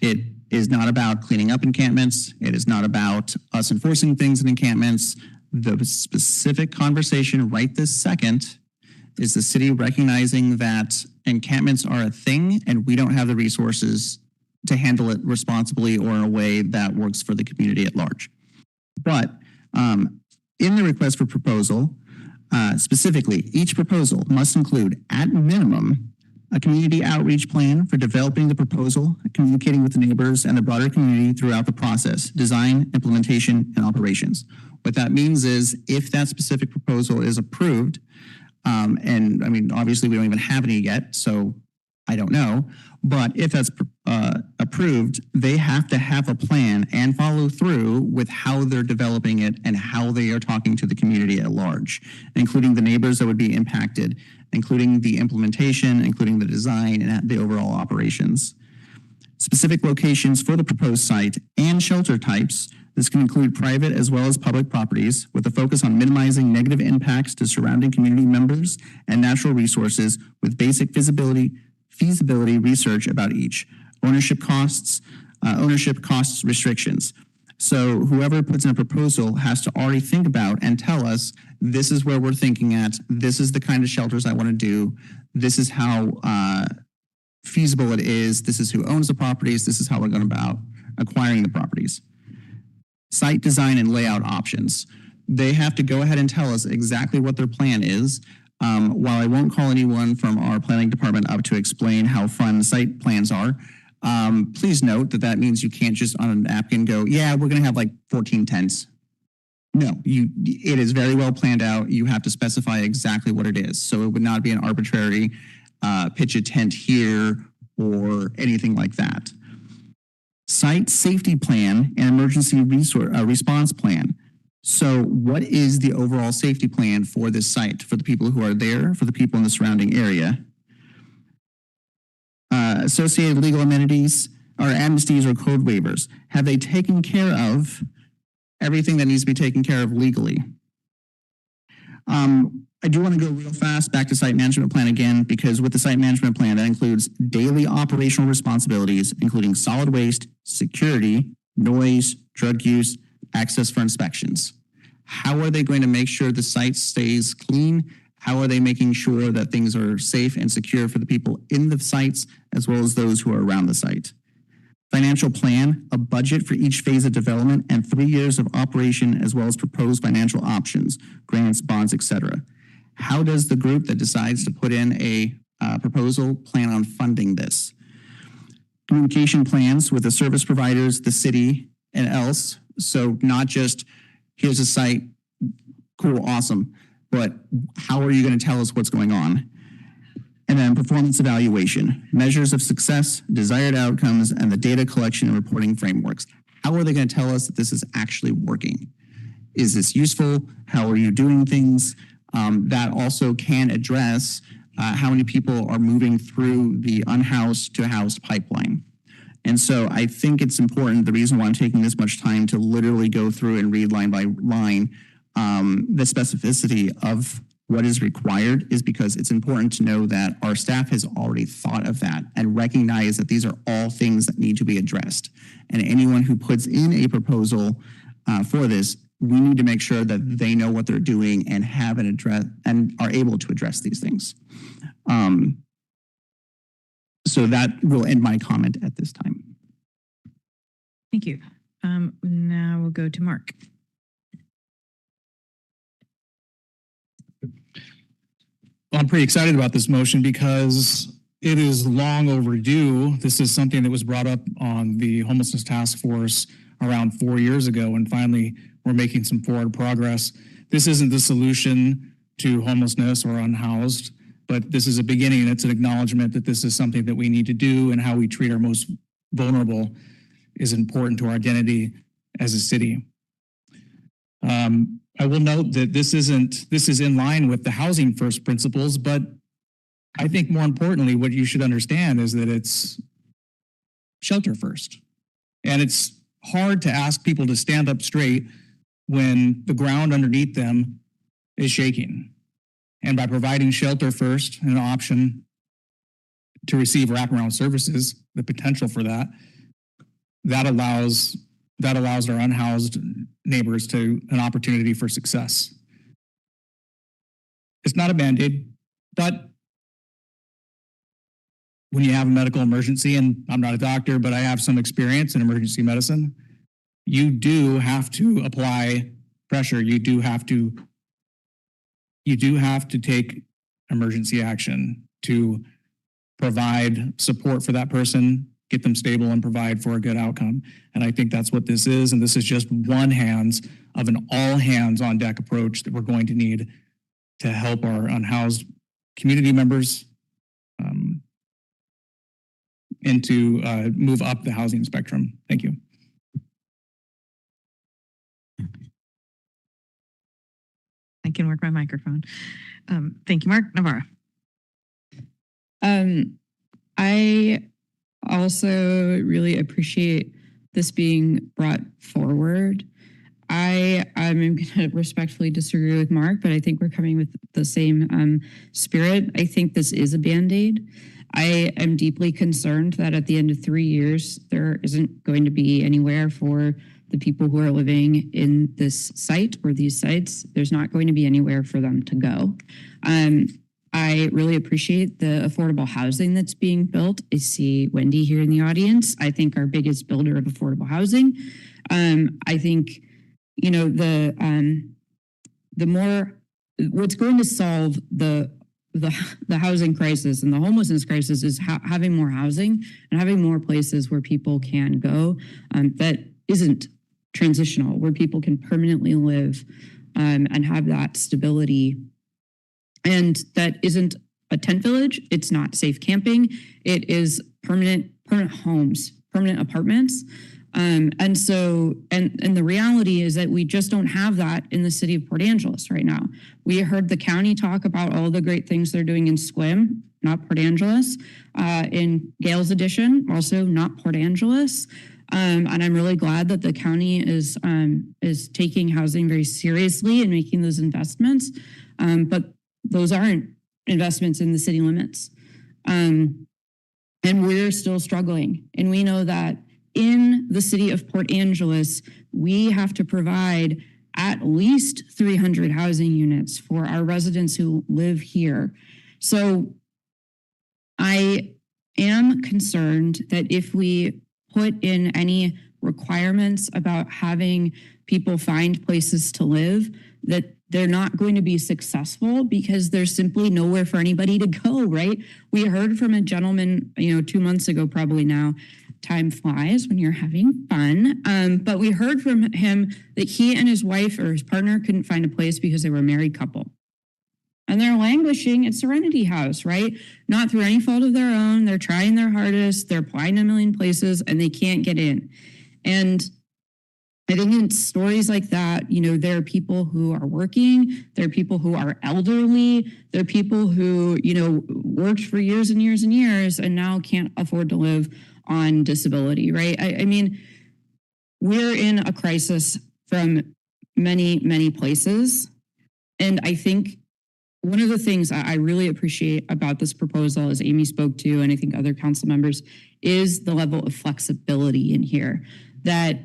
[SPEAKER 8] It is not about cleaning up encampments. It is not about us enforcing things in encampments. The specific conversation right this second is the city recognizing that encampments are a thing and we don't have the resources to handle it responsibly or in a way that works for the community at large. But in the request for proposal, specifically, each proposal must include, at minimum, a community outreach plan for developing the proposal, communicating with the neighbors and the broader community throughout the process, design, implementation, and operations. What that means is if that specific proposal is approved, and I mean, obviously we don't even have any yet, so I don't know, but if that's approved, they have to have a plan and follow through with how they're developing it and how they are talking to the community at large, including the neighbors that would be impacted, including the implementation, including the design and the overall operations. Specific locations for the proposed site and shelter types. This can include private as well as public properties with a focus on minimizing negative impacts to surrounding community members and natural resources with basic feasibility research about each. Ownership costs restrictions. So whoever puts in a proposal has to already think about and tell us, this is where we're thinking at, this is the kind of shelters I want to do, this is how feasible it is, this is who owns the properties, this is how we're going about acquiring the properties. Site design and layout options. They have to go ahead and tell us exactly what their plan is. While I won't call anyone from our planning department up to explain how fun site plans are, please note that that means you can't just on a napkin go, yeah, we're going to have like 14 tents. No, it is very well planned out. You have to specify exactly what it is. So it would not be an arbitrary pitch a tent here or anything like that. Site safety plan and emergency response plan. So what is the overall safety plan for this site, for the people who are there, for the people in the surrounding area? Associated legal amenities or amnesties or code waivers. Have they taken care of everything that needs to be taken care of legally? I do want to go real fast back to site management plan again, because with the site management plan, that includes daily operational responsibilities, including solid waste, security, noise, drug use, access for inspections. How are they going to make sure the site stays clean? How are they making sure that things are safe and secure for the people in the sites, as well as those who are around the site? Financial plan, a budget for each phase of development, and 3 years of operation, as well as proposed financial options, grants, bonds, etc. How does the group that decides to put in a proposal plan on funding this? Communication plans with the service providers, the city, and else. So not just, here's a site, cool, awesome, but how are you going to tell us what's going on? And then performance evaluation, measures of success, desired outcomes, and the data collection and reporting frameworks. How are they going to tell us that this is actually working? Is this useful? How are you doing things? That also can address how many people are moving through the unhoused to housed pipeline. And so I think it's important, the reason why I'm taking this much time to literally go through and read line by line, the specificity of what is required is because it's important to know that our staff has already thought of that and recognized that these are all things that need to be addressed. And anyone who puts in a proposal for this, we need to make sure that they know what they're doing and have an address and are able to address these things. So that will end my comment at this time.
[SPEAKER 2] Thank you. Now we'll go to Mark.
[SPEAKER 16] I'm pretty excited about this motion because it is long overdue. This is something that was brought up on the homelessness task force around 4 years ago, and finally we're making some forward progress. This isn't the solution to homelessness or unhoused, but this is a beginning, and it's an acknowledgement that this is something that we need to do, and how we treat our most vulnerable is important to our identity as a city. I will note that this is in line with the housing first principles, but I think more importantly, what you should understand is that it's shelter first. And it's hard to ask people to stand up straight when the ground underneath them is shaking. And by providing shelter first, an option to receive wraparound services, the potential for that allows our unhoused neighbors to an opportunity for success. It's not a Band-Aid, but when you have a medical emergency, and I'm not a doctor, but I have some experience in emergency medicine, you do have to apply pressure. You do have to take emergency action to provide support for that person, get them stable, and provide for a good outcome. And I think that's what this is. And this is just one hands of an all hands on deck approach that we're going to need to help our unhoused community members and to move up the housing spectrum. Thank you.
[SPEAKER 2] I can work my microphone. Thank you, Mark. Navarro.
[SPEAKER 12] I also really appreciate this being brought forward. I'm going to respectfully disagree with Mark, but I think we're coming with the same spirit. I think this is a Band-Aid. I am deeply concerned that at the end of 3 years, there isn't going to be anywhere for the people who are living in this site or these sites. There's not going to be anywhere for them to go. I really appreciate the affordable housing that's being built. I see Wendy here in the audience. I think our biggest builder of affordable housing. I think, you know, what's going to solve the housing crisis and the homelessness crisis is having more housing and having more places where people can go that isn't transitional, where people can permanently live and have that stability. And that isn't a tent village. It's not safe camping. It is permanent homes, permanent apartments. And the reality is that we just don't have that in the city of Port Angeles right now. We heard the county talk about all the great things they're doing in Sequim, not Port Angeles. In Gale's edition, also not Port Angeles. And I'm really glad that the county is taking housing very seriously and making those investments. But those aren't investments in the city limits. And we're still struggling. And we know that in the city of Port Angeles, we have to provide at least 300 housing units for our residents who live here. So I am concerned that if we put in any requirements about having people find places to live, that they're not going to be successful because there's simply nowhere for anybody to go, right? We heard from a gentleman, 2 months ago, probably now, time flies when you're having fun. But we heard from him that he and his wife or his partner couldn't find a place because they were a married couple. And they're languishing at Serenity House, right? Not through any fault of their own. They're trying their hardest. They're applying a million places and they can't get in. And I think in stories like that, there are people who are working, there are people who are elderly, there are people who, worked for years and years and years and now can't afford to live on disability, right? I mean, we're in a crisis from many, many places. And I think
[SPEAKER 6] one of the things I really appreciate about this proposal, as Amy spoke to, and I think other council members, is the level of flexibility in here, that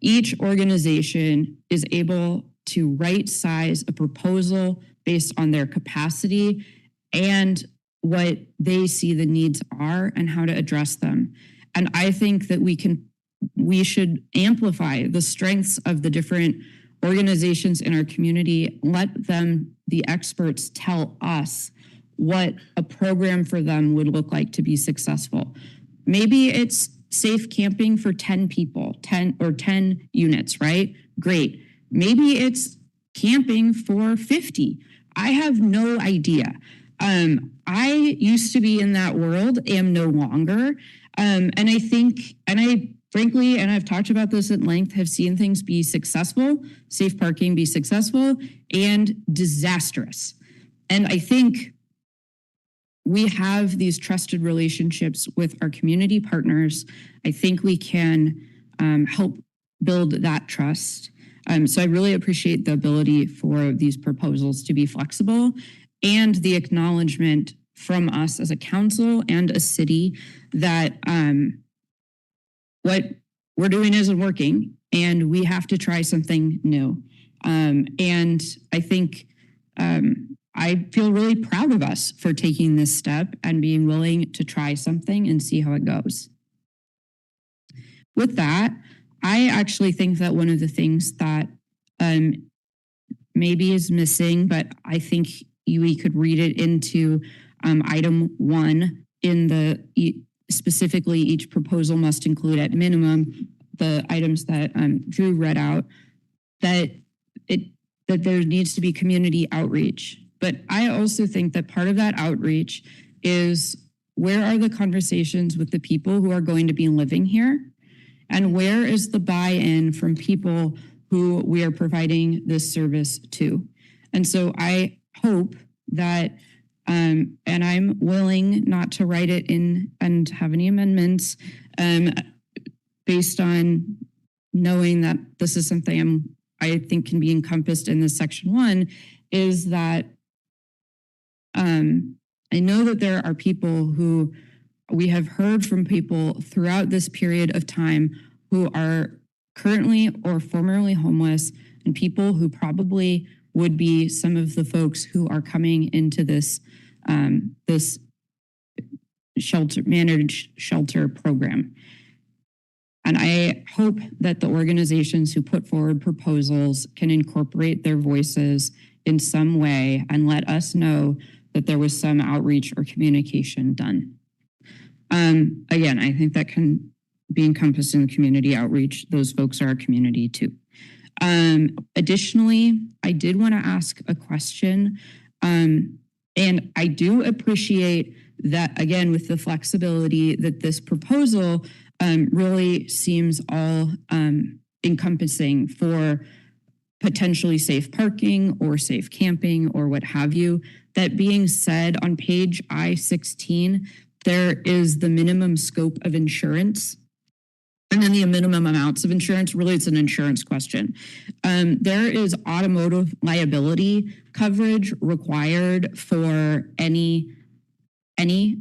[SPEAKER 6] each organization is able to right size a proposal based on their capacity and what they see the needs are and how to address them. And I think that we should amplify the strengths of the different organizations in our community, let them, the experts, tell us what a program for them would look like to be successful. Maybe it's safe camping for 10 people, 10 units, right? Great. Maybe it's camping for 50. I have no idea. I used to be in that world, am no longer. And I think, frankly, and I've talked about this at length, have seen things be successful, safe parking be successful, and disastrous. And I think we have these trusted relationships with our community partners. I think we can help build that trust. So I really appreciate the ability for these proposals to be flexible and the acknowledgement from us as a council and a city that what we're doing isn't working and we have to try something new. And I think I feel really proud of us for taking this step and being willing to try something and see how it goes. With that, I actually think that one of the things that maybe is missing, but I think we could read it into item 1 in the specifically each proposal must include at minimum the items that Drew read out, that there needs to be community outreach. But I also think that part of that outreach is, where are the conversations with the people who are going to be living here? And where is the buy-in from people who we are providing this service to? And so I hope that, and I'm willing not to write it in and have any amendments based on knowing that this is something I think can be encompassed in this section 1, is that I know that there are people who we have heard from people throughout this period of time who are currently or formerly homeless, and people who probably would be some of the folks who are coming into this this managed shelter program. And I hope that the organizations who put forward proposals can incorporate their voices in some way and let us know that there was some outreach or communication done. Again, I think that can be encompassed in community outreach. Those folks are our community too. Additionally, I did want to ask a question, and I do appreciate that, again, with the flexibility that this proposal really seems all encompassing for potentially safe parking or safe camping or what have you. That being said, on page I-16, there is the minimum scope of insurance and then the minimum amounts of insurance. Really, it's an insurance question. There is automotive liability coverage required for any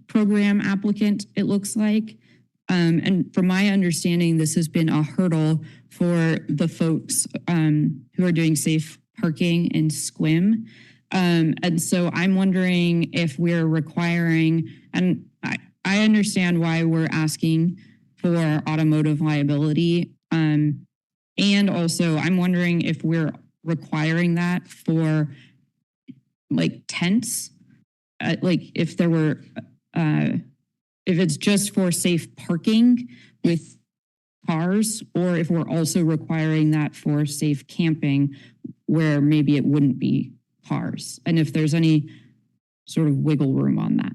[SPEAKER 6] program applicant, it looks like. And from my understanding, this has been a hurdle for the folks who are doing safe parking in SQUIM. And so I'm wondering if we're requiring, and I understand why we're asking for automotive liability. And also I'm wondering if we're requiring that for like tents, like if there were, if it's just for safe parking with cars, or if we're also requiring that for safe camping where maybe it wouldn't be cars, and if there's any sort of wiggle room on that.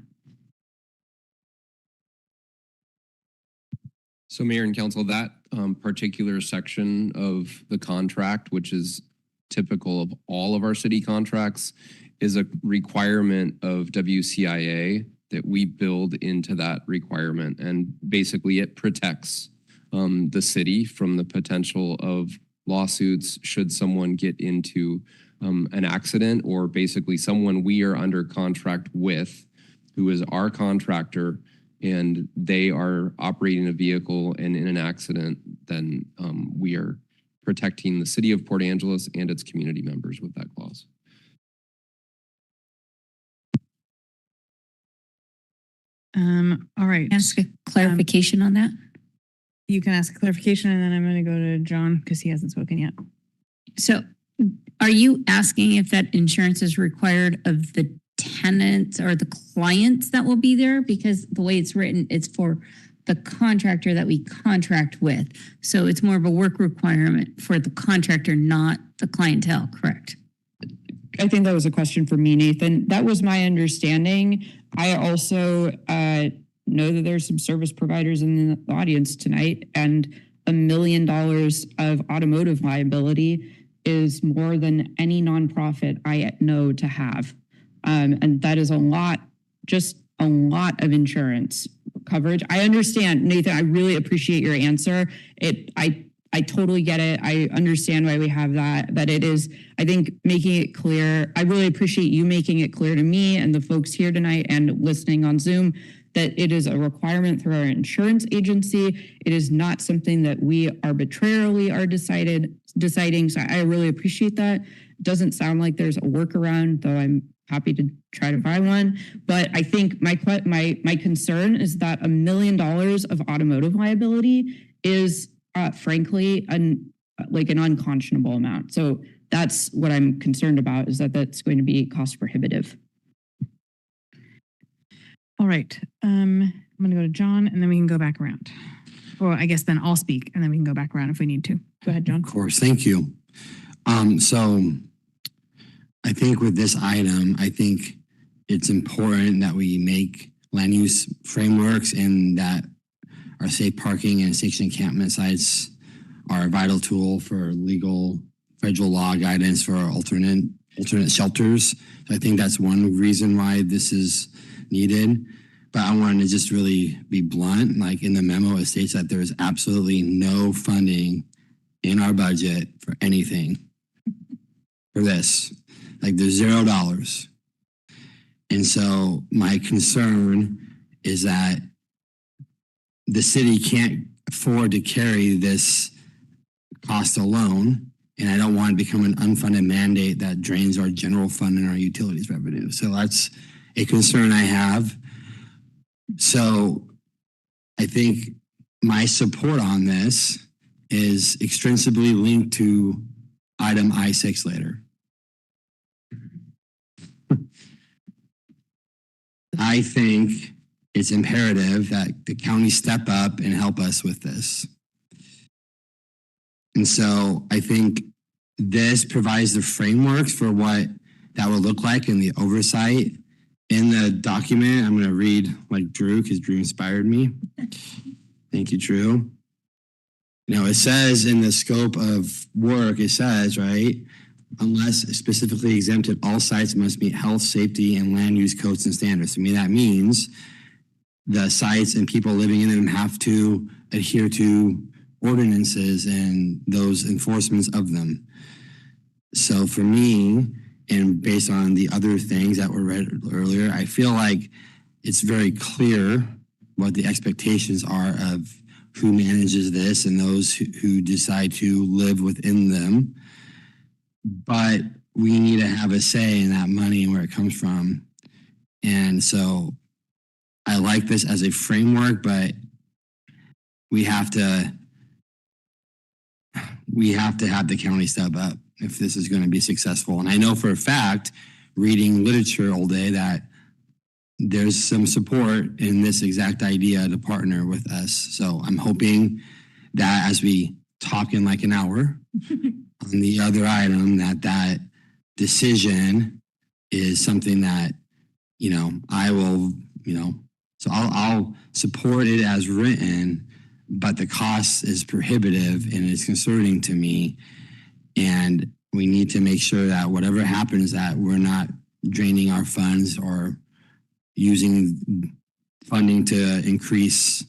[SPEAKER 15] So Mayor and Council, that particular section of the contract, which is typical of all of our city contracts, is a requirement of WCIA that we build into that requirement. And basically it protects the city from the potential of lawsuits should someone get into an accident or basically someone we are under contract with, who is our contractor, and they are operating a vehicle and in an accident, then we are protecting the city of Port Angeles and its community members with that clause.
[SPEAKER 2] All right.
[SPEAKER 14] Ask a clarification on that.
[SPEAKER 2] You can ask a clarification, and then I'm going to go to John because he hasn't spoken yet.
[SPEAKER 14] So are you asking if that insurance is required of the tenants or the clients that will be there? Because the way it's written, it's for the contractor that we contract with. So it's more of a work requirement for the contractor, not the clientele, correct?
[SPEAKER 6] I think that was a question for me, Nathan. That was my understanding. I also know that there's some service providers in the audience tonight, and $1 million of automotive liability is more than any nonprofit I know to have. And that is a lot, just a lot of insurance coverage. I understand, Nathan, I really appreciate your answer. I totally get it. I understand why we have that it is, I think, making it clear. I really appreciate you making it clear to me and the folks here tonight and listening on Zoom that it is a requirement through our insurance agency. It is not something that we arbitrarily are deciding. So I really appreciate that. It doesn't sound like there's a workaround, though I'm happy to try to find one. But I think my concern is that $1 million of automotive liability is frankly like an unconscionable amount. So that's what I'm concerned about, is that that's going to be cost prohibitive.
[SPEAKER 2] All right. I'm going to go to John, and then we can go back around. Or I guess then I'll speak, and then we can go back around if we need to. Go ahead, John.
[SPEAKER 13] Of course. Thank you. So I think with this item, I think it's important that we make land use frameworks and that our safe parking and sanctioned encampment sites are a vital tool for legal federal law guidance for our alternate shelters. So I think that's one reason why this is needed. But I wanted to just really be blunt. Like in the memo, it states that there is absolutely no funding in our budget for anything for this. Like there's $0. And so my concern is that the city can't afford to carry this cost alone. And I don't want to become an unfunded mandate that drains our general fund and our utilities revenue. So that's a concern I have. So I think my support on this is extrinsically linked to item I6 later. I think it's imperative that the county step up and help us with this. And so I think this provides the frameworks for what that would look like in the oversight. In the document, I'm going to read like Drew, because Drew inspired me. Thank you, Drew. You know, it says in the scope of work, it says, right, unless specifically exempted, all sites must meet health, safety, and land use codes and standards. To me, that means the sites and people living in them have to adhere to ordinances and those enforcements of them. So for me, and based on the other things that were read earlier, I feel like it's very clear what the expectations are of who manages this and those who decide to live within them. But we need to have a say in that money and where it comes from. And so I like this as a framework, but we have to have the county step up if this is going to be successful. And I know for a fact, reading literature all day, that there's some support in this exact idea to partner with us. So I'm hoping that as we talk in like an hour on the other item, that decision is something that, you know, I will, you know, so I'll support it as written, but the cost is prohibitive and it's concerning to me. And we need to make sure that whatever happens, that we're not draining our funds or using funding to increase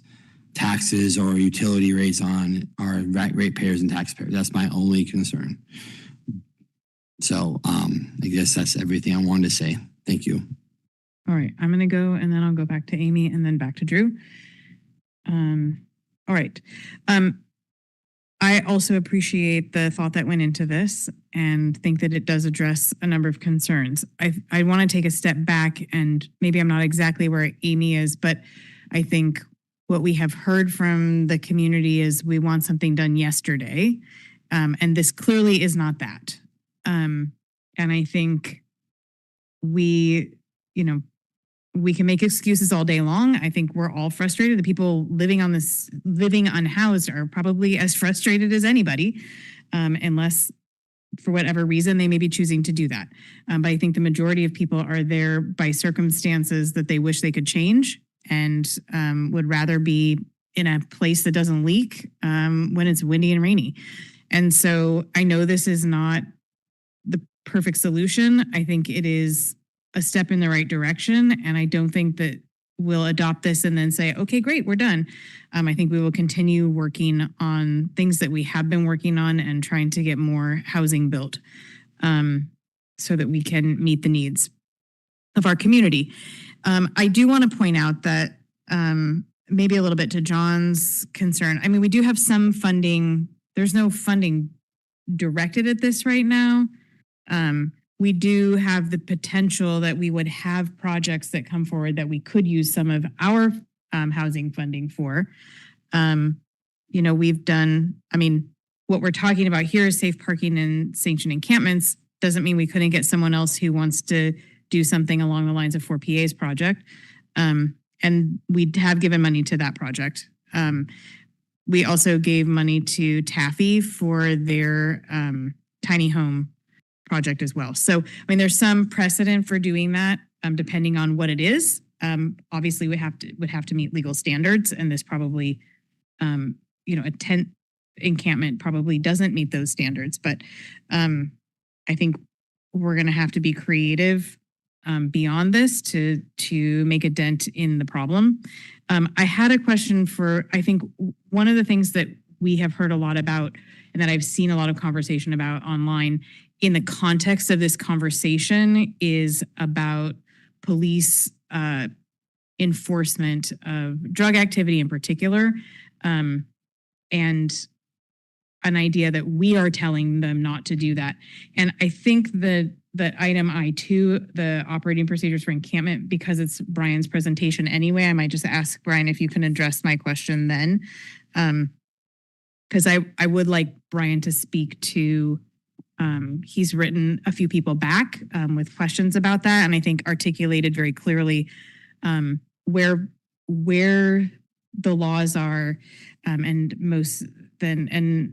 [SPEAKER 13] taxes or utility rates on our ratepayers and taxpayers. That's my only concern. So I guess that's everything I wanted to say. Thank you.
[SPEAKER 2] All right, I'm going to go and then I'll go back to Amy and then back to Drew. All right. I also appreciate the thought that went into this and think that it does address a number of concerns. I want to take a step back, and maybe I'm not exactly where Amy is, but I think what we have heard from the community is we want something done yesterday. And this clearly is not that. And I think we can make excuses all day long. I think we're all frustrated. The people living unhoused are probably as frustrated as anybody, unless for whatever reason they may be choosing to do that. But I think the majority of people are there by circumstances that they wish they could change and would rather be in a place that doesn't leak when it's windy and rainy. And so I know this is not the perfect solution. I think it is a step in the right direction. And I don't think that we'll adopt this and then say, okay, great, we're done. I think we will continue working on things that we have been working on and trying to get more housing built so that we can meet the needs of our community. I do want to point out that maybe a little bit to John's concern. I mean, we do have some funding. There's no funding directed at this right now. We do have the potential that we would have projects that come forward that we could use some of our housing funding for. We've done, what we're talking about here is safe parking and sanctioned encampments. Doesn't mean we couldn't get someone else who wants to do something along the lines of 4PA's project. And we have given money to that project. We also gave money to Taffy for their tiny home project as well. So, there's some precedent for doing that, depending on what it is. Obviously, we would have to meet legal standards, and this probably, a tent encampment probably doesn't meet those standards. But I think we're going to have to be creative beyond this to make a dent in the problem. I had a question for, I think one of the things that we have heard a lot about and that I've seen a lot of conversation about online in the context of this conversation is about police enforcement of drug activity in particular, and an idea that we are telling them not to do that. And I think that item I2, the operating procedures for encampment, because it's Brian's presentation anyway, I might just ask Brian if you can address my question then. Because I would like Brian to speak to, he's written a few people back with questions about that, and I think articulated very clearly where the laws are, and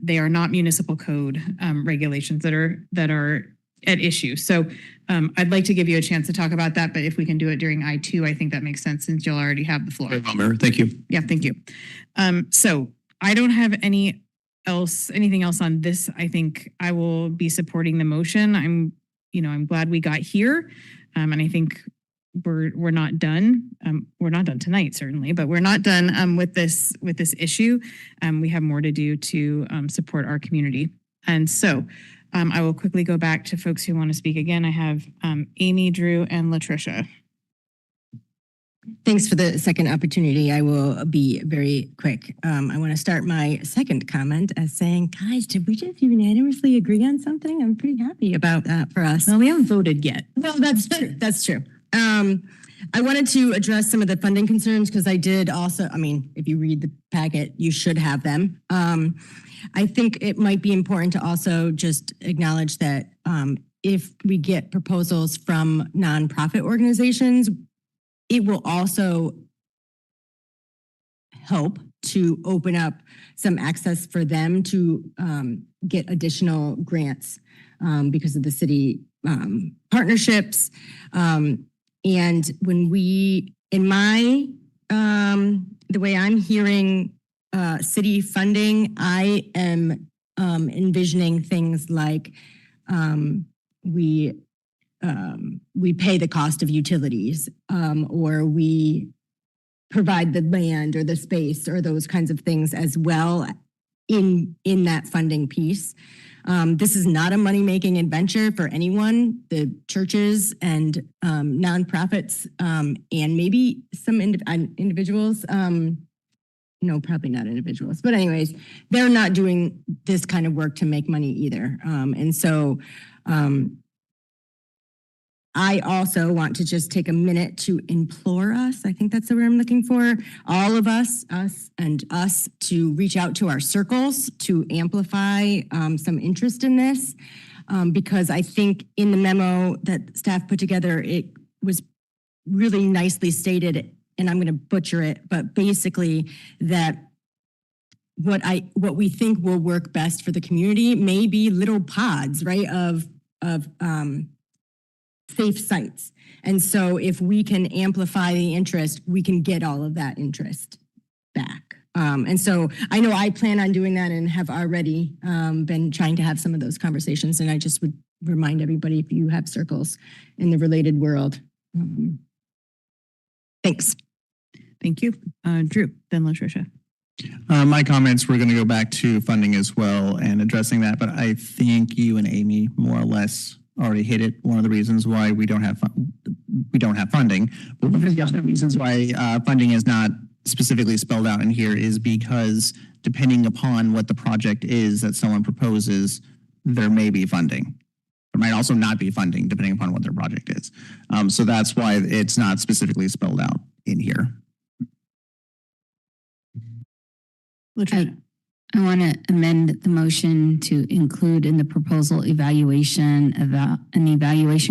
[SPEAKER 2] they are not municipal code regulations that are at issue. So I'd like to give you a chance to talk about that, but if we can do it during I2, I think that makes sense since you'll already have the floor.
[SPEAKER 8] Mayor, thank you.
[SPEAKER 2] Yeah, thank you. So I don't have anything else on this. I think I will be supporting the motion. I'm glad we got here. And I think we're not done. We're not done tonight, certainly, but we're not done with this issue. We have more to do to support our community. And so I will quickly go back to folks who want to speak again. I have Amy, Drew, and Latricia.
[SPEAKER 7] Thanks for the second opportunity. I will be very quick. I want to start my second comment as saying, guys, did we just unanimously agree on something? I'm pretty happy about that for us.
[SPEAKER 2] Well, we haven't voted yet.
[SPEAKER 7] No, that's true. That's true. I wanted to address some of the funding concerns because I did also, if you read the packet, you should have them. I think it might be important to also just acknowledge that if we get proposals from nonprofit organizations, it will also help to open up some access for them to get additional grants because of the city partnerships. And when the way I'm hearing city funding, I am envisioning things like we pay the cost of utilities, or we provide the land or the space or those kinds of things as well in that funding piece. This is not a money-making adventure for anyone, the churches and nonprofits, and maybe some individuals. No, probably not individuals, but anyways, they're not doing this kind of work to make money either. And so I also want to just take a minute to implore us, I think that's the word I'm looking for, all of us to reach out to our circles to amplify some interest in this. Because I think in the memo that staff put together, it was really nicely stated, and I'm going to butcher it, but basically that what we think will work best for the community may be little pods, right, of safe sites. And so if we can amplify the interest, we can get all of that interest back. And so I know I plan on doing that and have already been trying to have some of those conversations. And I just would remind everybody, if you have circles in the related world. Thanks.
[SPEAKER 2] Thank you. Drew, then Latricia.
[SPEAKER 8] My comments were going to go back to funding as well and addressing that, but I think you and Amy more or less already hit it. One of the reasons why we don't have funding, but one of the other reasons why funding is not specifically spelled out in here is because depending upon what the project is that someone proposes, there may be funding. There might also not be funding depending upon what their project is. So that's why it's not specifically spelled out in here.
[SPEAKER 14] I want to amend the motion to include in the proposal an evaluation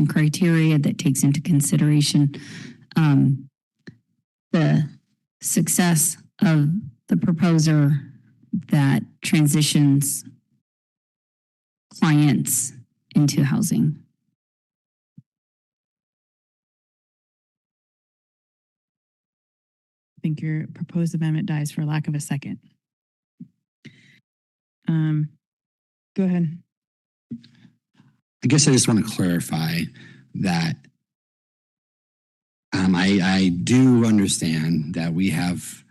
[SPEAKER 14] criteria that takes into consideration the success of the proposer that transitions clients into housing.
[SPEAKER 2] I think your proposed amendment dies for lack of a second. Go ahead.
[SPEAKER 13] I guess I just want to clarify that I do understand that we have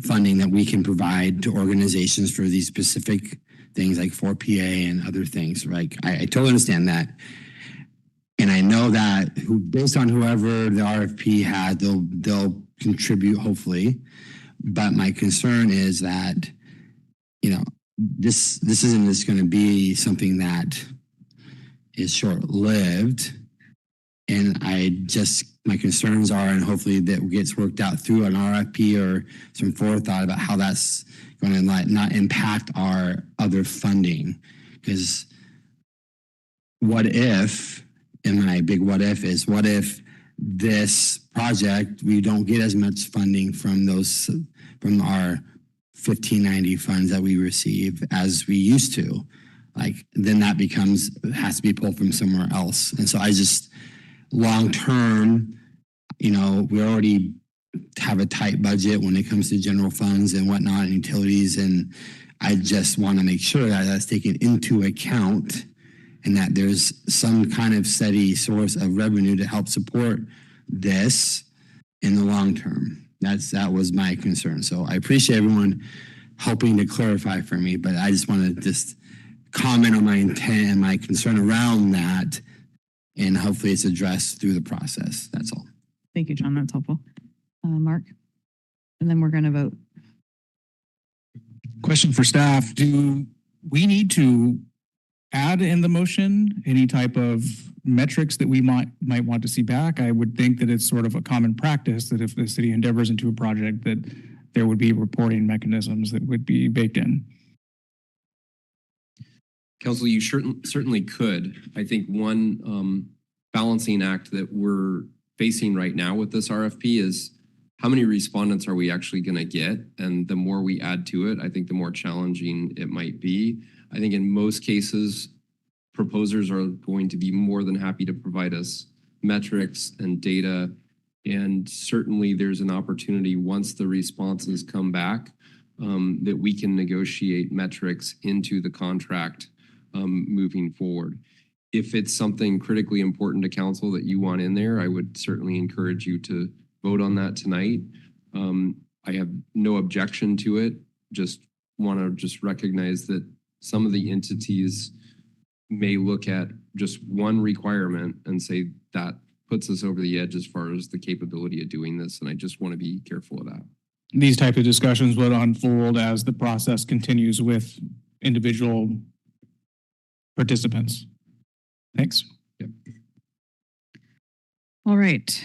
[SPEAKER 13] funding that we can provide to organizations for these specific things like 4PA and other things. Like I totally understand that. And I know that based on whoever the RFP had, they'll contribute hopefully. But my concern is that, this isn't just going to be something that is short-lived. And my concerns are, and hopefully that gets worked out through an RFP or some forethought about how that's going to not impact our other funding. Because what if, and my big what if is, what if this project, we don't get as much funding from our 1590 funds that we receive as we used to, then that has to be pulled from somewhere else. And so long term, we already have a tight budget when it comes to general funds and whatnot and utilities. And I just want to make sure that that's taken into account and that there's some kind of steady source of revenue to help support this in the long term. That was my concern. So I appreciate everyone helping to clarify for me, but I just want to comment on my intent and my concern around that, and hopefully it's addressed through the process. That's all.
[SPEAKER 2] Thank you, John. That's helpful. Mark, and then we're going to vote.
[SPEAKER 16] Question for staff. Do we need to add in the motion any type of metrics that we might want to see back? I would think that it's sort of a common practice that if the city endeavors into a project that there would be reporting mechanisms that would be baked in.
[SPEAKER 15] Council, you certainly could. I think one balancing act that we're facing right now with this RFP is how many respondents are we actually going to get? And the more we add to it, I think the more challenging it might be. I think in most cases, proposers are going to be more than happy to provide us metrics and data. And certainly there's an opportunity once the responses come back that we can negotiate metrics into the contract moving forward. If it's something critically important to council that you want in there, I would certainly encourage you to vote on that tonight. I have no objection to it. Just want to recognize that some of the entities may look at just one requirement and say that puts us over the edge as far as the capability of doing this. And I just want to be careful of that.
[SPEAKER 16] These types of discussions would unfold as the process continues with individual participants. Thanks.
[SPEAKER 15] Yep.
[SPEAKER 2] All right.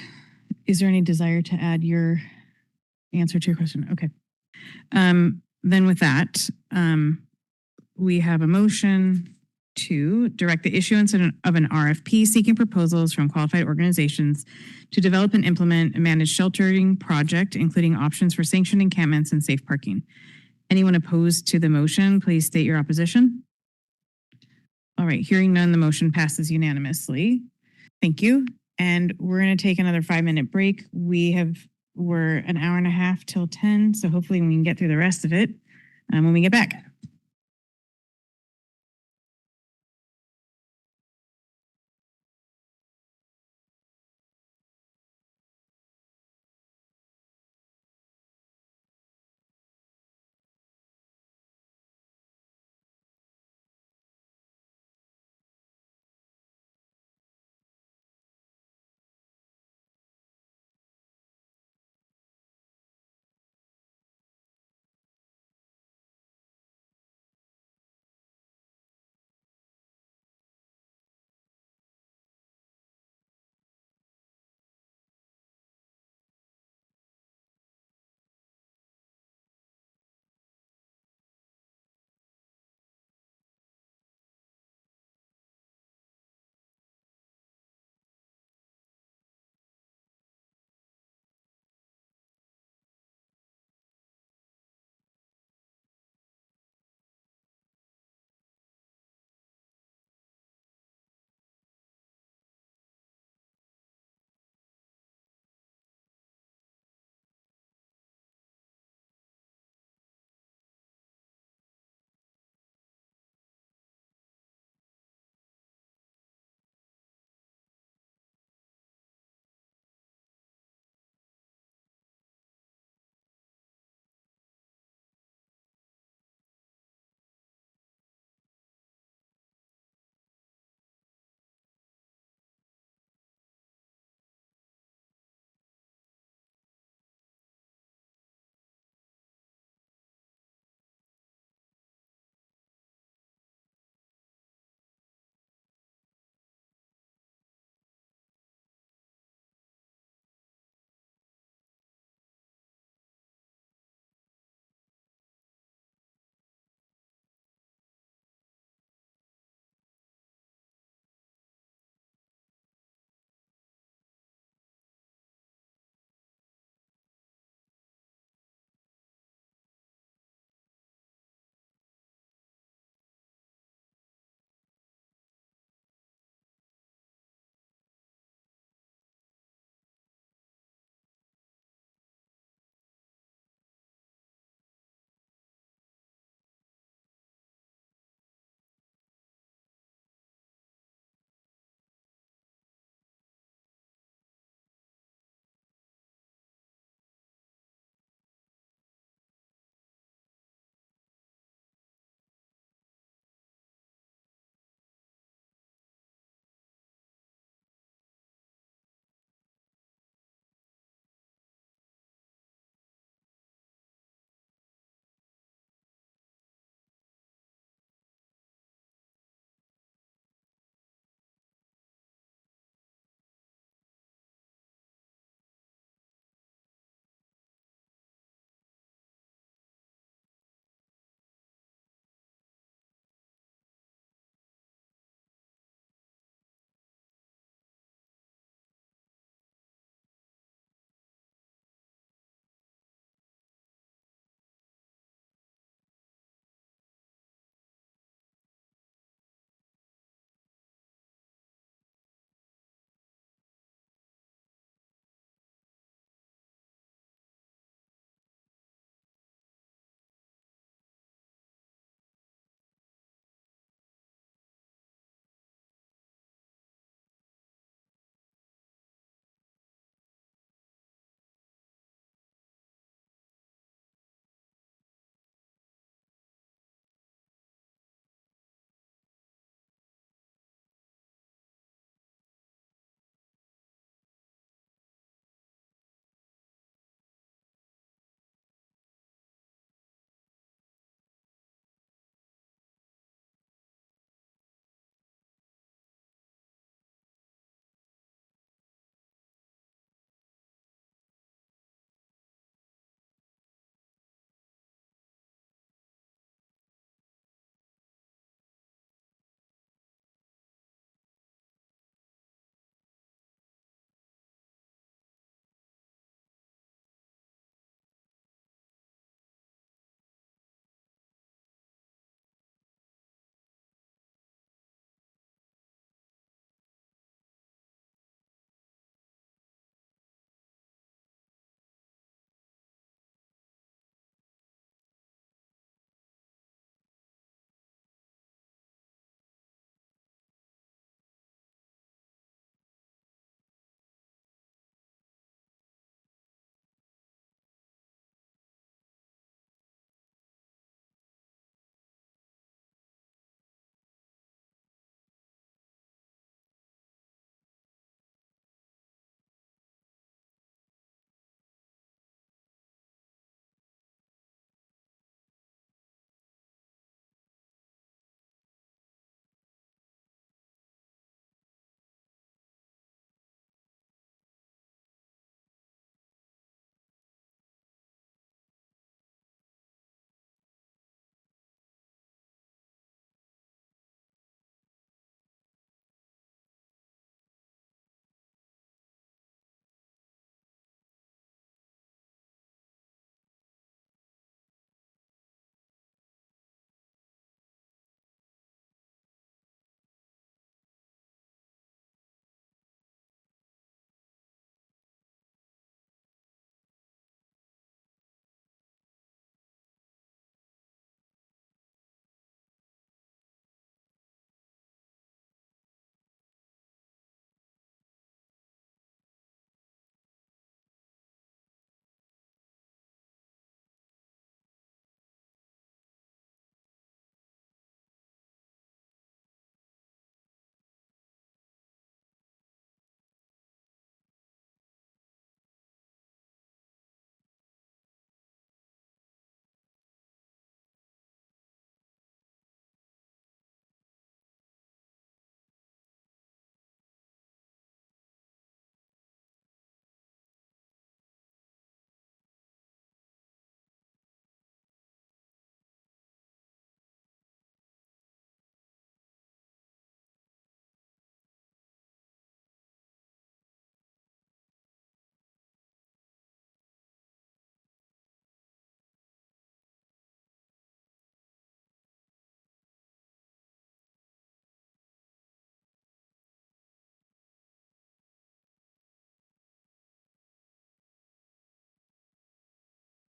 [SPEAKER 2] Is there any desire to add your answer to your question? Okay. Then with that, we have a motion to direct the issuance of an RFP seeking proposals from qualified organizations to develop and implement a managed sheltering project, including options for sanctioned encampments and safe parking. Anyone opposed to the motion, please state your opposition. All right, hearing none, the motion passes unanimously. Thank you. And we're going to take another 5-minute break. We're an hour and a half till 10, so hopefully we can get through the rest of it when we get back.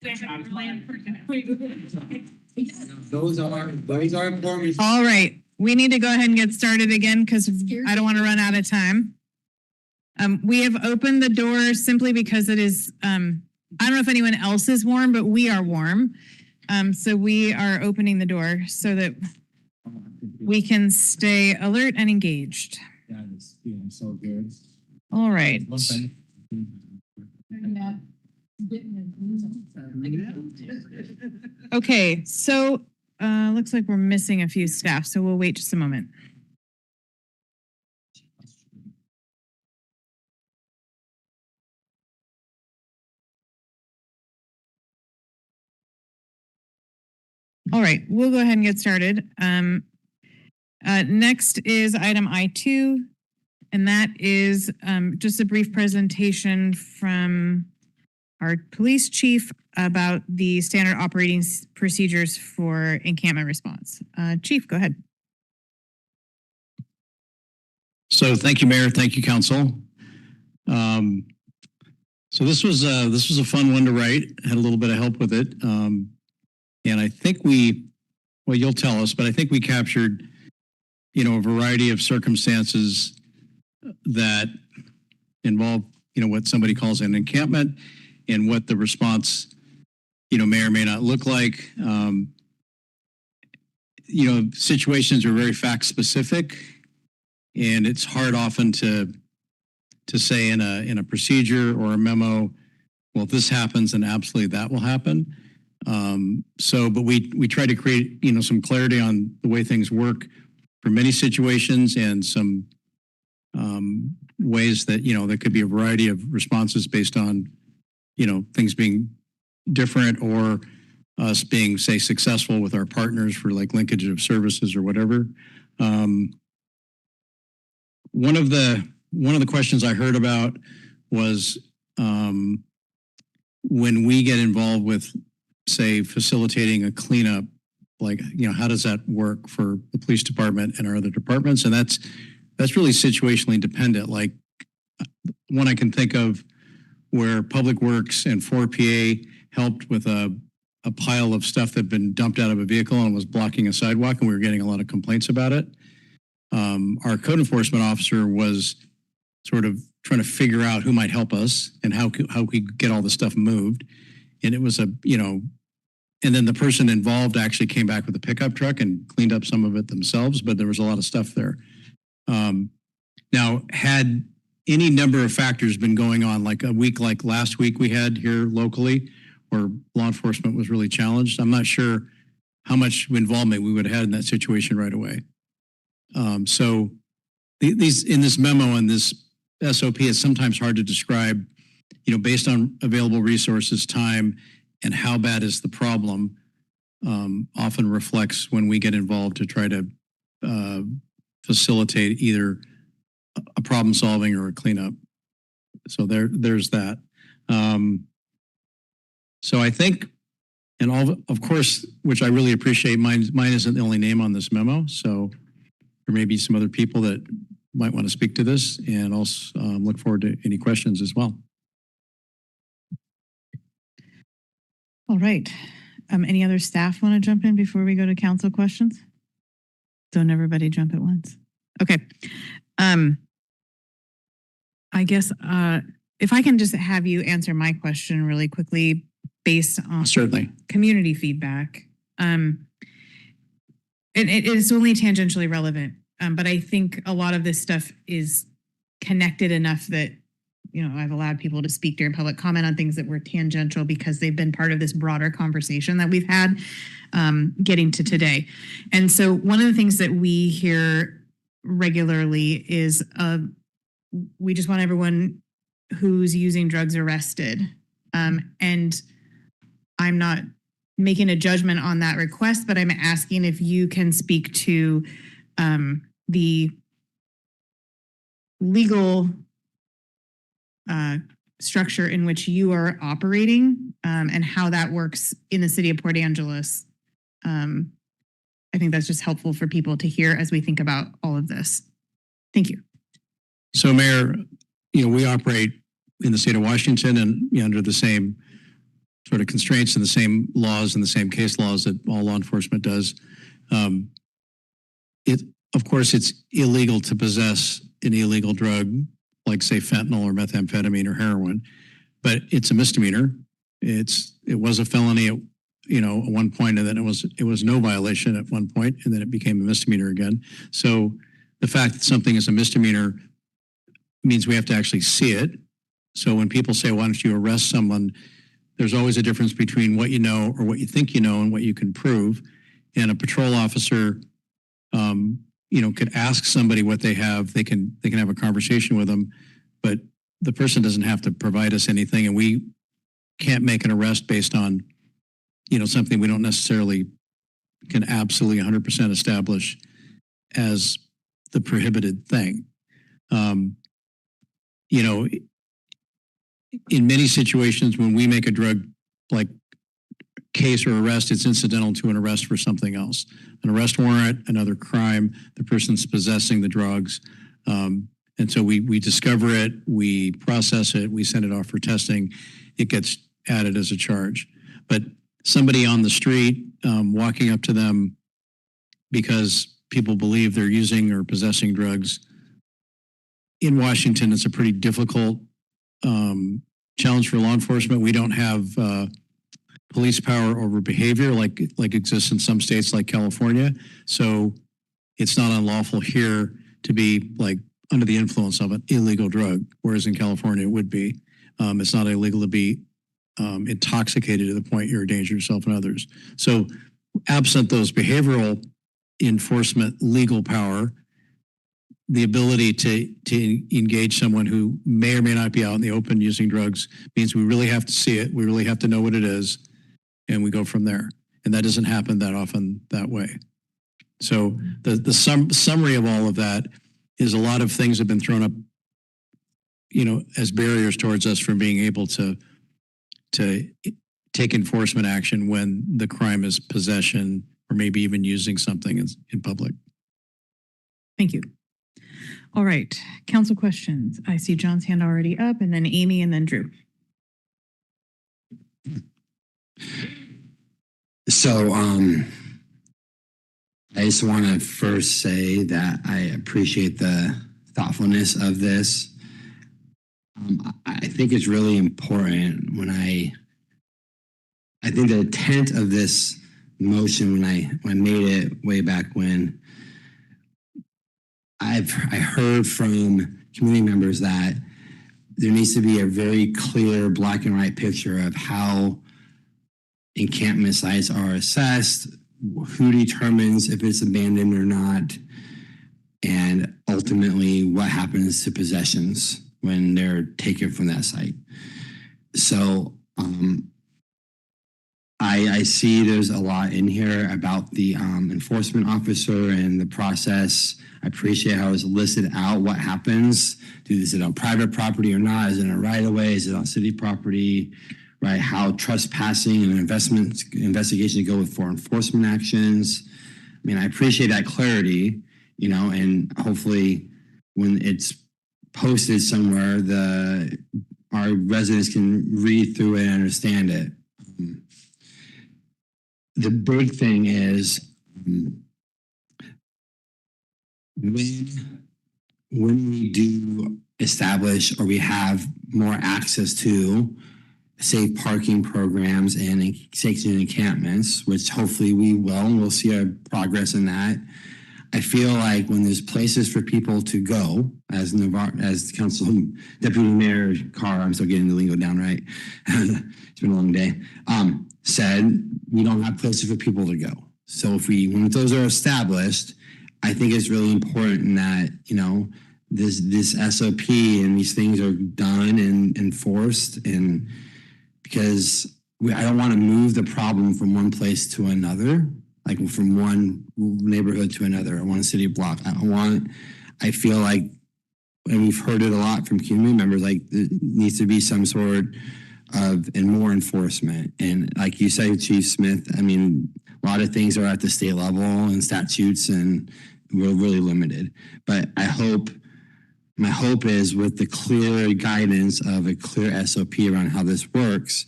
[SPEAKER 17] Those are important.
[SPEAKER 2] All right, we need to go ahead and get started again because I don't want to run out of time. We have opened the door simply because it is, I don't know if anyone else is warm, but we are warm. So we are opening the door so that we can stay alert and engaged.
[SPEAKER 17] That is feeling so good.
[SPEAKER 2] All right. Okay, so looks like we're missing a few staff, so we'll wait just a moment. All right, we'll go ahead and get started. Next is item I2, and that is just a brief presentation from our police chief about the standard operating procedures for encampment response. Chief, go ahead.
[SPEAKER 16] So thank you, Mayor. Thank you, Council. So this was a fun one to write. Had a little bit of help with it, and I think well, you'll tell us, but I think we captured, a variety of circumstances that involve, what somebody calls an encampment and what the response, may or may not look like. Situations are very fact specific, and it's hard often to say in a procedure or a memo, well, if this happens, then absolutely that will happen. But we try to create, some clarity on the way things work for many situations and some ways that, there could be a variety of responses based on, things being different or us being, say, successful with our partners for like linkage of services or whatever. One of the questions I heard about was when we get involved with, say, facilitating a cleanup, like, how does that work for the police department and our other departments? And that's really situationally dependent. Like one I can think of where Public Works and 4PA helped with a pile of stuff that had been dumped out of a vehicle and was blocking a sidewalk, and we were getting a lot of complaints about it. Our code enforcement officer was sort of trying to figure out who might help us and how we could get all the stuff moved. And it was and then the person involved actually came back with a pickup truck and cleaned up some of it themselves, but there was a lot of stuff there. Now, had any number of factors been going on, like a week like last week we had here locally, where law enforcement was really challenged, I'm not sure how much involvement we would have had in that situation right away. So these in this memo and this SOP, it's sometimes hard to describe, based on available resources, time, and how bad is the problem, often reflects when we get involved to try to facilitate either a problem solving or a cleanup. So there's that. So I think, and all of course, which I really appreciate, mine isn't the only name on this memo. So there may be some other people that might want to speak to this, and also look forward to any questions as well.
[SPEAKER 2] All right. Any other staff want to jump in before we go to council questions? Don't everybody jump at once. Okay. I guess if I can just have you answer my question really quickly based on
[SPEAKER 16] certainly
[SPEAKER 2] community feedback. And it is only tangentially relevant, but I think a lot of this stuff is connected enough that, I've allowed people to speak during public comment on things that were tangential because they've been part of this broader conversation that we've had getting to today. And so one of the things that we hear regularly is we just want everyone who's using drugs arrested. And I'm not making a judgment on that request, but I'm asking if you can speak to the legal structure in which you are operating and how that works in the city of Port Angeles. I think that's just helpful for people to hear as we think about all of this. Thank you.
[SPEAKER 16] So, Mayor, we operate in the state of Washington and under the same
[SPEAKER 19] sort of constraints and the same laws and the same case laws that all law enforcement does. Of course, it's illegal to possess an illegal drug like, say, fentanyl or methamphetamine or heroin, but it's a misdemeanor. It was a felony at one point, and then it was no violation at one point, and then it became a misdemeanor again. So the fact that something is a misdemeanor means we have to actually see it. So when people say, why don't you arrest someone, there's always a difference between what you know or what you think you know and what you can prove. And a patrol officer, could ask somebody what they have. They can have a conversation with them, but the person doesn't have to provide us anything, and we can't make an arrest based on, something we don't necessarily can absolutely 100% establish as the prohibited thing. In many situations, when we make a drug like case or arrest, it's incidental to an arrest for something else. An arrest warrant, another crime, the person's possessing the drugs. And so we discover it, we process it, we send it off for testing, it gets added as a charge. But somebody on the street walking up to them because people believe they're using or possessing drugs, in Washington, it's a pretty difficult challenge for law enforcement. We don't have police power over behavior like exists in some states like California. So it's not unlawful here to be like under the influence of an illegal drug, whereas in California it would be. It's not illegal to be intoxicated to the point you're endangering yourself and others. So absent those behavioral enforcement legal power, the ability to engage someone who may or may not be out in the open using drugs means we really have to see it. We really have to know what it is, and we go from there. And that doesn't happen that often that way. So the summary of all of that is a lot of things have been thrown up, as barriers towards us from being able to take enforcement action when the crime is possession or maybe even using something in public.
[SPEAKER 2] Thank you. All right, council questions. I see John's hand already up, and then Amy, and then Drew.
[SPEAKER 13] So, I just want to first say that I appreciate the thoughtfulness of this. I think it's really important when I think the intent of this motion when I made it way back when, I heard from community members that there needs to be a very clear black and white picture of how encampment sites are assessed, who determines if it's abandoned or not, and ultimately what happens to possessions when they're taken from that site. So I see there's a lot in here about the enforcement officer and the process. I appreciate how it's listed out what happens. Is it on private property or not? Is it a right of way? Is it on city property? Right? How trespassing and investigations go with for enforcement actions. I mean, I appreciate that clarity, and hopefully when it's posted somewhere, our residents can read through it and understand it. The big thing is when we do establish or we have more access to safe parking programs and sanctioned encampments, which hopefully we will, and we'll see our progress in that. I feel like when there's places for people to go, as Council Deputy Mayor Carr, I'm still getting the lingo down right. It's been a long day. Said we don't have places for people to go. So when those are established, I think it's really important that this SOP and these things are done and enforced, and because I don't want to move the problem from one place to another, like from one neighborhood to another or one city block. I feel like, and we've heard it a lot from community members, like there needs to be some sort of and more enforcement. And like you said, Chief Smith, I mean, a lot of things are at the state level and statutes, and we're really limited. But my hope is with the clear guidance of a clear SOP around how this works,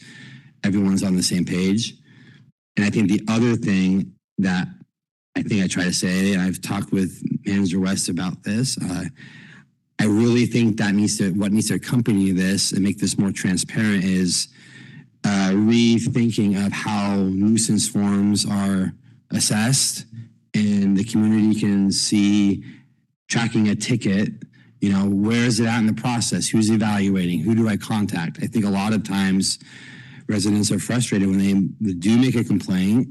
[SPEAKER 13] everyone's on the same page. And I think the other thing that I think I try to say, and I've talked with Manager West about this, I really think that what needs to accompany this and make this more transparent is rethinking of how nuisance forms are assessed, and the community can see tracking a ticket, you know, where is it at in the process? Who's evaluating? Who do I contact? I think a lot of times residents are frustrated when they do make a complaint.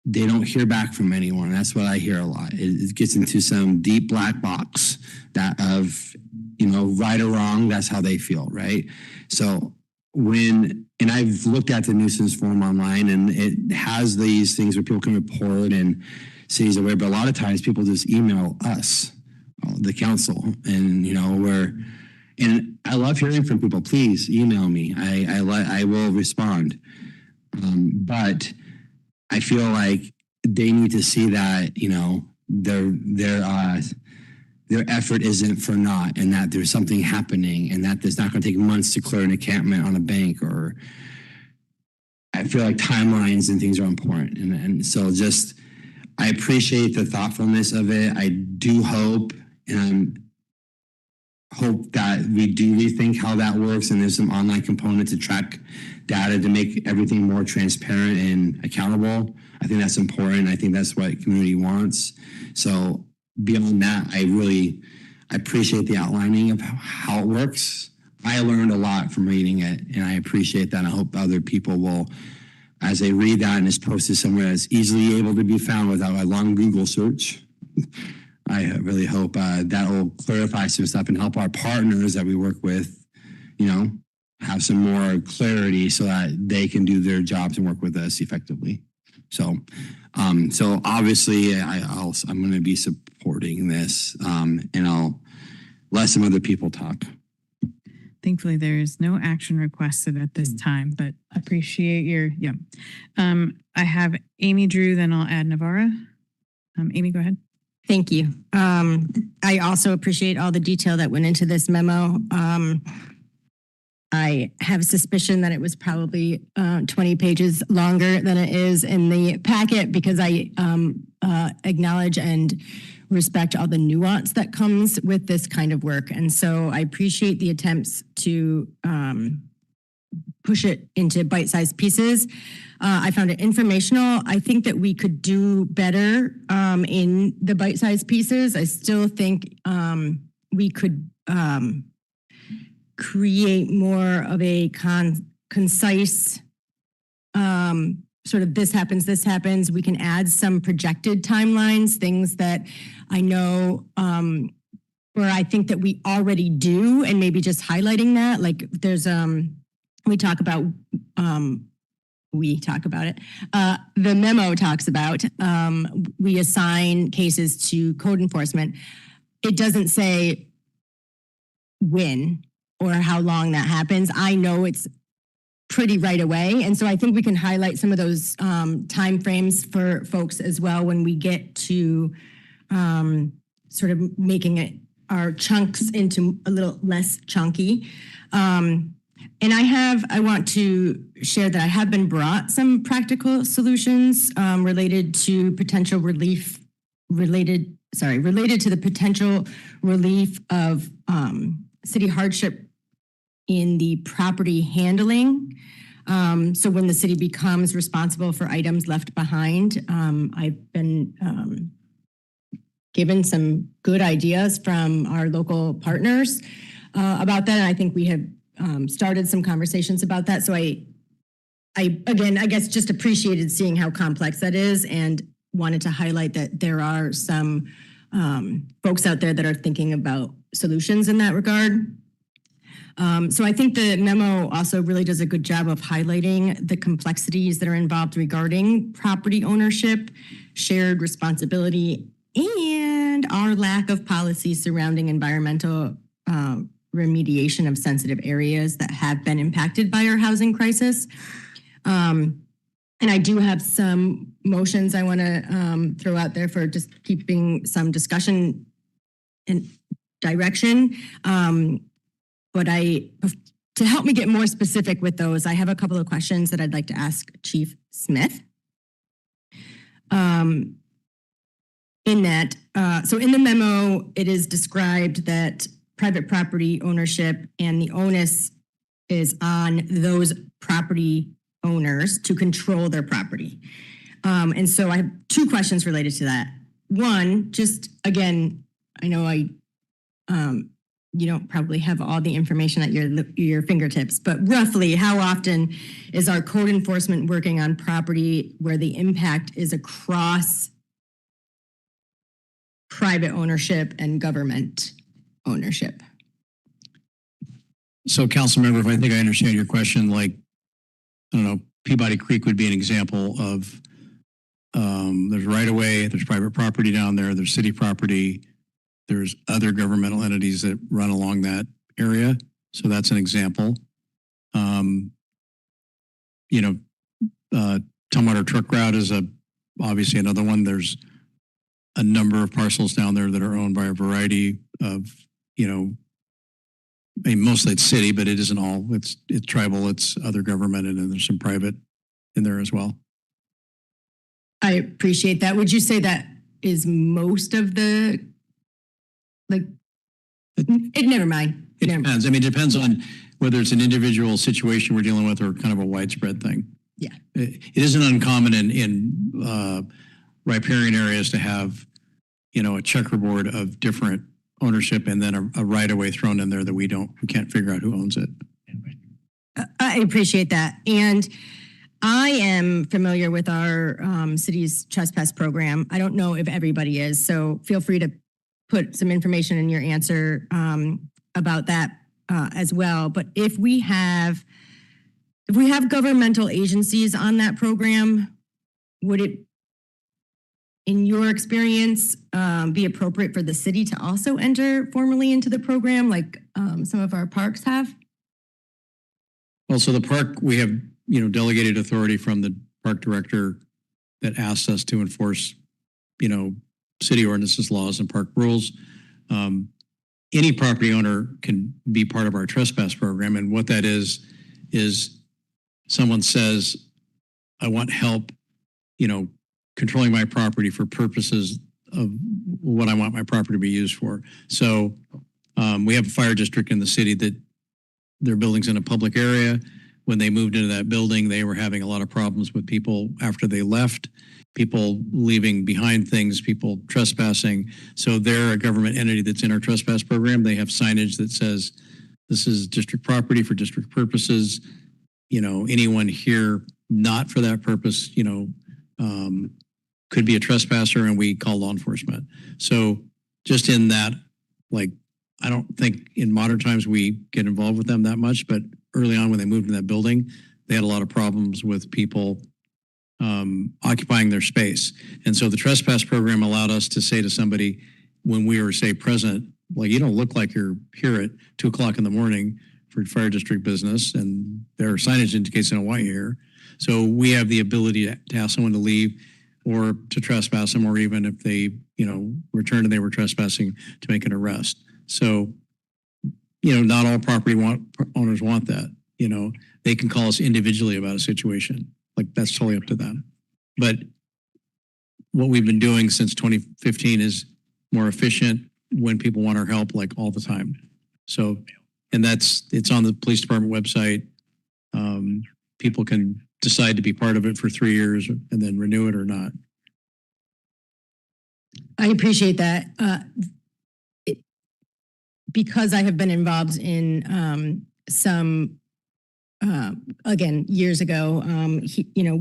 [SPEAKER 13] They don't hear back from anyone. That's what I hear a lot. It gets into some deep black box that of, you know, right or wrong, that's how they feel, right? So and I've looked at the nuisance form online, and it has these things where people can report and cities aware, but a lot of times people just email us, the council, and, you know, and I love hearing from people. Please email me. I will respond. But I feel like they need to see that, you know, their effort isn't for naught, and that there's something happening, and that it's not going to take months to clear an encampment on a bank. Or I feel like timelines and things are important. And so just, I appreciate the thoughtfulness of it. I do hope, and hope that we do rethink how that works, and there's some online component to track data to make everything more transparent and accountable. I think that's important. I think that's what community wants. So beyond that, I appreciate the outlining of how it works. I learned a lot from reading it, and I appreciate that. I hope other people will, as they read that and it's posted somewhere that's easily able to be found without a long Google search, I really hope that will clarify some stuff and help our partners that we work with, you know, have some more clarity so that they can do their jobs and work with us effectively. So obviously I'm going to be supporting this, and I'll let some other people talk.
[SPEAKER 2] Thankfully, there is no action requested at this time, but appreciate your, I have Amy Drew, then I'll add Navarra. Amy, go ahead.
[SPEAKER 7] Thank you. I also appreciate all the detail that went into this memo. I have a suspicion that it was probably 20 pages longer than it is in the packet, because I acknowledge and respect all the nuance that comes with this kind of work. And so I appreciate the attempts to push it into bite-sized pieces. I found it informational. I think that we could do better in the bite-sized pieces. I still think we could create more of a concise sort of this happens. We can add some projected timelines, things that I know where I think that we already do, and maybe just highlighting that. Like there's we talk about it. The memo talks about we assign cases to code enforcement. It doesn't say when or how long that happens. I know it's pretty right away. And so I think we can highlight some of those timeframes for folks as well when we get to sort of making our chunks into a little less chunky. And I want to share that I have been brought some practical solutions related to potential relief, related to the potential relief of city hardship in the property handling. So when the city becomes responsible for items left behind, I've been given some good ideas from our local partners about that. And I think we have started some conversations about that. So I guess just appreciated seeing how complex that is, and wanted to highlight that there are some folks out there that are thinking about solutions in that regard. So I think the memo also really does a good job of highlighting the complexities that are involved regarding property ownership, shared responsibility, and our lack of policy surrounding environmental remediation of sensitive areas that have been impacted by our housing crisis. And I do have some motions I want to throw out there for just keeping some discussion and direction. But to help me get more specific with those, I have a couple of questions that I'd like to ask Chief Smith. In that, so in the memo, it is described that private property ownership and the onus is on those property owners to control their property. And so I have two questions related to that. One, just again, I know you don't probably have all the information at your fingertips, but roughly how often is our code enforcement working on property where the impact is across private ownership and government ownership?
[SPEAKER 19] So council member, if I think I understand your question, like, I don't know, Peabody Creek would be an example of, there's right of way, there's private property down there, there's city property, there's other governmental entities that run along that area. So that's an example. Tumwater Truck Route is obviously another one. There's a number of parcels down there that are owned by a variety of, mostly it's city, but it isn't all. It's tribal, it's other government, and then there's some private in there as well.
[SPEAKER 7] I appreciate that. Would you say that is most of the, never mind.
[SPEAKER 19] It depends. I mean, it depends on whether it's an individual situation we're dealing with or kind of a widespread thing.
[SPEAKER 7] Yeah.
[SPEAKER 19] It isn't uncommon in riparian areas to have, a checkerboard of different ownership and then a right of way thrown in there that we can't figure out who owns it.
[SPEAKER 7] I appreciate that. And I am familiar with our city's trespass program. I don't know if everybody is, so feel free to put some information in your answer about that as well. But if we have governmental agencies on that program, would it, in your experience, be appropriate for the city to also enter formally into the program like some of our parks have?
[SPEAKER 19] Well, so the park, we have, delegated authority from the park director that asks us to enforce, city ordinances, laws, and park rules. Any property owner can be part of our trespass program. And what that is someone says, I want help, controlling my property for purposes of what I want my property to be used for. So we have a fire district in the city that their building's in a public area. When they moved into that building, they were having a lot of problems with people after they left, people leaving behind things, people trespassing. So they're a government entity that's in our trespass program. They have signage that says, this is district property for district purposes. Anyone here not for that purpose, could be a trespasser, and we call law enforcement. So just in that, I don't think in modern times we get involved with them that much, but early on when they moved in that building, they had a lot of problems with people occupying their space. And so the trespass program allowed us to say to somebody when we were, say, present, you don't look like you're here at 2:00 in the morning for fire district business, and their signage indicates they don't want you here. So we have the ability to ask someone to leave or to trespass them, or even if they, returned and they were trespassing, to make an arrest. So, not all property owners want that. They can call us individually about a situation. That's totally up to them. But what we've been doing since 2015 is more efficient when people want our help, all the time. So, and it's on the police department website. People can decide to be part of it for 3 years and then renew it or not.
[SPEAKER 7] I appreciate that. Because I have been involved in some, again, years ago,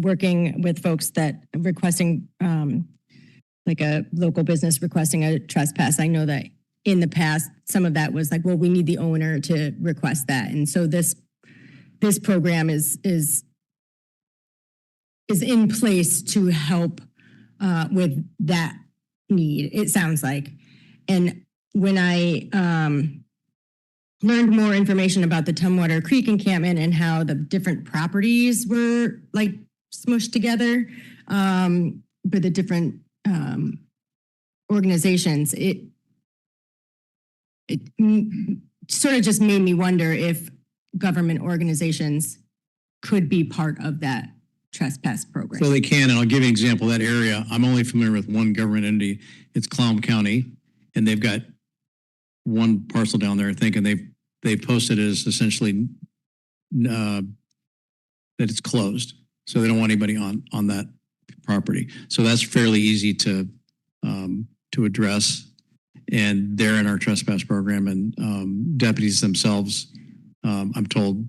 [SPEAKER 7] working with folks that requesting, a local business requesting a trespass. I know that in the past, some of that was we need the owner to request that. And so this program is in place to help with that need, it sounds like. And when I learned more information about the Tumwater Creek encampment and how the different properties were smushed together for the different organizations, it sort of just made me wonder if government organizations could be part of that trespass program.
[SPEAKER 19] So they can, and I'll give you an example. That area, I'm only familiar with one government entity. It's Clallam County, and they've got one parcel down there, I think, and they've posted it as essentially that it's closed. So they don't want anybody on that property. So that's fairly easy to address. And they're in our trespass program, and deputies themselves, I'm told,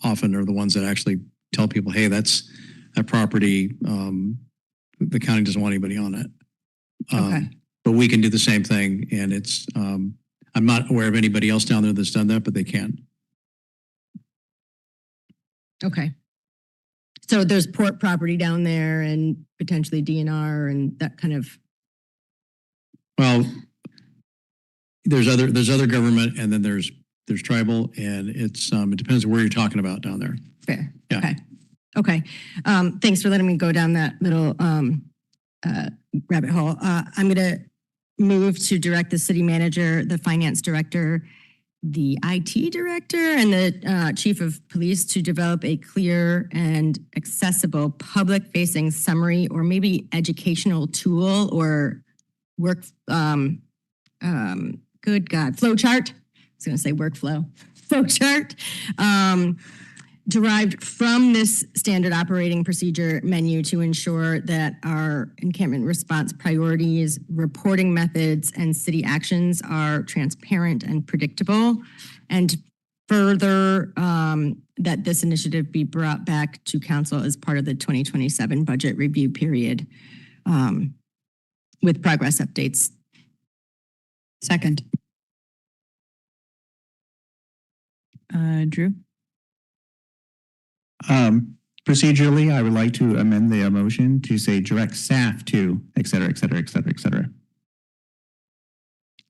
[SPEAKER 19] often are the ones that actually tell people, hey, that's that property. The county doesn't want anybody on it.
[SPEAKER 7] Okay.
[SPEAKER 19] But we can do the same thing, and it's I'm not aware of anybody else down there that's done that, but they can.
[SPEAKER 7] Okay. So there's port property down there and potentially DNR and that kind of.
[SPEAKER 19] Well, there's other government, and then there's tribal, and it's it depends on where you're talking about down there.
[SPEAKER 7] Fair.
[SPEAKER 19] Yeah.
[SPEAKER 7] Okay. Okay. Thanks for letting me go down that little rabbit hole. I'm going to move to direct the city manager, the finance director, the IT director, and the chief of police to develop a clear and accessible public-facing summary or maybe educational tool or work, good God, flow chart. I was going to say workflow, flow chart. Derived from this standard operating procedure menu to ensure that our encampment response priorities, reporting methods, and city actions are transparent and predictable. And further, that this initiative be brought back to council as part of the 2027 budget review period with progress updates.
[SPEAKER 12] Second.
[SPEAKER 2] Drew?
[SPEAKER 8] Procedurally, I would like to amend the motion to say direct staff to, et cetera, et cetera, et cetera, et cetera.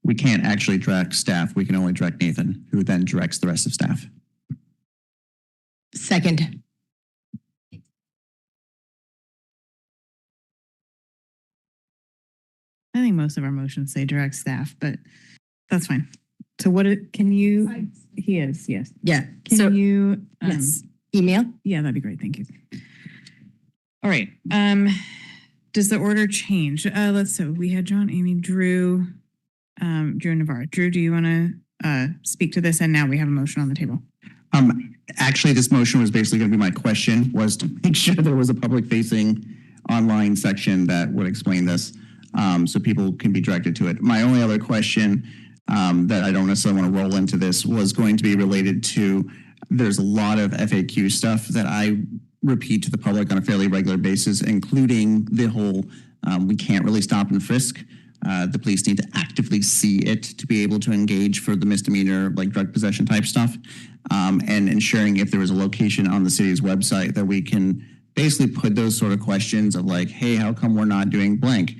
[SPEAKER 8] We can't actually direct staff. We can only direct Nathan, who then directs the rest of staff.
[SPEAKER 7] Second.
[SPEAKER 2] I think most of our motions say direct staff, but that's fine. So can you, he is, yes.
[SPEAKER 7] Yeah.
[SPEAKER 2] Can you?
[SPEAKER 7] Yes. Email?
[SPEAKER 2] Yeah, that'd be great. Thank you. All right. Does the order change? We had John, Amy, Drew, Drew and Navarro. Drew, do you want to speak to this? And now we have a motion on the table.
[SPEAKER 8] Actually, this motion was basically going to be my question, was to make sure there was a public facing online section that would explain this, so people can be directed to it. My only other question that I don't necessarily want to roll into this was going to be related to, there's a lot of FAQ stuff that I repeat to the public on a fairly regular basis, including the whole, we can't really stop and frisk. The police need to actively see it to be able to engage for the misdemeanor, like drug possession type stuff, and ensuring if there was a location on the city's website that we can basically put those sort of questions of like, hey, how come we're not doing blank?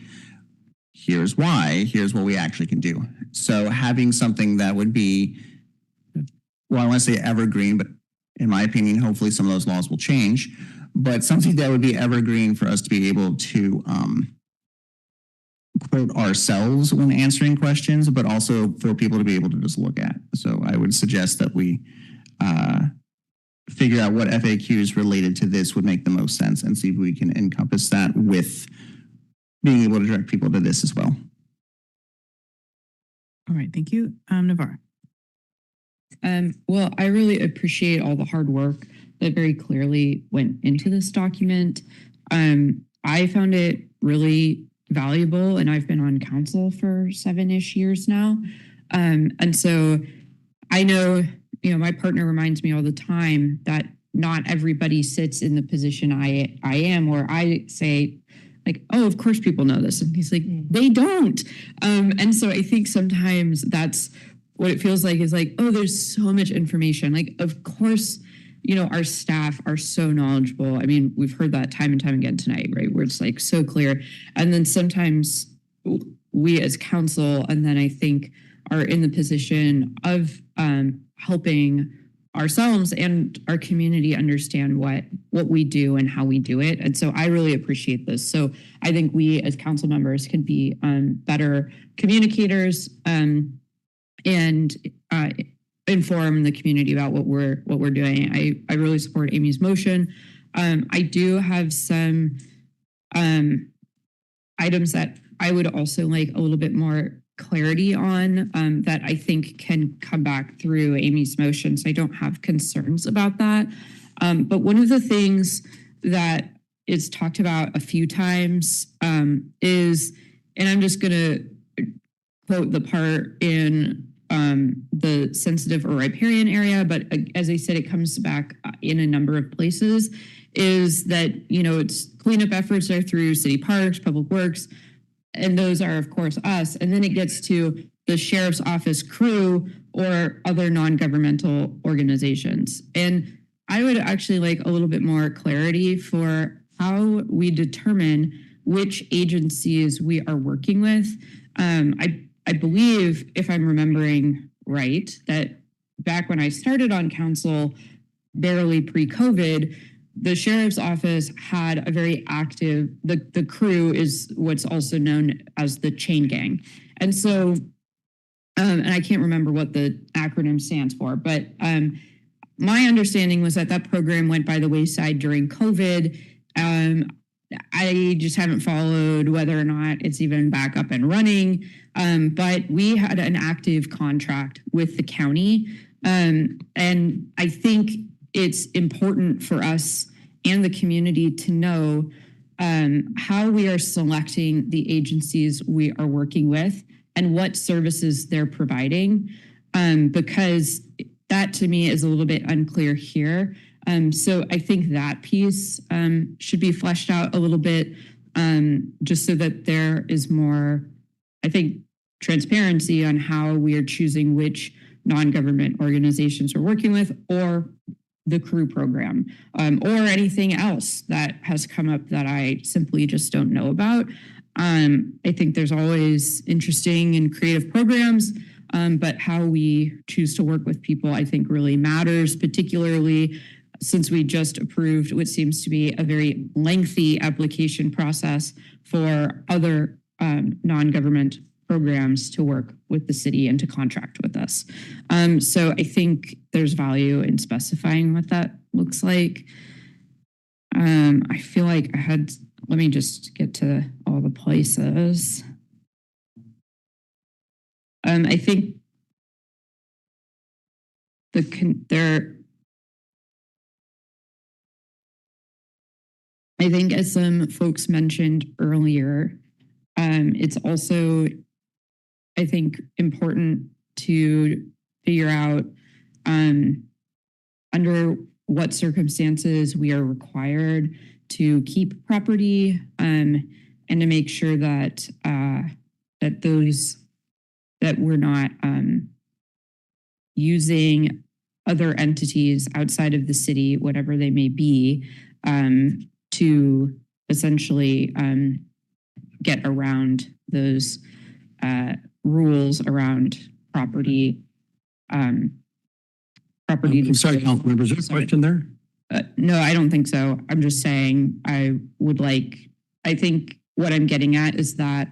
[SPEAKER 8] Here's why, here's what we actually can do. So having something that would be, well, I want to say evergreen, but in my opinion, hopefully some of those laws will change, but something that would be evergreen for us to be able to quote ourselves when answering questions, but also for people to be able to just look at. So I would suggest that we figure out what FAQs related to this would make the most sense and see if we can encompass that with being able to direct people to this as well.
[SPEAKER 2] All right. Thank you. Navarro.
[SPEAKER 12] Well, I really appreciate all the hard work that very clearly went into this document. I found it really valuable, and I've been on council for 7-ish years now. And so I know, my partner reminds me all the time that not everybody sits in the position I am, where I say, like, oh, of course people know this. And he's like, they don't. And so I think sometimes that's what it feels like, is like, oh, there's so much information. Like, of course, our staff are so knowledgeable. I mean, we've heard that time and time again tonight, right? Where it's like so clear. And then sometimes we as council, and then I think are in the position of helping ourselves and our community understand what we do and how we do it. And so I really appreciate this. So I think we as council members can be better communicators and inform the community about what we're doing. I really support Amy's motion. I do have some items that I would also like a little bit more clarity on that I think can come back through Amy's motion. So I don't have concerns about that. But one of the things that is talked about a few times is, and I'm just going to quote the part in the sensitive or riparian area, but as I said, it comes back in a number of places, is that, it's cleanup efforts are through city parks, public works, and those are, of course, us. And then it gets to the sheriff's office crew or other non-governmental organizations. And I would actually like a little bit more clarity for how we determine which agencies we are working with. I believe, if I'm remembering right, that back when I started on council, barely pre-COVID, the sheriff's office had a very active, the crew is what's also known as the chain gang. And so, and I can't remember what the acronym stands for, but my understanding was that program went by the wayside during COVID. I just haven't followed whether or not it's even back up and running. But we had an active contract with the county. And I think it's important for us and the community to know how we are selecting the agencies we are working with and what services they're providing, because that to me is a little bit unclear here. So I think that piece should be fleshed out a little bit, just so that there is more, I think, transparency on how we are choosing which non-government organizations we're working with, or the crew program, or anything else that has come up that I simply just don't know about. I think there's always interesting and creative programs, but how we choose to work with people, I think, really matters, particularly since we just approved what seems to be a very lengthy application process for other non-government programs to work with the city and to contract with us. So I think there's value in specifying what that looks like. I feel like let me just get to all the places. I think I think, as some folks mentioned earlier, it's also, I think, important to figure out under what circumstances we are required to keep property, and to make sure that that we're not using other entities outside of the city, whatever they may be, to essentially get around those rules around property.
[SPEAKER 19] Sorry, Councilmember, is there a question there?
[SPEAKER 12] No, I don't think so. I'm just saying I think what I'm getting at is that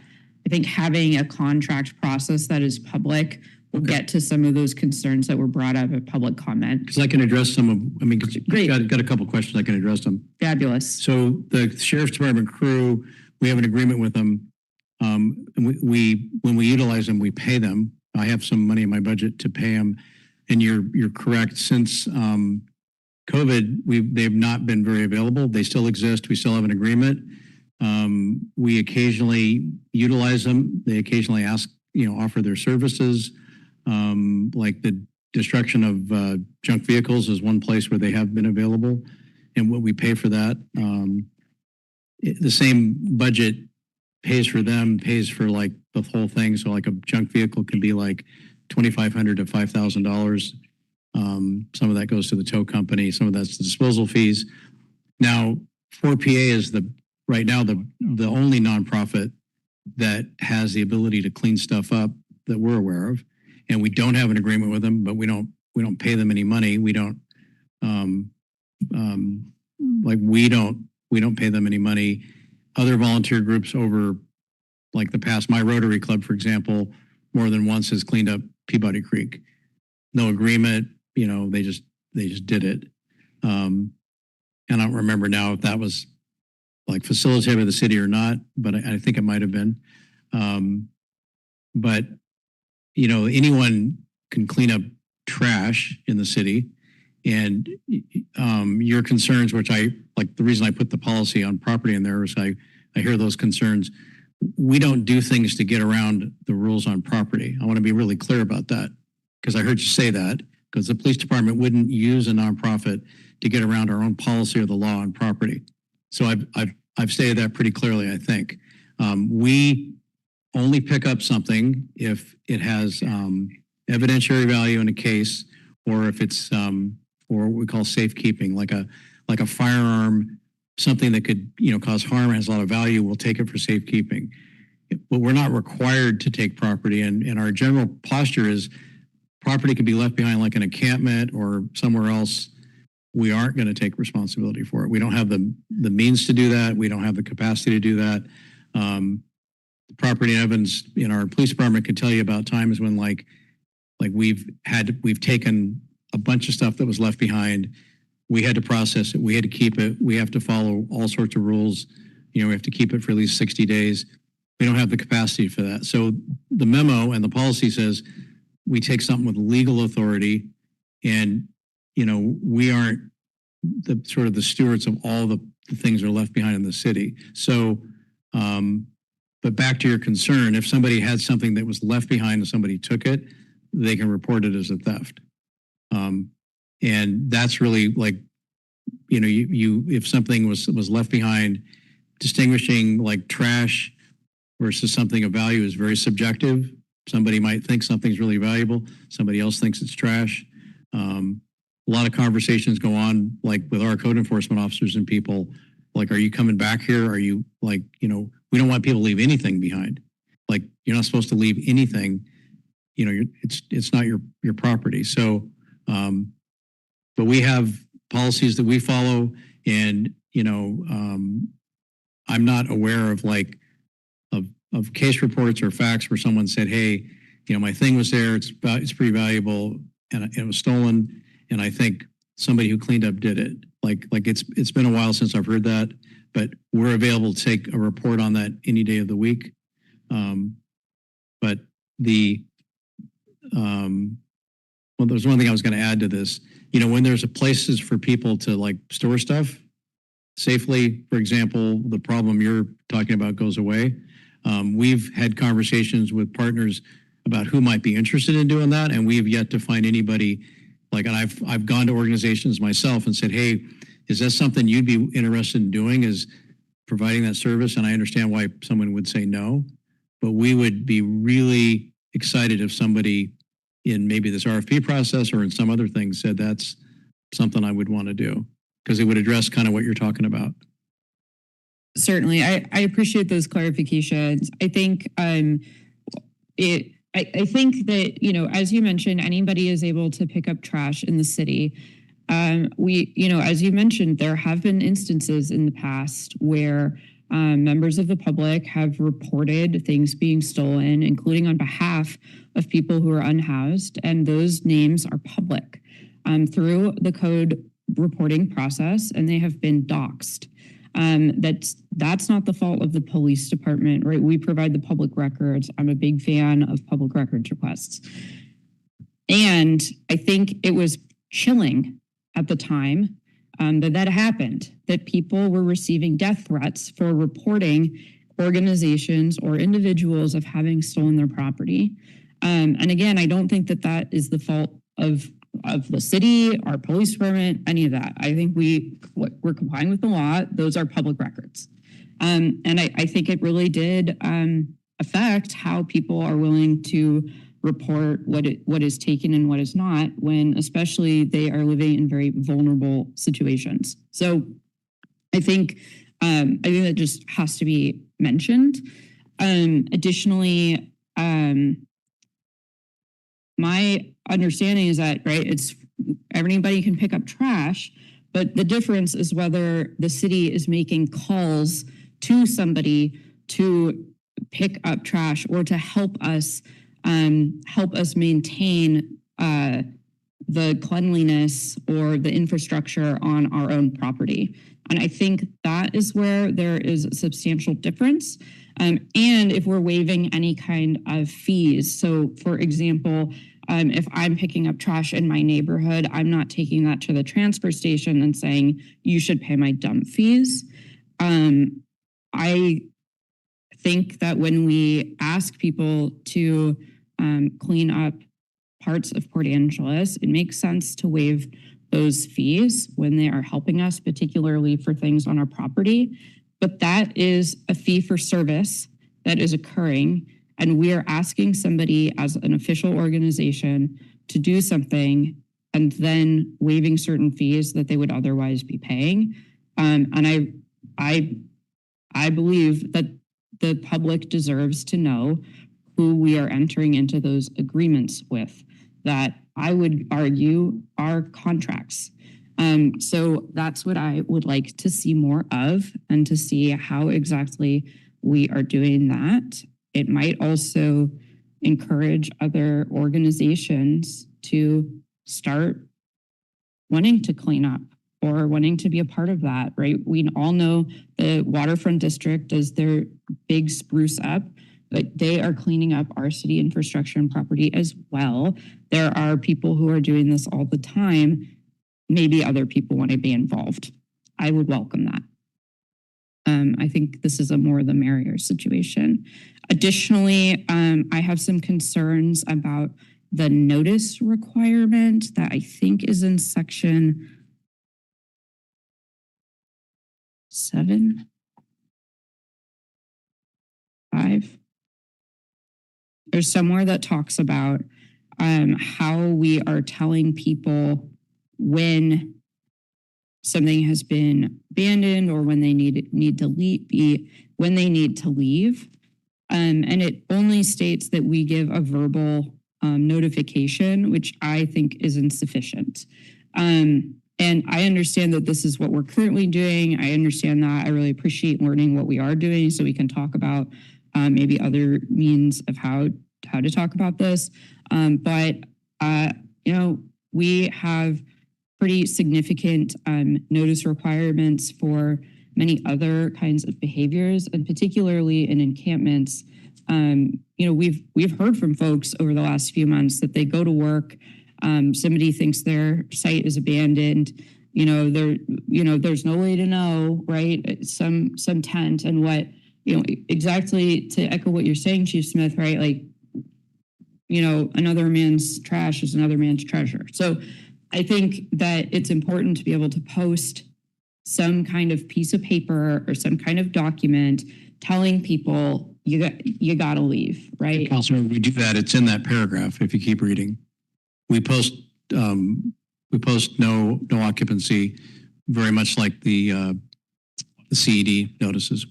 [SPEAKER 12] I think having a contract process that is public will get to some of those concerns that were brought up at public comment.
[SPEAKER 19] Because I can address some of,
[SPEAKER 12] Great.
[SPEAKER 19] got a couple of questions, I can address them.
[SPEAKER 12] Fabulous.
[SPEAKER 19] So the Sheriff's Department crew, we have an agreement with them. And when we utilize them, we pay them. I have some money in my budget to pay them. And you're correct. Since COVID, they've not been very available. They still exist. We still have an agreement. We occasionally utilize them. They occasionally offer their services. Like the destruction of junk vehicles is one place where they have been available, and what we pay for that. The same budget pays for them, pays for like the whole thing. So like a junk vehicle can be like $2,500 to $5,000. Some of that goes to the tow company. Some of that's the disposal fees. Now, 4PA is right now the only nonprofit that has the ability to clean stuff up that we're aware of. And we don't have an agreement with them, but we don't pay them any money. We don't pay them any money. Other volunteer groups over like the past, my Rotary Club, for example, more than once has cleaned up Peabody Creek. no agreement, they just did it. And I don't remember now if that was like facilitated by the city or not, but I think it might have been. But, anyone can clean up trash in the city. And your concerns, which the reason I put the policy on property in there is I hear those concerns. We don't do things to get around the rules on property. I want to be really clear about that because I heard you say that because the police department wouldn't use a nonprofit to get around our own policy or the law on property. So I've stated that pretty clearly, I think. We only pick up something if it has evidentiary value in a case or if it's or what we call safekeeping, like a firearm, something that could cause harm, has a lot of value, we'll take it for safekeeping. But we're not required to take property, and our general posture is property can be left behind like an encampment or somewhere else. We aren't going to take responsibility for it. We don't have the means to do that. We don't have the capacity to do that. The property evidence in our police department could tell you about times when like we've taken a bunch of stuff that was left behind. We had to process it. We had to keep it. We have to follow all sorts of rules. We have to keep it for at least 60 days. We don't have the capacity for that. So the memo and the policy says we take something with legal authority, and we aren't the sort of the stewards of all the things that are left behind in the city. So, but back to your concern, if somebody had something that was left behind and somebody took it, they can report it as a theft. And that's really like, if something was left behind, distinguishing like trash versus something of value is very subjective. Somebody might think something's really valuable. Somebody else thinks it's trash. A lot of conversations go on like with our code enforcement officers and people like, are you coming back here? Are you like, we don't want people to leave anything behind. Like you're not supposed to leave anything, it's not your property. So, but we have policies that we follow, and I'm not aware of of case reports or facts where someone said, "Hey, my thing was there. It's pretty valuable, and it was stolen." And I think somebody who cleaned up did it. Like it's been a while since I've heard that, but we're available to take a report on that any day of the week. But well, there's one thing I was going to add to this. When there's places for people to like store stuff safely, for example, the problem you're talking about goes away. We've had conversations with partners about who might be interested in doing that, and we've yet to find anybody. And I've gone to organizations myself and said, "Hey, is that something you'd be interested in doing? Is providing that service?" And I understand why someone would say no, but we would be really excited if somebody in maybe this RFP process or in some other thing said that's something I would want to do, because it would address kind of what you're talking about.
[SPEAKER 12] Certainly. I appreciate those clarifications. I think I think that, as you mentioned, anybody is able to pick up trash in the city. As you mentioned, there have been instances in the past where members of the public have reported things being stolen, including on behalf of people who are unhoused, and those names are public through the code reporting process, and they have been doxxed. That's not the fault of the police department, right? We provide the public records. I'm a big fan of public records requests. And I think it was chilling at the time that happened, that people were receiving death threats for reporting organizations or individuals of having stolen their property. And again, I don't think that is the fault of the city, our police department, any of that. I think we're complying with the law. Those are public records. And I think it really did affect how people are willing to report what is taken and what is not, when especially they are living in very vulnerable situations. So I think that just has to be mentioned. Additionally, my understanding is that, right, it's everybody can pick up trash, but the difference is whether the city is making calls to somebody to pick up trash or to help us maintain
[SPEAKER 6] the cleanliness or the infrastructure on our own property. And I think that is where there is a substantial difference. And if we're waiving any kind of fees, so for example, if I'm picking up trash in my neighborhood, I'm not taking that to the transfer station and saying, you should pay my dump fees. I think that when we ask people to clean up parts of Port Angeles, it makes sense to waive those fees when they are helping us, particularly for things on our property. But that is a fee for service that is occurring. And we are asking somebody as an official organization to do something and then waiving certain fees that they would otherwise be paying. And I believe that the public deserves to know who we are entering into those agreements with, that I would argue are contracts. So that's what I would like to see more of, and to see how exactly we are doing that. It might also encourage other organizations to start wanting to clean up or wanting to be a part of that, right? We all know the Waterfront District does their big spruce up, but they are cleaning up our city infrastructure and property as well. There are people who are doing this all the time. Maybe other people want to be involved. I would welcome that. I think this is a more the merrier situation. Additionally, I have some concerns about the notice requirement that I think is in section 7, 5. There's somewhere that talks about how we are telling people when something has been abandoned or when they need to leave, when they need to leave. And it only states that we give a verbal notification, which I think is insufficient. And I understand that this is what we're currently doing. I understand that. I really appreciate learning what we are doing so we can talk about maybe other means of how to talk about this. But we have pretty significant notice requirements for many other kinds of behaviors, and particularly in encampments. We've heard from folks over the last few months that they go to work, somebody thinks their site is abandoned, there's no way to know, right? Some tent and what, exactly to echo what you're saying, Chief Smith, right? Like, another man's trash is another man's treasure. So I think that it's important to be able to post some kind of piece of paper or some kind of document telling people you got to leave, right?
[SPEAKER 19] Councilor, we do that. It's in that paragraph. If you keep reading, we post no occupancy, very much like the CED notices.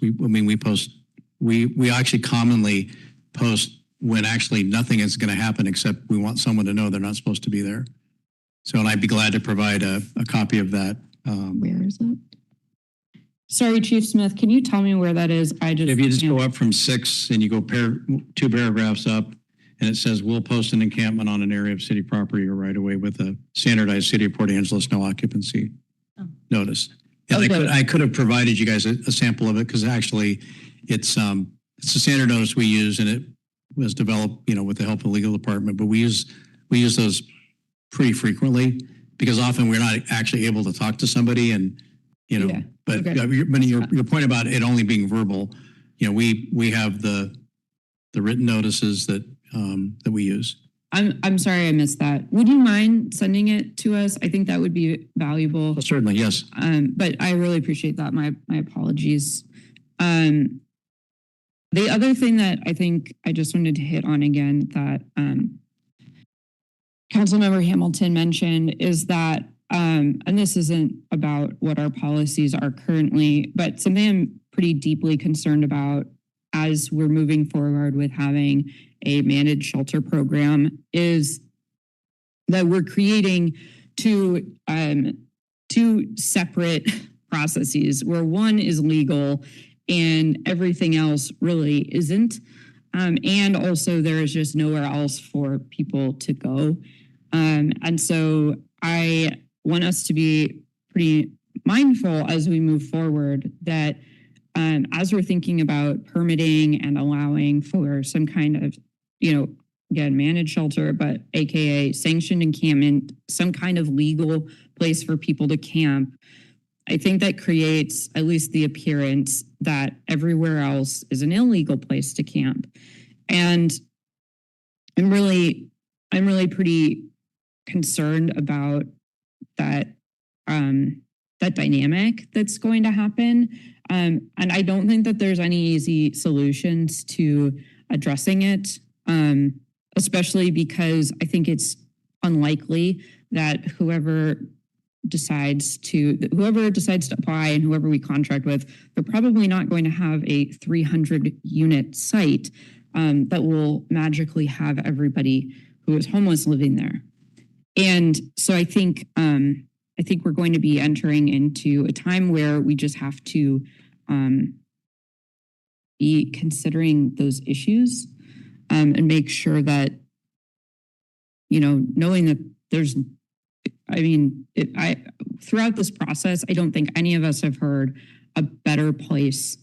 [SPEAKER 19] We actually commonly post when actually nothing is going to happen, except we want someone to know they're not supposed to be there. So, and I'd be glad to provide a copy of that.
[SPEAKER 6] Where is it? Sorry, Chief Smith, can you tell me where that is?
[SPEAKER 19] If you just go up from 6 and you go 2 paragraphs up, and it says, we'll post an encampment on an area of city property or right away with a standardized City of Port Angeles no occupancy notice. And okay. I could have provided you guys a sample of it, because actually it's a standard notice we use, and it was developed, with the help of the legal department, but we use those pretty frequently, because often we're not actually able to talk to somebody, and but your point about it only being verbal, we have the written notices that we use.
[SPEAKER 6] I'm sorry I missed that. Would you mind sending it to us? I think that would be valuable.
[SPEAKER 19] Well, certainly, yes.
[SPEAKER 6] But I really appreciate that. My apologies. The other thing that I think I just wanted to hit on again that Councilmember Hamilton mentioned is that, and this isn't about what our policies are currently, but something I'm pretty deeply concerned about as we're moving forward with having a managed shelter program is that we're creating two separate processes, where one is legal and everything else really isn't. And also there is just nowhere else for people to go.
[SPEAKER 12] And so I want us to be pretty mindful as we move forward that as we're thinking about permitting and allowing for some kind of, again, managed shelter, but AKA sanctioned encampment, some kind of legal place for people to camp, I think that creates at least the appearance that everywhere else is an illegal place to camp. And I'm really pretty concerned about that that dynamic that's going to happen. And I don't think that there's any easy solutions to addressing it, especially because I think it's unlikely that whoever decides to apply and whoever we contract with, they're probably not going to have a 300 unit site that will magically have everybody who is homeless living there. And so I think we're going to be entering into a time where we just have to be considering those issues and make sure that, knowing that throughout this process, I don't think any of us have heard a better place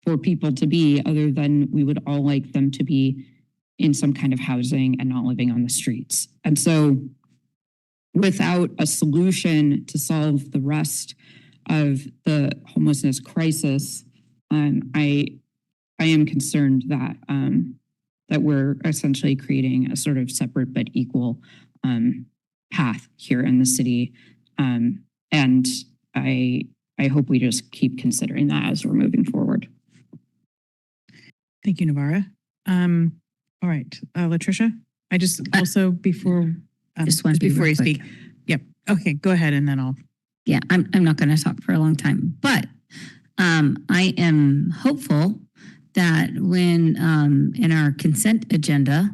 [SPEAKER 12] for people to be other than we would all like them to be in some kind of housing and not living on the streets. And so without a solution to solve the rest of the homelessness crisis, I am concerned that that we're essentially creating a sort of separate but equal path here in the city, and I hope we just keep considering that as we're moving forward.
[SPEAKER 2] Thank you, Navarra. All right, Latricia. I just also before before you speak. Yep. Okay, go ahead, and then I'll.
[SPEAKER 14] Yeah, I'm not going to talk for a long time, but I am hopeful that when in our consent agenda,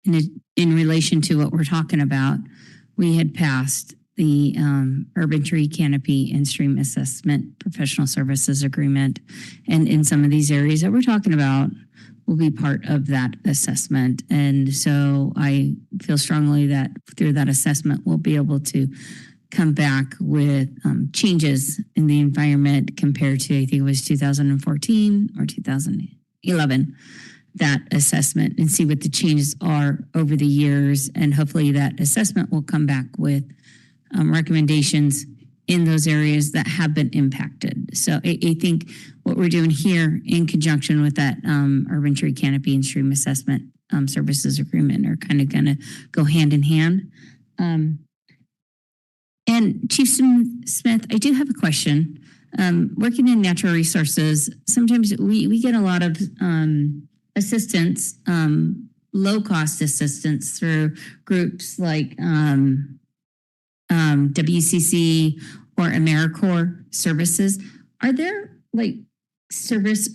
[SPEAKER 14] in relation to what we're talking about, we had passed the urban tree canopy and stream assessment professional services agreement, and in some of these areas that we're talking about will be part of that assessment. And so I feel strongly that through that assessment, we'll be able to come back with changes in the environment compared to, I think it was 2014 or 2011, that assessment, and see what the changes are over the years. And hopefully that assessment will come back with recommendations in those areas that have been impacted. So I think what we're doing here in conjunction with that urban tree canopy and stream assessment services agreement are kind of going to go hand in hand. And Chief Smith, I do have a question. Working in natural resources, sometimes we get a lot of assistance, low-cost assistance through groups like WCC or AmeriCorps services. Are there like service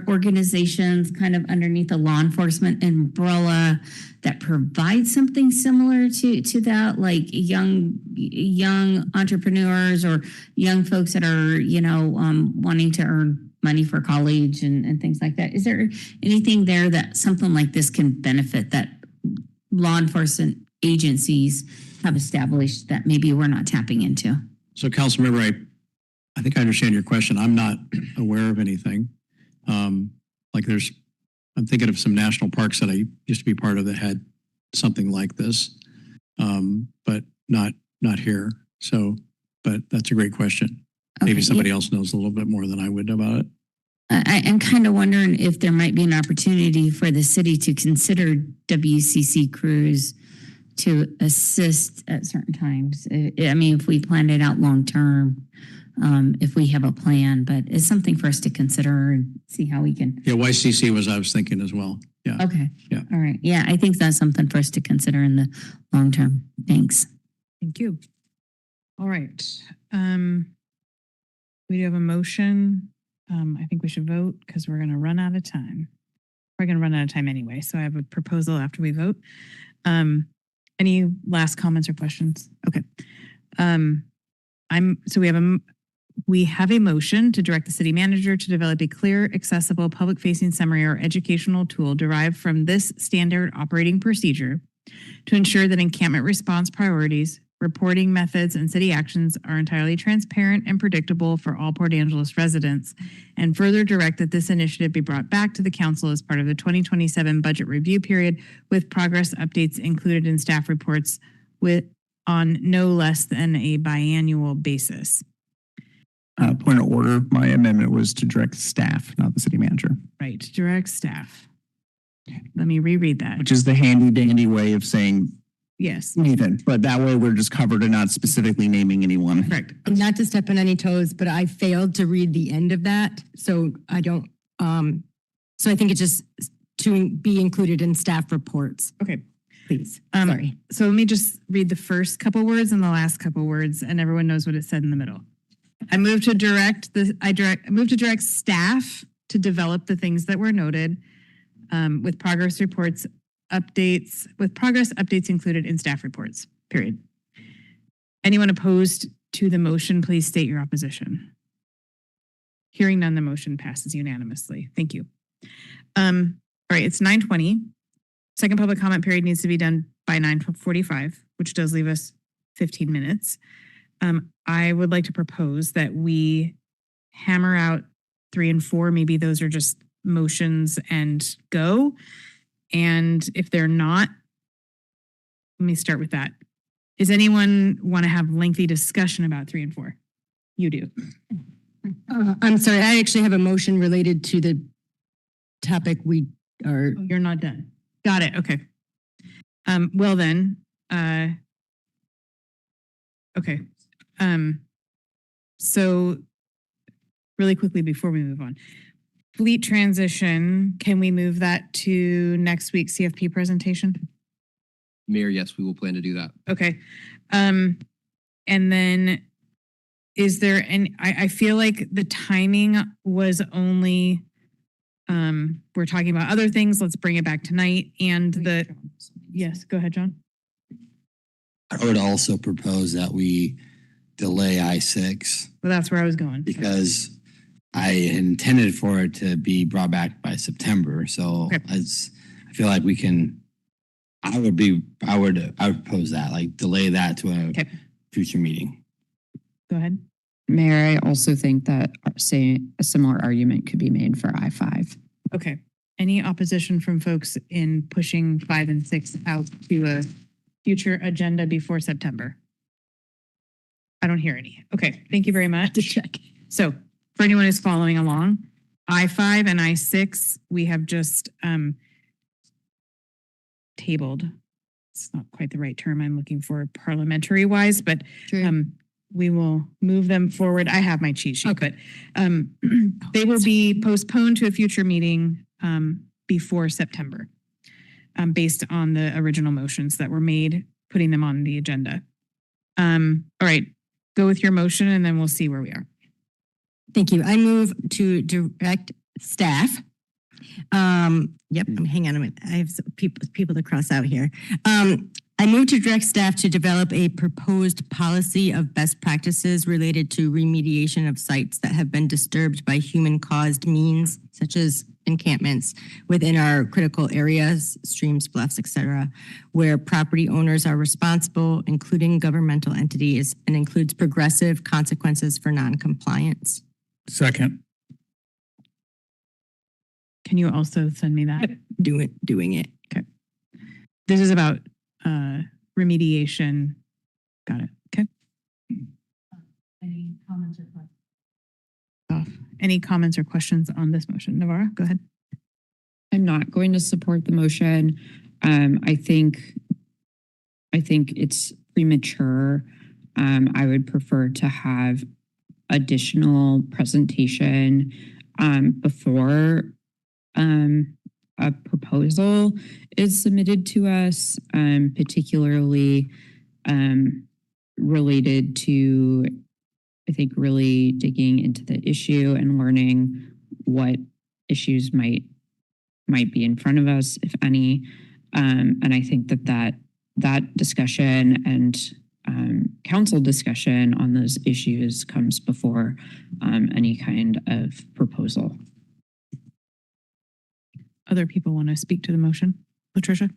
[SPEAKER 14] organizations kind of underneath the law enforcement umbrella that provide something similar to that, like young entrepreneurs or young folks that are, wanting to earn money for college and things like that? Is there anything there that something like this can benefit that law enforcement agencies have established that maybe we're not tapping into?
[SPEAKER 19] So, Councilmember, I think I understand your question. I'm not aware of anything. I'm thinking of some national parks that I used to be part of that had something like this, but not here. So, but that's a great question.
[SPEAKER 14] Okay,
[SPEAKER 19] Maybe somebody else knows a little bit more than I would about it.
[SPEAKER 14] I'm kind of wondering if there might be an opportunity for the city to consider WCC crews to assist at certain times. I mean, if we plan it out long term, if we have a plan, but it's something for us to consider and see how we can.
[SPEAKER 19] Yeah, YCC was I was thinking as well. Yeah.
[SPEAKER 14] Okay.
[SPEAKER 19] Yeah.
[SPEAKER 14] All right. Yeah, I think that's something for us to consider in the long term. Thanks.
[SPEAKER 2] Thank you. All right. We do have a motion. I think we should vote because we're going to run out of time. We're going to run out of time anyway. So I have a proposal after we vote. Any last comments or questions? Okay. We have a motion to direct the city manager to develop a clear, accessible, public-facing summary or educational tool derived from this standard operating procedure To ensure that encampment response priorities, reporting methods, and city actions are entirely transparent and predictable for all Port Angeles residents, and further direct that this initiative be brought back to the council as part of the 2027 budget review period with progress updates included in staff reports on no less than a biannual basis.
[SPEAKER 8] Point of order, my amendment was to direct staff, not the city manager.
[SPEAKER 2] Right, direct staff. Let me reread that.
[SPEAKER 8] Which is the handy dandy way of saying
[SPEAKER 2] yes,
[SPEAKER 8] Nathan, but that way we're just covered and not specifically naming anyone.
[SPEAKER 2] Correct.
[SPEAKER 7] Not to step on any toes, but I failed to read the end of that, so I don't, so I think it's just to be included in staff reports.
[SPEAKER 2] Okay.
[SPEAKER 7] Please,
[SPEAKER 2] sorry.
[SPEAKER 7] sorry.
[SPEAKER 2] So let me just read the first couple words and the last couple words, and everyone knows what it said in the middle. I move to direct staff to develop the things that were noted with progress updates included in staff reports, period. Anyone opposed to the motion, please state your opposition. Hearing none, the motion passes unanimously. Thank you. All right, it's 9:20. Second public comment period needs to be done by 9:45, which does leave us 15 minutes. I would like to propose that we hammer out 3 and 4. Maybe those are just motions and go. And if they're not, let me start with that. Does anyone want to have lengthy discussion about 3 and 4? You do.
[SPEAKER 7] I'm sorry, I actually have a motion related to the topic we are.
[SPEAKER 2] Oh, you're not done. Got it. Okay. Well then, okay. So really quickly before we move on, fleet transition, can we move that to next week's CFP presentation?
[SPEAKER 15] Mayor, yes, we will plan to do that.
[SPEAKER 2] Okay. And then is there any, I feel like the timing was only, we're talking about other things. Let's bring it back tonight. And yes, go ahead, John.
[SPEAKER 13] I would also propose that we delay I-6.
[SPEAKER 2] Well, that's where I was going.
[SPEAKER 13] Because I intended for it to be brought back by September. So I feel like we can, I would propose that, like delay that to a future meeting.
[SPEAKER 2] Go ahead.
[SPEAKER 12] Mayor, I also think that a similar argument could be made for I-5.
[SPEAKER 2] Okay. Any opposition from folks in pushing 5 and 6 out to a future agenda before September? I don't hear any. Okay. Thank you very much. To check. So for anyone who's following along, I-5 and I-6, we have just tabled. It's not quite the right term I'm looking for parliamentary wise, but we will move them forward. I have my cheat sheet, but they will be postponed to a future meeting before September based on the original motions that were made, putting them on the agenda. All right, go with your motion and then we'll see where we are.
[SPEAKER 7] Thank you. I move to direct staff. Hang on a minute. I have some people to cross out here. I move to direct staff to develop a proposed policy of best practices related to remediation of sites that have been disturbed by human-caused means, such as encampments within our critical areas, streams, bluffs, etc., where property owners are responsible, including governmental entities, and includes progressive consequences for non-compliance.
[SPEAKER 16] Second.
[SPEAKER 2] Can you also send me that?
[SPEAKER 7] Doing it.
[SPEAKER 2] Okay. This is about remediation. Got it. Okay. Any comments or questions? Any comments or questions on this motion? Navarra, go ahead.
[SPEAKER 12] I'm not going to support the motion. I think it's premature. I would prefer to have additional presentation before a proposal is submitted to us, particularly related to, I think, really digging into the issue and learning what issues might be in front of us, if any. And I think that discussion and council discussion on those issues comes before any kind of proposal.
[SPEAKER 2] Other people want to speak to the motion? Patricia?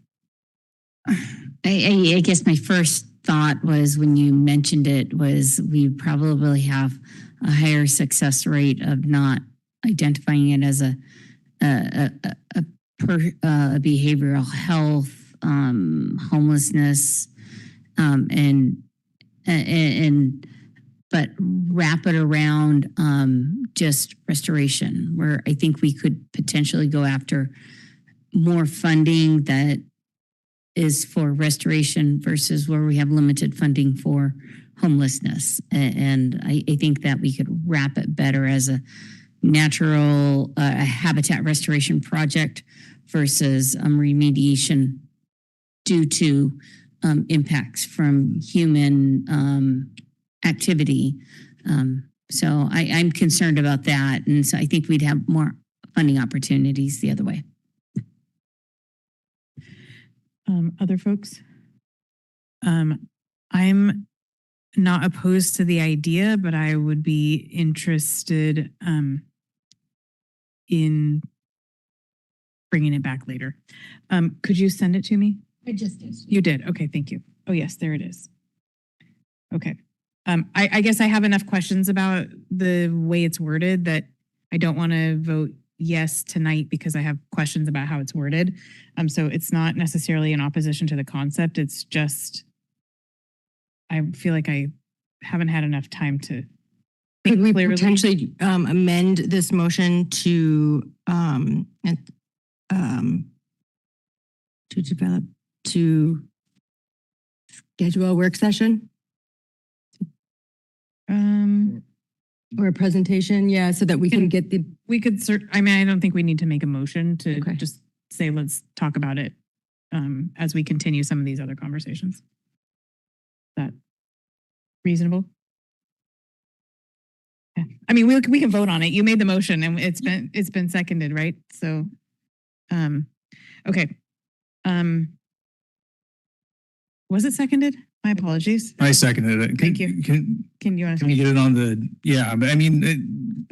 [SPEAKER 14] I guess my first thought was when you mentioned it was we probably have a higher success rate of not identifying it as a behavioral health, homelessness, but wrap it around just restoration, where I think we could potentially go after more funding that is for restoration versus where we have limited funding for homelessness. And I think that we could wrap it better as a natural habitat restoration project versus remediation due to impacts from human activity. So I'm concerned about that. And so I think we'd have more funding opportunities the other way.
[SPEAKER 2] Other folks? I'm not opposed to the idea, but I would be interested in bringing it back later. Could you send it to me?
[SPEAKER 7] I just did.
[SPEAKER 2] You did. Okay, thank you. Oh, yes, there it is. Okay. I guess I have enough questions about the way it's worded that I don't want to vote yes tonight because I have questions about how it's worded. So it's not necessarily in opposition to the concept. It's just, I feel like I haven't had enough time to
[SPEAKER 7] Could we
[SPEAKER 2] clearly.
[SPEAKER 7] potentially amend this motion to schedule a work session or a presentation? Yeah, so that we can get the.
[SPEAKER 2] We could I mean, I don't think we need to make a motion to just say, let's talk about it as we continue some of these other conversations. Is that reasonable? Yeah. I mean, we can vote on it. You made the motion and it's been seconded, right? So, okay. Was it seconded? My apologies.
[SPEAKER 16] I seconded it.
[SPEAKER 2] Thank you. Can you want
[SPEAKER 16] Can we get it on the, yeah, but I mean,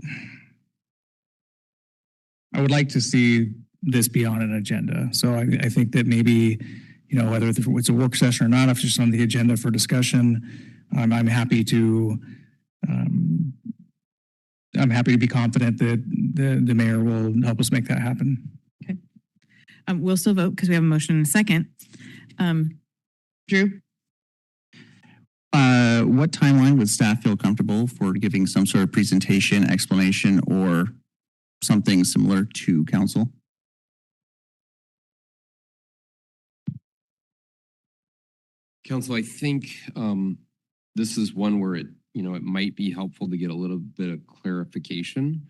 [SPEAKER 16] I would like to see this be on an agenda. So I think that maybe, whether it's a work session or not, if it's just on the agenda for discussion, I'm happy to be confident that the mayor will help us make that happen.
[SPEAKER 2] Okay. We'll still vote because we have a motion and a second. Drew?
[SPEAKER 8] What timeline would staff feel comfortable for giving some sort of presentation, explanation, or something similar to council?
[SPEAKER 15] Council, I think this is one where it might be helpful to get a little bit of clarification.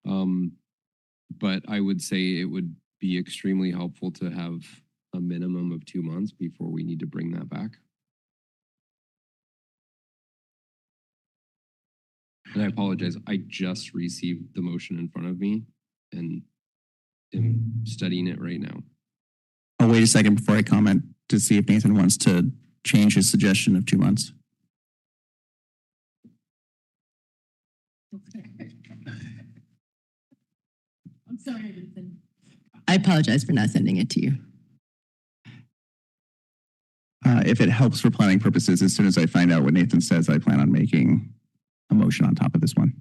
[SPEAKER 15] But I would say it would be extremely helpful to have a minimum of 2 months before we need to bring that back. And I apologize, I just received the motion in front of me and am studying it right now.
[SPEAKER 8] I'll wait a second before I comment to see if Nathan wants to change his suggestion of 2 months.
[SPEAKER 7] I'm sorry. I apologize for not sending it to you.
[SPEAKER 8] If it helps for planning purposes, as soon as I find out what Nathan says, I plan on making a motion on top of this one.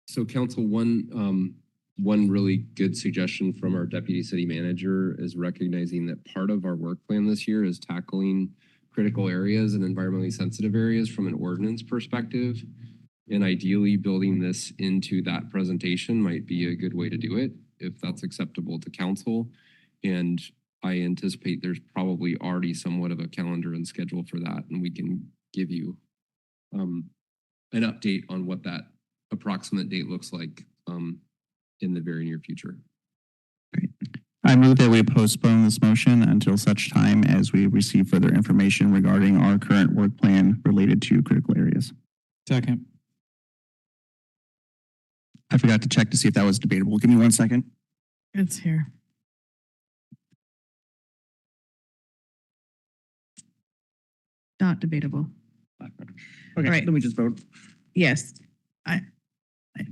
[SPEAKER 15] So council, one really good suggestion from our deputy city manager is recognizing that part of our work plan this year is tackling critical areas and environmentally sensitive areas from an ordinance perspective. And ideally building this into that presentation might be a good way to do it if that's acceptable to council. And I anticipate there's probably already somewhat of a calendar and schedule for that. And we can give you an update on what that approximate date looks like in the very near future.
[SPEAKER 8] Great. I move that we postpone this motion until such time as we receive further information regarding our current work plan related to critical areas.
[SPEAKER 16] Second.
[SPEAKER 8] I forgot to check to see if that was debatable. Give me 1 second.
[SPEAKER 2] It's here. Not debatable.
[SPEAKER 8] Okay,
[SPEAKER 2] right.
[SPEAKER 8] Let me just vote.
[SPEAKER 2] Yes. It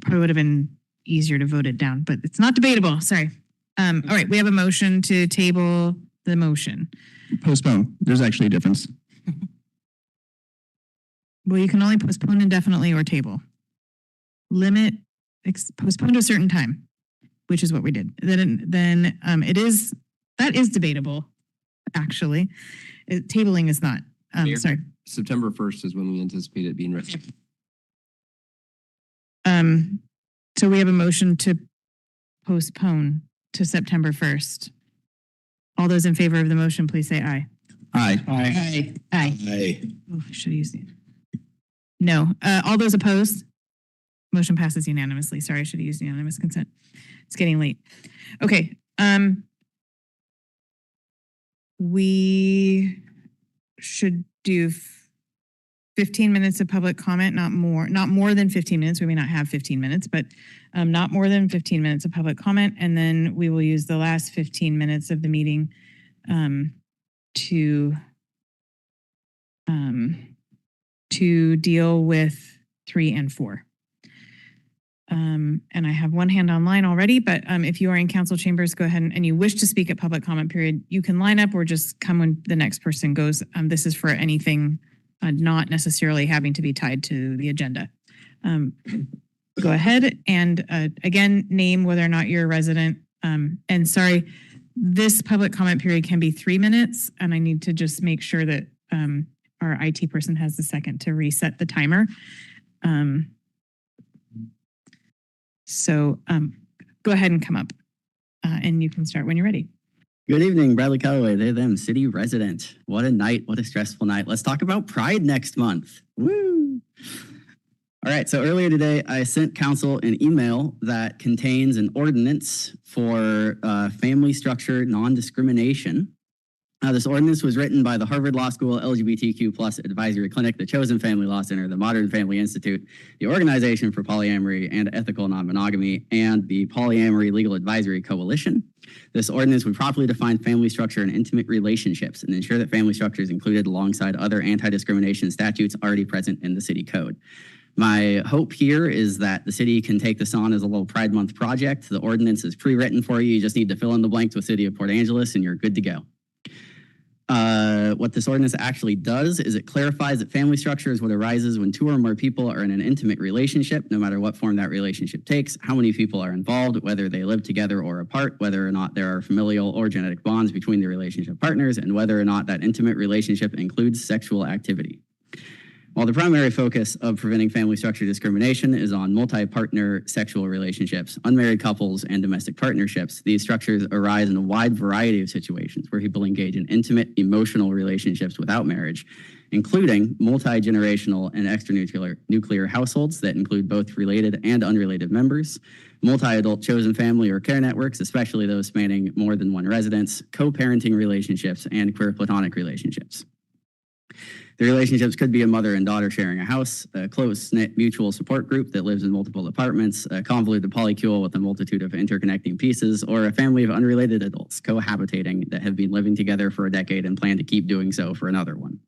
[SPEAKER 2] probably would have been easier to vote it down, but it's not debatable. Sorry. All right. We have a motion to table the motion.
[SPEAKER 8] Postpone. There's actually a difference.
[SPEAKER 2] Well, you can only postpone indefinitely or table. Limit, postpone to a certain time, which is what we did. Then that is debatable, actually. Tabling is not.
[SPEAKER 15] Mayor,
[SPEAKER 2] Sorry.
[SPEAKER 15] September 1st is when we anticipate it being ready.
[SPEAKER 2] So we have a motion to postpone to September 1st. All those in favor of the motion, please say aye.
[SPEAKER 8] Aye.
[SPEAKER 2] Aye. Aye.
[SPEAKER 13] Aye.
[SPEAKER 2] Oh, I should have used it. No. All those opposed? Motion passes unanimously. Sorry, I should have used unanimous consent. It's getting late. Okay. We should do 15 minutes of public comment, not more than 15 minutes. We may not have 15 minutes, but not more than 15 minutes of public comment. And then we will use the last 15 minutes of the meeting to deal with 3 and 4. And I have one hand online already, but if you are in council chambers, go ahead and you wish to speak at public comment period, you can line up or just come when the next person goes. This is for anything not necessarily having to be tied to the agenda. Go ahead and again, name whether or not you're a resident. And sorry, this public comment period can be 3 minutes, and I need to just make sure that our IT person has a second to reset the timer. So go ahead and come up and you can start when you're ready.
[SPEAKER 20] Good evening, Bradley Calloway, they, them, city resident. What a night, what a stressful night. Let's talk about Pride next month. Woo! All right, so earlier today, I sent council an email that contains an ordinance for family structure non-discrimination. This ordinance was written by the Harvard Law School LGBTQ+ Advisory Clinic, the Chosen Family Law Center, the Modern Family Institute, the Organization for Polyamory and Ethical Non-Monogamy, and the Polyamory Legal Advisory Coalition. This ordinance would properly define family structure and intimate relationships and ensure that family structure is included alongside other anti-discrimination statutes already present in the city code. My hope here is that the city can take this on as a little Pride Month project. The ordinance is pre-written for you. You just need to fill in the blanks with City of Port Angeles and you're good to go. What this ordinance actually does is it clarifies that family structure is what arises when 2 or more people are in an intimate relationship, no matter what form that relationship takes, how many people are involved, whether they live together or apart, whether or not there are familial or genetic bonds between the relationship partners, and whether or not that intimate relationship includes sexual activity. While the primary focus of preventing family structure discrimination is on multi-partner sexual relationships, unmarried couples, and domestic partnerships, these structures arise in a wide variety of situations where people engage in intimate, emotional relationships without marriage, including multi-generational and extranuclear households that include both related and unrelated members, multi-adult chosen family or care networks, especially those spanning more than one residence, co-parenting relationships, and queer platonic relationships. The relationships could be a mother and daughter sharing a house, a close-knit mutual support group that lives in multiple apartments, a convoluted polycule with a multitude of interconnecting pieces, or a family of unrelated adults cohabitating that have been living together for a decade and plan to keep doing so for another one.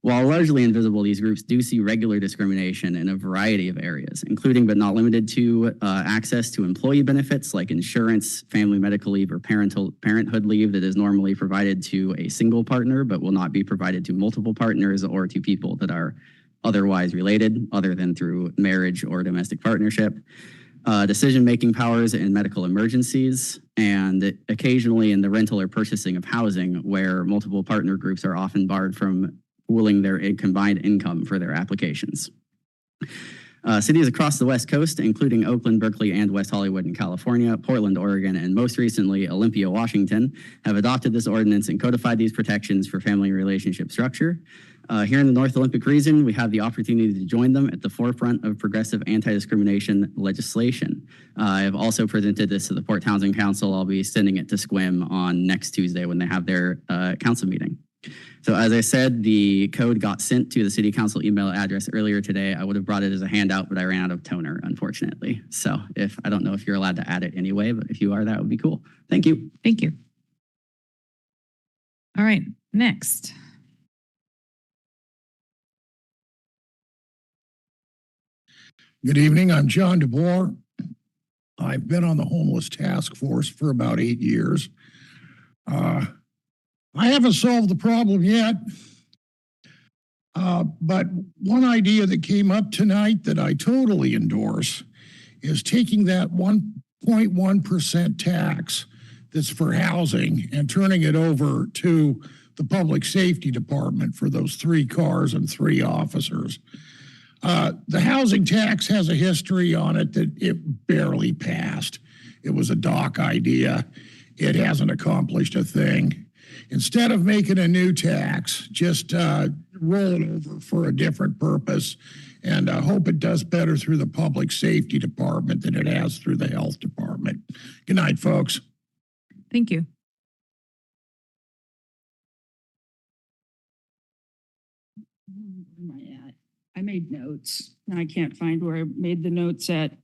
[SPEAKER 20] While largely invisible, these groups do see regular discrimination in a variety of areas, including but not limited to access to employee benefits like insurance, family medical leave, or parenthood leave that is normally provided to a single partner but will not be provided to multiple partners or to people that are otherwise related other than through marriage or domestic partnership. Decision-making powers in medical emergencies, and occasionally in the rental or purchasing of housing where multiple partner groups are often barred from pooling their combined income for their applications. Cities across the West Coast, including Oakland, Berkeley, and West Hollywood in California, Portland, Oregon, and most recently Olympia, Washington, have adopted this ordinance and codified these protections for family relationship structure. Here in the North Olympic region, we have the opportunity to join them at the forefront of progressive anti-discrimination legislation. I have also presented this to the Port Townsend Council. I'll be sending it to SQUIM on next Tuesday when they have their council meeting. So as I said, the code got sent to the city council email address earlier today. I would have brought it as a handout, but I ran out of toner, unfortunately. So I don't know if you're allowed to add it anyway, but if you are, that would be cool. Thank you.
[SPEAKER 2] Thank you. All right, next.
[SPEAKER 22] Good evening, I'm John DeBoer. I've been on the homeless task force for about 8 years. I haven't solved the problem yet. But one idea that came up tonight that I totally endorse is taking that 1.1% tax that's for housing and turning it over to the public safety department for those 3 cars and 3 officers. The housing tax has a history on it that it barely passed. It was a doc idea. It hasn't accomplished a thing. Instead of making a new tax, just roll it over for a different purpose and hope it does better through the public safety department than it has through the health department. Good night, folks.
[SPEAKER 2] Thank you.
[SPEAKER 6] Where am I at? I made notes. Now I can't find where I made the notes at.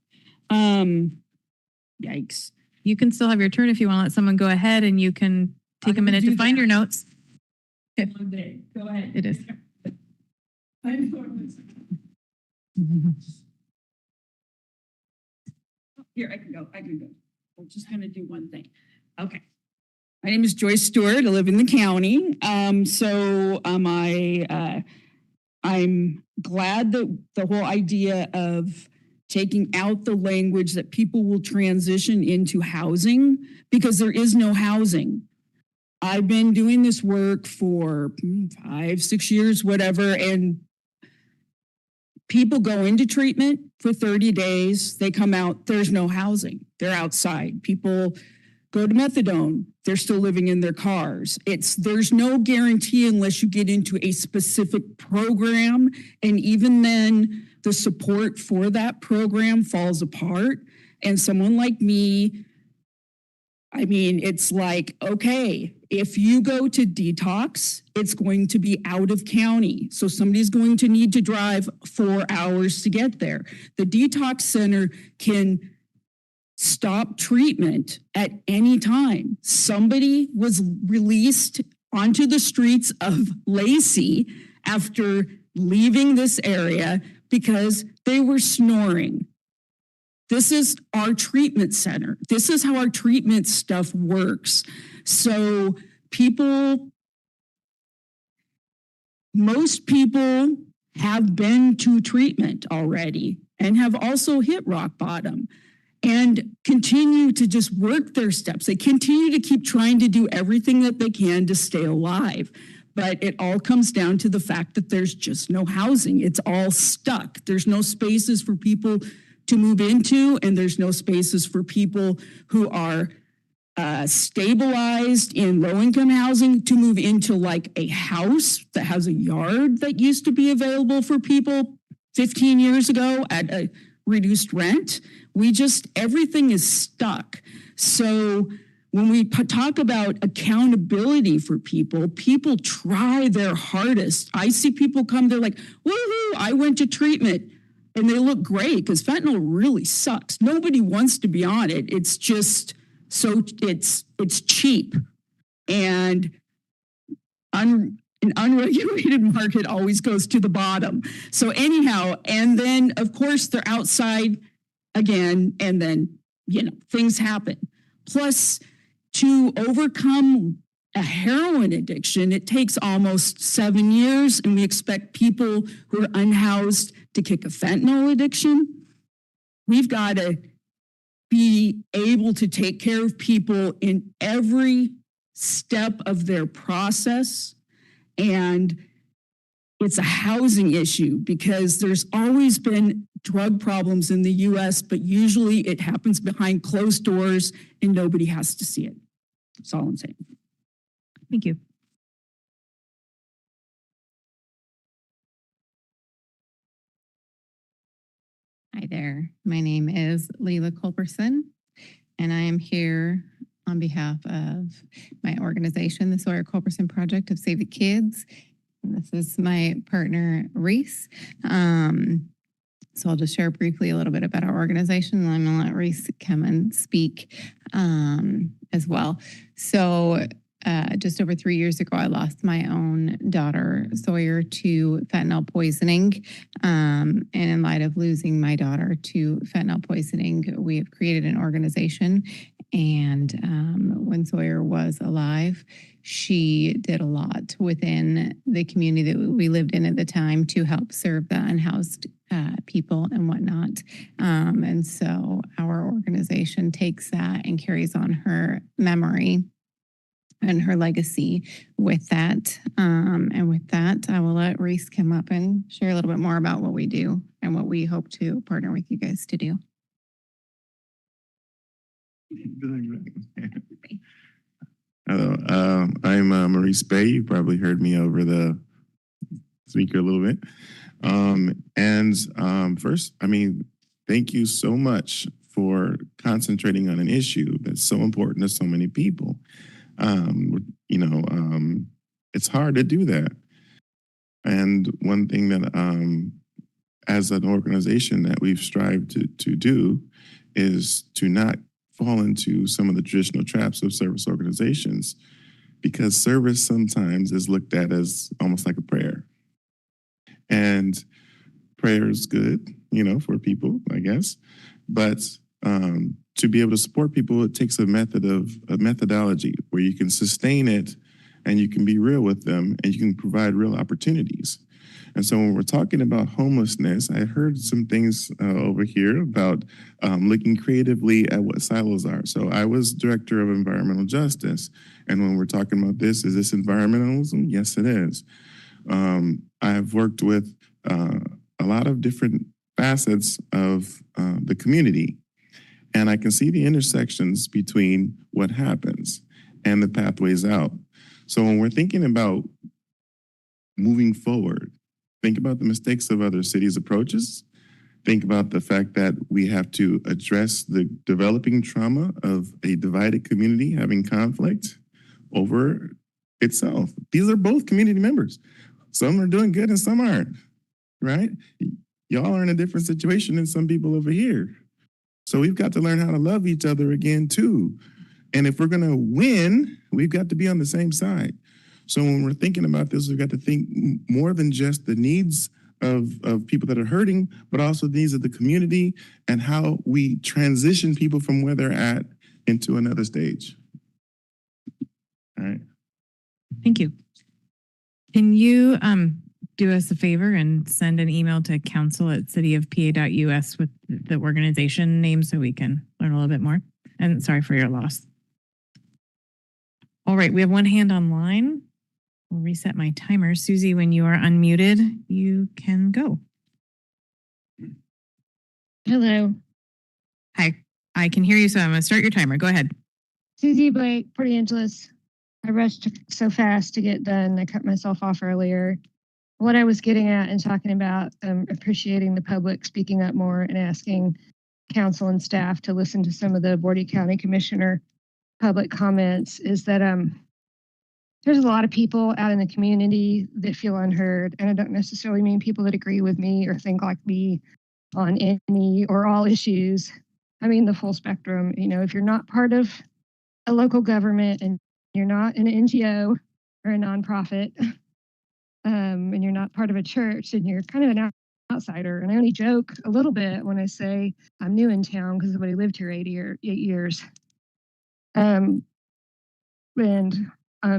[SPEAKER 6] Yikes.
[SPEAKER 2] You can still have your turn if you want to let someone go ahead, and you can take a minute to find your notes. Okay.
[SPEAKER 6] One day. Go ahead.
[SPEAKER 2] It is.
[SPEAKER 6] Here, I can go. We're just going to do one thing. Okay. My name is Joyce Stewart. I live in the county. I'm glad that the whole idea of taking out the language that people will transition into housing, because there is no housing. I've been doing this work for 5, 6 years, whatever, and people go into treatment for 30 days. They come out, there's no housing. They're outside. People go to methadone. They're still living in their cars. There's no guarantee unless you get into a specific program. And even then, the support for that program falls apart. And someone like me, I mean, it's like, okay, if you go to detox, it's going to be out of county. So somebody's going to need to drive 4 hours to get there. The detox center can stop treatment at any time. Somebody was released onto the streets of Lacey after leaving this area because they were snoring. This is our treatment center. This is how our treatment stuff works. So most people have been to treatment already and have also hit rock bottom and continue to just work their steps. They continue to keep trying to do everything that they can to stay alive. But it all comes down to the fact that there's just no housing. It's all stuck. There's no spaces for people to move into, and there's no spaces for people who are stabilized in low-income housing to move into like a house that has a yard that used to be available for people 15 years ago at a reduced rent. Everything is stuck. So when we talk about accountability for people, people try their hardest. I see people come, they're like, woohoo, I went to treatment. And they look great because fentanyl really sucks. Nobody wants to be on it. It's just it's cheap. And an unregulated market always goes to the bottom. So anyhow, and then of course they're outside again, and then, things happen. Plus, to overcome a heroin addiction, it takes almost 7 years, and we expect people who are unhoused to kick a fentanyl addiction. We've got to be able to take care of people in every step of their process. And it's a housing issue because there's always been drug problems in the US, but usually it happens behind closed doors and nobody has to see it. That's all I'm saying.
[SPEAKER 2] Thank you.
[SPEAKER 3] Hi there. My name is Leila Culberson, and I am here on behalf of my organization, the Sawyer Culberson Project of Save the Kids. And this is my partner, Reese. So I'll just share briefly a little bit about our organization, and I'm going to let Reese come and speak as well. So just over 3 years ago, I lost my own daughter, Sawyer, to fentanyl poisoning. And in light of losing my daughter to fentanyl poisoning, we have created an organization And when Sawyer was alive, she did a lot within the community that we lived in at the time to help serve the unhoused people and whatnot. And so our organization takes that and carries on her memory and her legacy with that. And with that, I will let Reese come up and share a little bit more about what we do and what we hope to partner with you guys to do.
[SPEAKER 5] Hello, I'm Maurice Bay. You probably heard me over the speaker a little bit. First, thank you so much for concentrating on an issue that's so important to so many people. It's hard to do that. And one thing that, as an organization that we've strived to do is to not fall into some of the traditional traps of service organizations, because service sometimes is looked at as almost like a prayer. And prayer is good, for people, I guess. But to be able to support people, it takes a methodology where you can sustain it and you can be real with them and you can provide real opportunities. And so when we're talking about homelessness, I heard some things over here about looking creatively at what silos are. So I was director of environmental justice. And when we're talking about this, is this environmentalism? Yes, it is. I've worked with a lot of different facets of the community. And I can see the intersections between what happens and the pathways out. So when we're thinking about moving forward, think about the mistakes of other cities' approaches. Think about the fact that we have to address the developing trauma of a divided community having conflict over itself. These are both community members. Some are doing good and some aren't, right? Y'all are in a different situation than some people over here. So we've got to learn how to love each other again too. And if we're gonna win, we've got to be on the same side. So when we're thinking about this, we've got to think more than just the needs of people that are hurting, but also the needs of the community and how we transition people from where they're at into another stage. All right.
[SPEAKER 2] Thank you. Can you do us a favor and send an email to council@cityofpa.us with the organization name so we can learn a little bit more? And sorry for your loss. All right, we have one hand online. We'll reset my timer. Susie, when you are unmuted, you can go.
[SPEAKER 18] Hello.
[SPEAKER 2] Hi, I can hear you, so I'm going to start your timer. Go ahead.
[SPEAKER 18] Susie Blake, Port Angeles. I rushed so fast to get done. I cut myself off earlier. What I was getting at and talking about appreciating the public speaking up more and asking council and staff to listen to some of the Boardie County Commissioner public comments is that there's a lot of people out in the community that feel unheard. And I don't necessarily mean people that agree with me or think like me on any or all issues. I mean the full spectrum. If you're not part of a local government and you're not an NGO or a nonprofit, and you're not part of a church and you're kind of an outsider. And I only joke a little bit when I say I'm new in town because I've only lived here 8 years. And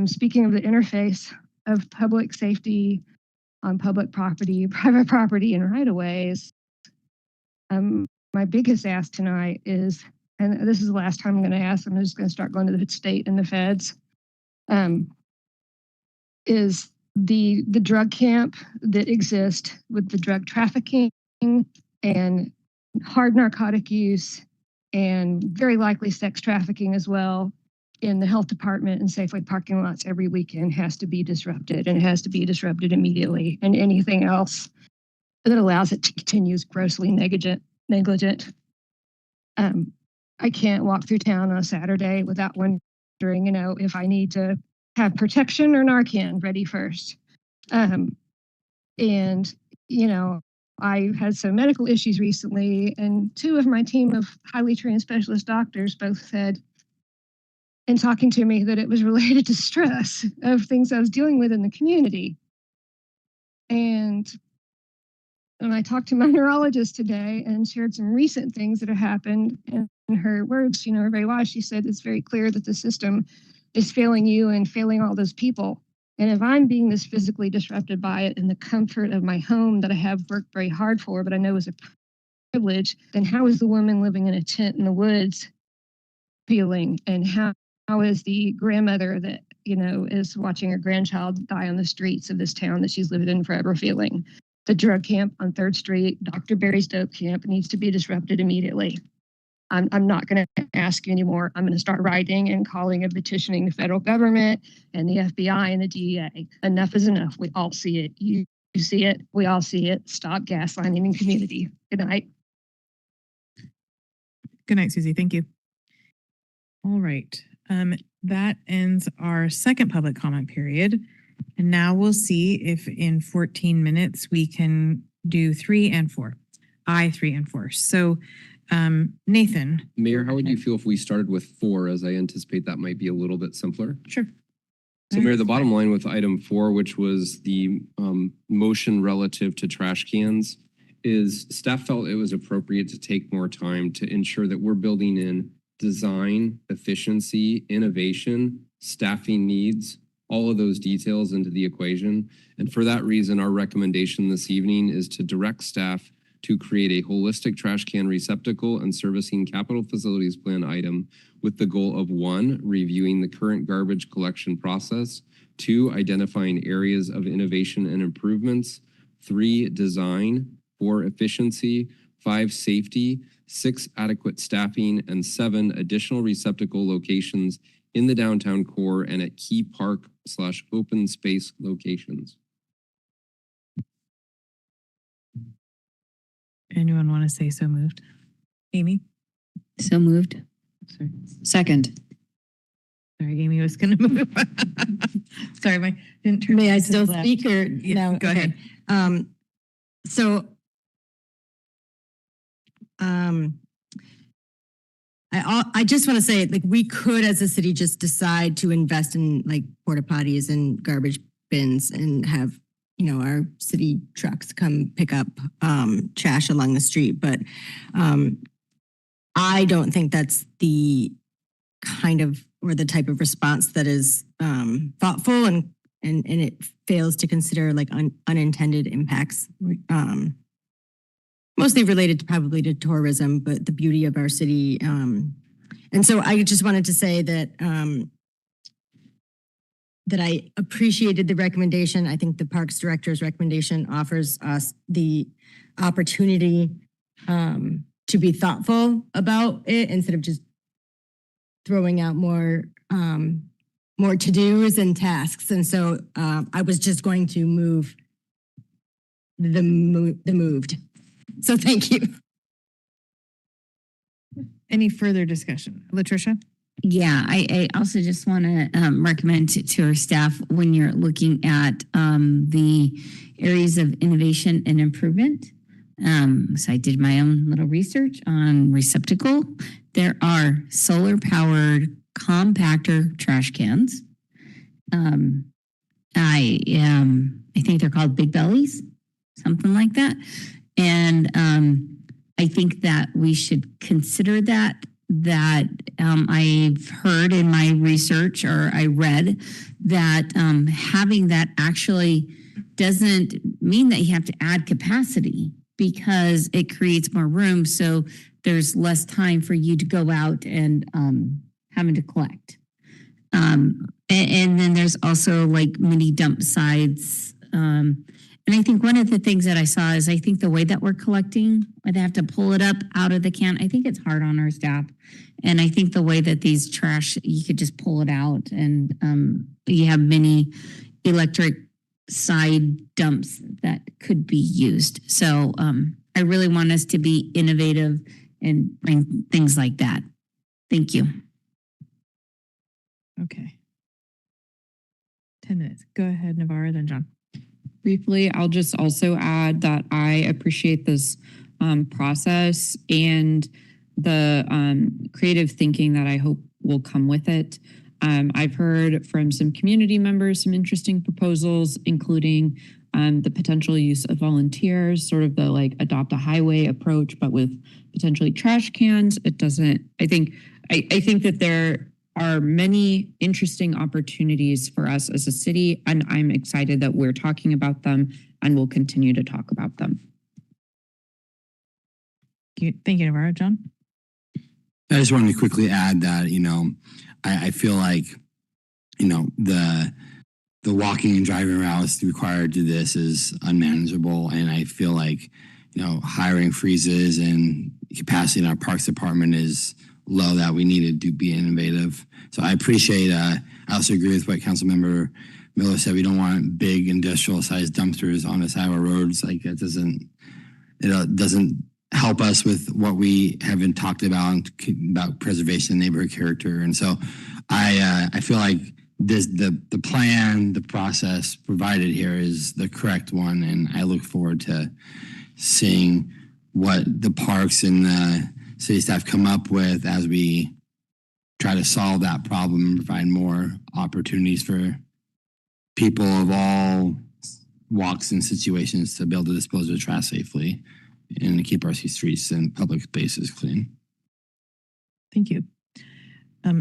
[SPEAKER 18] speaking of the interface of public safety on public property, private property, and right-of-ways, my biggest ask tonight is, and this is the last time I'm going to ask, I'm just going to start going to the state and the feds, is the drug camp that exists with the drug trafficking and hard narcotic use and very likely sex trafficking as well in the health department and Safeway parking lots every weekend has to be disrupted, and it has to be disrupted immediately. And anything else that allows it to continue is grossly negligent. I can't walk through town on a Saturday without wondering, if I need to have protection or Narcan ready first. I had some medical issues recently, and 2 of my team of highly trained specialist doctors both said, in talking to me, that it was related to stress of things I was dealing with in the community. And I talked to my neurologist today and shared some recent things that have happened. And in her words, you know, very wise. She said it's very clear that the system is failing you and failing all those people. And if I'm being this physically disrupted by it in the comfort of my home that I have worked very hard for, but I know is a privilege, then how is the woman living in a tent in the woods feeling? And how is the grandmother that, you know, is watching her grandchild die on the streets of this town that she's lived in forever feeling? The drug camp on 3rd Street, Dr. Barry's dope camp needs to be disrupted immediately. I'm not going to ask you anymore. I'm going to start writing and calling and petitioning the federal government and the FBI and the DEA. Enough is enough. We all see it. You see it. We all see it. Stop gaslighting in community. Good night.
[SPEAKER 2] Good night, Susie. Thank you. All right. That ends our second public comment period. And now we'll see if in 14 minutes we can do 3 and 4. 3 and 4. So Nathan.
[SPEAKER 15] Mayor, how would you feel if we started with 4, as I anticipate that might be a little bit simpler?
[SPEAKER 2] Sure.
[SPEAKER 15] So Mayor, the bottom line with item 4, which was the motion relative to trash cans, is staff felt it was appropriate to take more time to ensure that we're building in design, efficiency, innovation, staffing needs, all of those details into the equation. And for that reason, our recommendation this evening is to direct staff to create a holistic trash can receptacle and servicing capital facilities plan item with the goal of 1, reviewing the current garbage collection process, 2, identifying areas of innovation and improvements, 3, design, 4, efficiency, 5, safety, 6, adequate staffing, and 7, additional receptacle locations in the downtown core and at key park/open space locations.
[SPEAKER 2] Anyone want to say so moved? Amy?
[SPEAKER 14] So moved.
[SPEAKER 2] Sorry.
[SPEAKER 12] Second.
[SPEAKER 2] Sorry, Amy was going to move. Sorry, my didn't turn.
[SPEAKER 7] May I
[SPEAKER 2] to
[SPEAKER 7] still
[SPEAKER 2] the left.
[SPEAKER 7] speak or
[SPEAKER 2] Yeah,
[SPEAKER 7] no?
[SPEAKER 2] go
[SPEAKER 7] Okay.
[SPEAKER 2] ahead.
[SPEAKER 7] So I just want to say, like, we could as a city just decide to invest in like porta potties and garbage bins and have, you know, our city trucks come pick up trash along the street. But I don't think that's the kind of or the type of response that is thoughtful and it fails to consider like unintended impacts, mostly related to probably to tourism, but the beauty of our city. And so I just wanted to say that that I appreciated the recommendation. I think the Parks Director's recommendation offers us the opportunity to be thoughtful about it instead of just throwing out more to-dos and tasks. And so I was just going to move the moved. So thank you.
[SPEAKER 2] Any further discussion? Latricia?
[SPEAKER 14] Yeah, I also just want to recommend to our staff when you're looking at the areas of innovation and improvement. So I did my own little research on receptacle. There are solar powered compactor trash cans. I think they're called Big Bellies, something like that. And I think that we should consider that I've heard in my research or I read that having that actually doesn't mean that you have to add capacity because it creates more room. So there's less time for you to go out and having to collect. And then there's also like mini dump sites. And I think one of the things that I saw is I think the way that we're collecting, where they have to pull it up out of the can, I think it's hard on our staff. And I think the way that these trash, you could just pull it out and you have many electric side dumps that could be used. So I really want us to be innovative and bring things like that. Thank you.
[SPEAKER 2] Okay. 10 minutes. Go ahead, Navarro, then John.
[SPEAKER 12] Briefly, I'll just also add that I appreciate this process and the creative thinking that I hope will come with it. I've heard from some community members some interesting proposals, including the potential use of volunteers, sort of the like adopt a highway approach, but with potentially trash cans. It doesn't, I think that there are many interesting opportunities for us as a city, and I'm excited that we're talking about them and we'll continue to talk about them.
[SPEAKER 2] Thank you, Navarro. John?
[SPEAKER 13] I just wanted to quickly add that, I feel like, the walking and driving routes required to this is unmanageable. And I feel like, hiring freezes and capacity in our parks department is low, that we needed to be innovative. So I appreciate, I also agree with what Councilmember Miller said. We don't want big industrial sized dumpsters on the side of our roads. Like that doesn't help us with what we have been talked about preservation of neighborhood character. And so I feel like the plan, the process provided here is the correct one. And I look forward to seeing what the parks and the city staff come up with as we try to solve that problem and provide more opportunities for people of all walks and situations to be able to dispose of trash safely and to keep our streets and public spaces clean.
[SPEAKER 2] Thank you.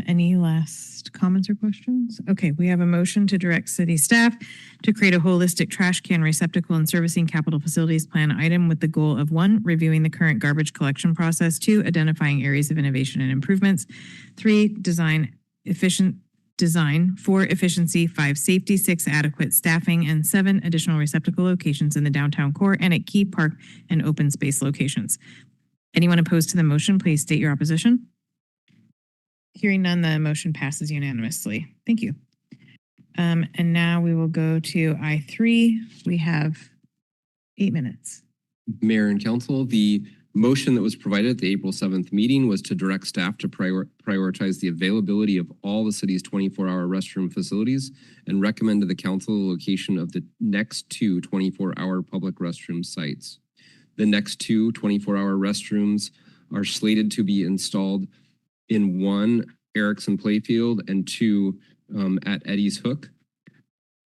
[SPEAKER 2] Any last comments or questions? Okay, we have a motion to direct city staff to create a holistic trash can receptacle and servicing capital facilities plan item with the goal of 1, reviewing the current garbage collection process, 2, identifying areas of innovation and improvements, 3, design, 4, efficiency, 5, safety, 6, adequate staffing, and 7, additional receptacle locations in the downtown core and at key park and open space locations. Anyone opposed to the motion, please state your opposition. Hearing none, the motion passes unanimously. Thank you. And now we will go to I3. We have 8 minutes.
[SPEAKER 15] Mayor and Council, the motion that was provided at the April 7th meeting was to direct staff to prioritize the availability of all the city's 24-hour restroom facilities and recommend to the council the location of the next 2 24-hour public restroom sites. The next 2 24-hour restrooms are slated to be installed in 1 Erickson Playfield and 2 at Eddie's Hook.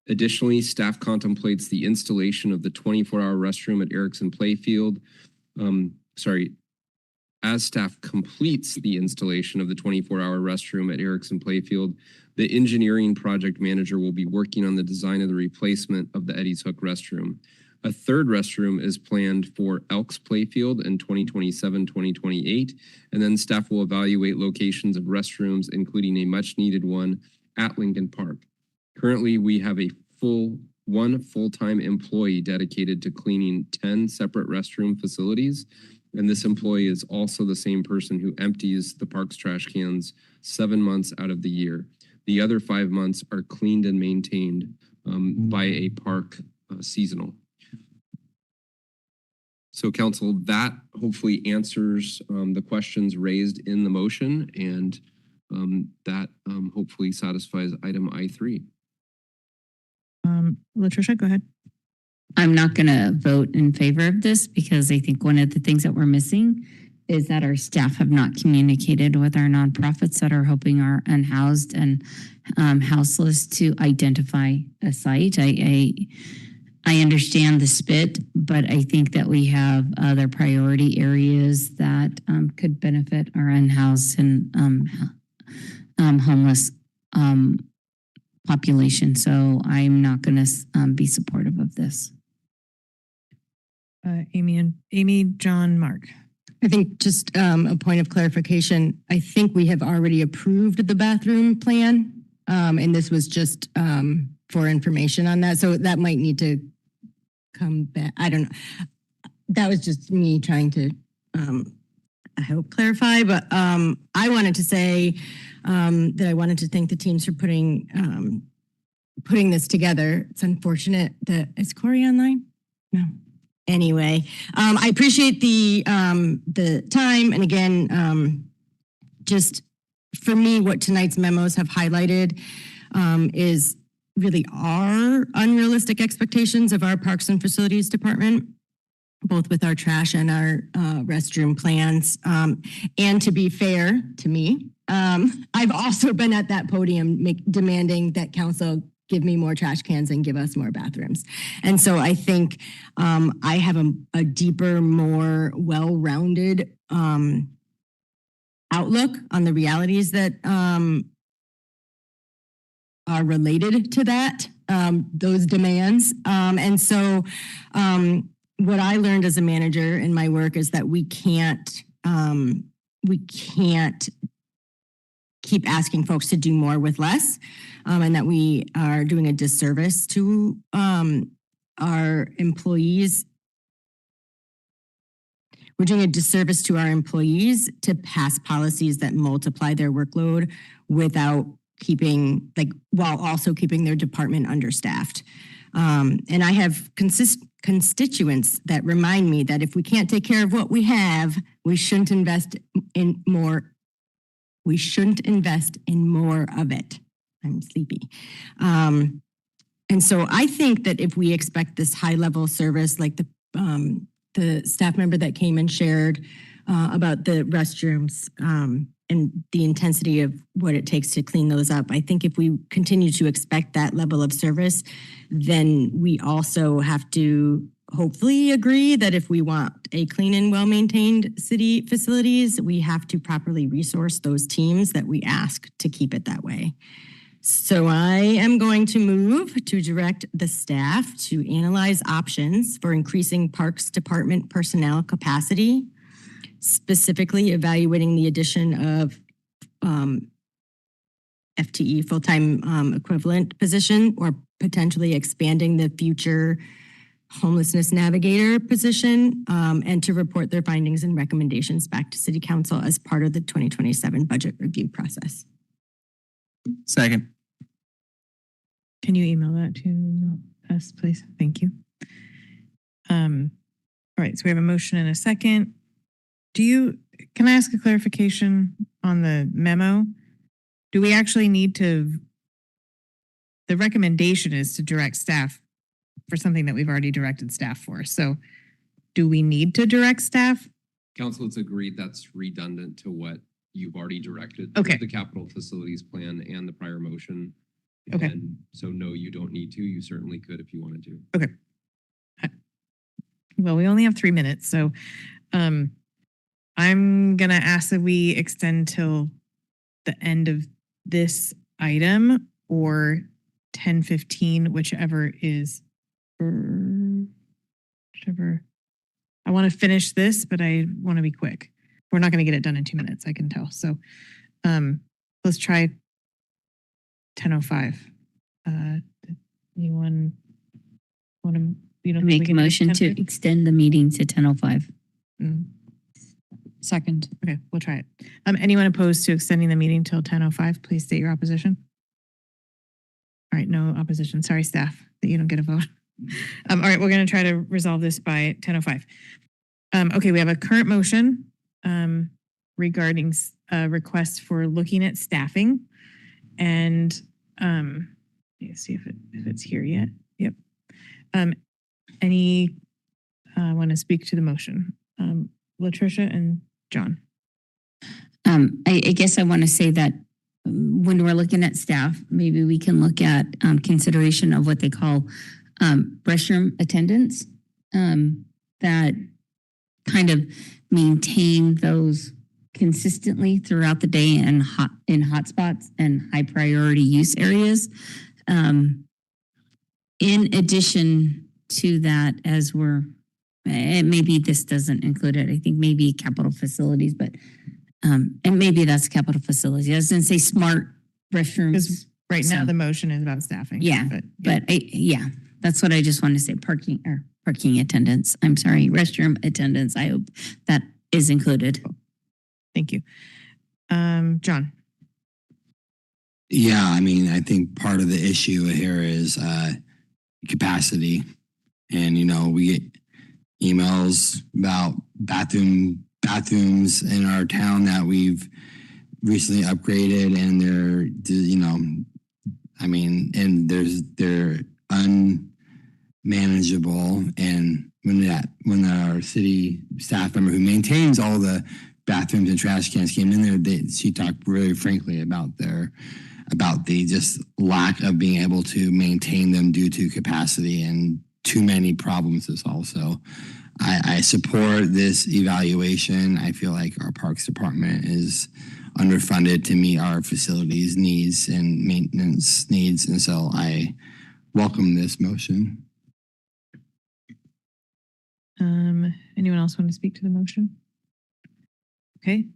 [SPEAKER 15] Additionally, staff contemplates the installation of the 24-hour restroom at Erickson Playfield. As staff completes the installation of the 24-hour restroom at Erickson Playfield, the engineering project manager will be working on the design of the replacement of the Eddie's Hook restroom. A 3rd restroom is planned for Elks Playfield in 2027-2028, and then staff will evaluate locations of restrooms, including a much-needed one at Lincoln Park. Currently, we have a 1 full-time employee dedicated to cleaning 10 separate restroom facilities, and this employee is also the same person who empties the park's trash cans 7 months out of the year. The other 5 months are cleaned and maintained by a park seasonal. So council, that hopefully answers the questions raised in the motion, and that hopefully satisfies item I3.
[SPEAKER 2] Latricia, go ahead.
[SPEAKER 14] I'm not going to vote in favor of this because I think one of the things that we're missing is that our staff have not communicated with our nonprofits that are helping our unhoused and houseless to identify a site. I understand the spit, but I think that we have other priority areas that could benefit our unhoused and homeless population. So I'm not going to be supportive of this.
[SPEAKER 2] Amy, John, Mark.
[SPEAKER 7] I think just a point of clarification. I think we have already approved the bathroom plan, and this was just for information on that. So that might need to come back. I don't know. That was just me trying to, I hope, clarify. But I wanted to say that I wanted to thank the teams for putting this together. It's unfortunate that is Corey online? No. Anyway, I appreciate the time, and again, just for me, what tonight's memos have highlighted is really our unrealistic expectations of our Parks and Facilities Department, both with our trash and our restroom plans. And to be fair to me, I've also been at that podium demanding that council give me more trash cans and give us more bathrooms. And so I think I have a deeper, more well-rounded outlook on the realities that are related to that, those demands. And so what I learned as a manager in my work is that we can't keep asking folks to do more with less, and that we are doing a disservice to our employees. We're doing a disservice to our employees to pass policies that multiply their workload without keeping, while also keeping their department understaffed. And I have constituents that remind me that if we can't take care of what we have, we shouldn't invest in more. We shouldn't invest in more of it. I'm sleepy. And so I think that if we expect this high level service, like the staff member that came and shared about the restrooms and the intensity of what it takes to clean those up, I think if we continue to expect that level of service, then we also have to hopefully agree that if we want a clean and well-maintained city facilities, we have to properly resource those teams that we ask to keep it that way. So I am going to move to direct the staff to analyze options for increasing Parks Department personnel capacity, specifically evaluating the addition of FTE, full-time equivalent position, or potentially expanding the future homelessness navigator position, and to report their findings and recommendations back to City Council as part of the 2027 budget review process.
[SPEAKER 8] Second.
[SPEAKER 2] Can you email that to us, please? Thank you. All right, so we have a motion and a second. Can I ask a clarification on the memo? Do we actually need to, the recommendation is to direct staff for something that we've already directed staff for. So do we need to direct staff?
[SPEAKER 15] Council has agreed that's redundant to what you've already directed.
[SPEAKER 2] Okay.
[SPEAKER 15] The capital facilities plan and the prior motion.
[SPEAKER 2] Okay.
[SPEAKER 15] And so no, you don't need to. You certainly could if you wanted to.
[SPEAKER 2] Okay. Well, we only have 3 minutes, so I'm gonna ask that we extend till the end of this item or 10:15, whichever is, whichever. I want to finish this, but I want to be quick. We're not going to get it done in 2 minutes, I can tell. So let's try 10:05. Anyone want to,
[SPEAKER 14] Make a motion to extend the meeting to 10:05.
[SPEAKER 12] Second.
[SPEAKER 2] Okay, we'll try it. Anyone opposed to extending the meeting till 10:05, please state your opposition. All right, no opposition. Sorry, staff, that you don't get a vote. All right, we're going to try to resolve this by 10:05. Okay, we have a current motion regarding a request for looking at staffing. And let's see if it's here yet. Yep. Any want to speak to the motion? Latricia and John.
[SPEAKER 14] I guess I want to say that when we're looking at staff, maybe we can look at consideration of what they call restroom attendants that kind of maintain those consistently throughout the day and in hotspots and high priority use areas. In addition to that, as maybe this doesn't include it. I think maybe capital facilities, but and maybe that's capital facilities. I was going to say smart restrooms.
[SPEAKER 2] Right now, the motion is about staffing.
[SPEAKER 14] Yeah, but that's what I just wanted to say. Parking attendants. I'm sorry, restroom attendants. I hope that is included.
[SPEAKER 2] Thank you, John.
[SPEAKER 13] Yeah, I mean, I think part of the issue here is capacity, and we get emails about bathrooms in our town that we've recently upgraded, and they're they're unmanageable. And when our city staff member who maintains all the bathrooms and trash cans came in there, she talked really frankly about the just lack of being able to maintain them due to capacity and too many problems is also. I support this evaluation. I feel like our Parks Department is underfunded to meet our facilities needs and maintenance needs. And so I welcome this motion.
[SPEAKER 2] Anyone else want to speak to the motion? Okay.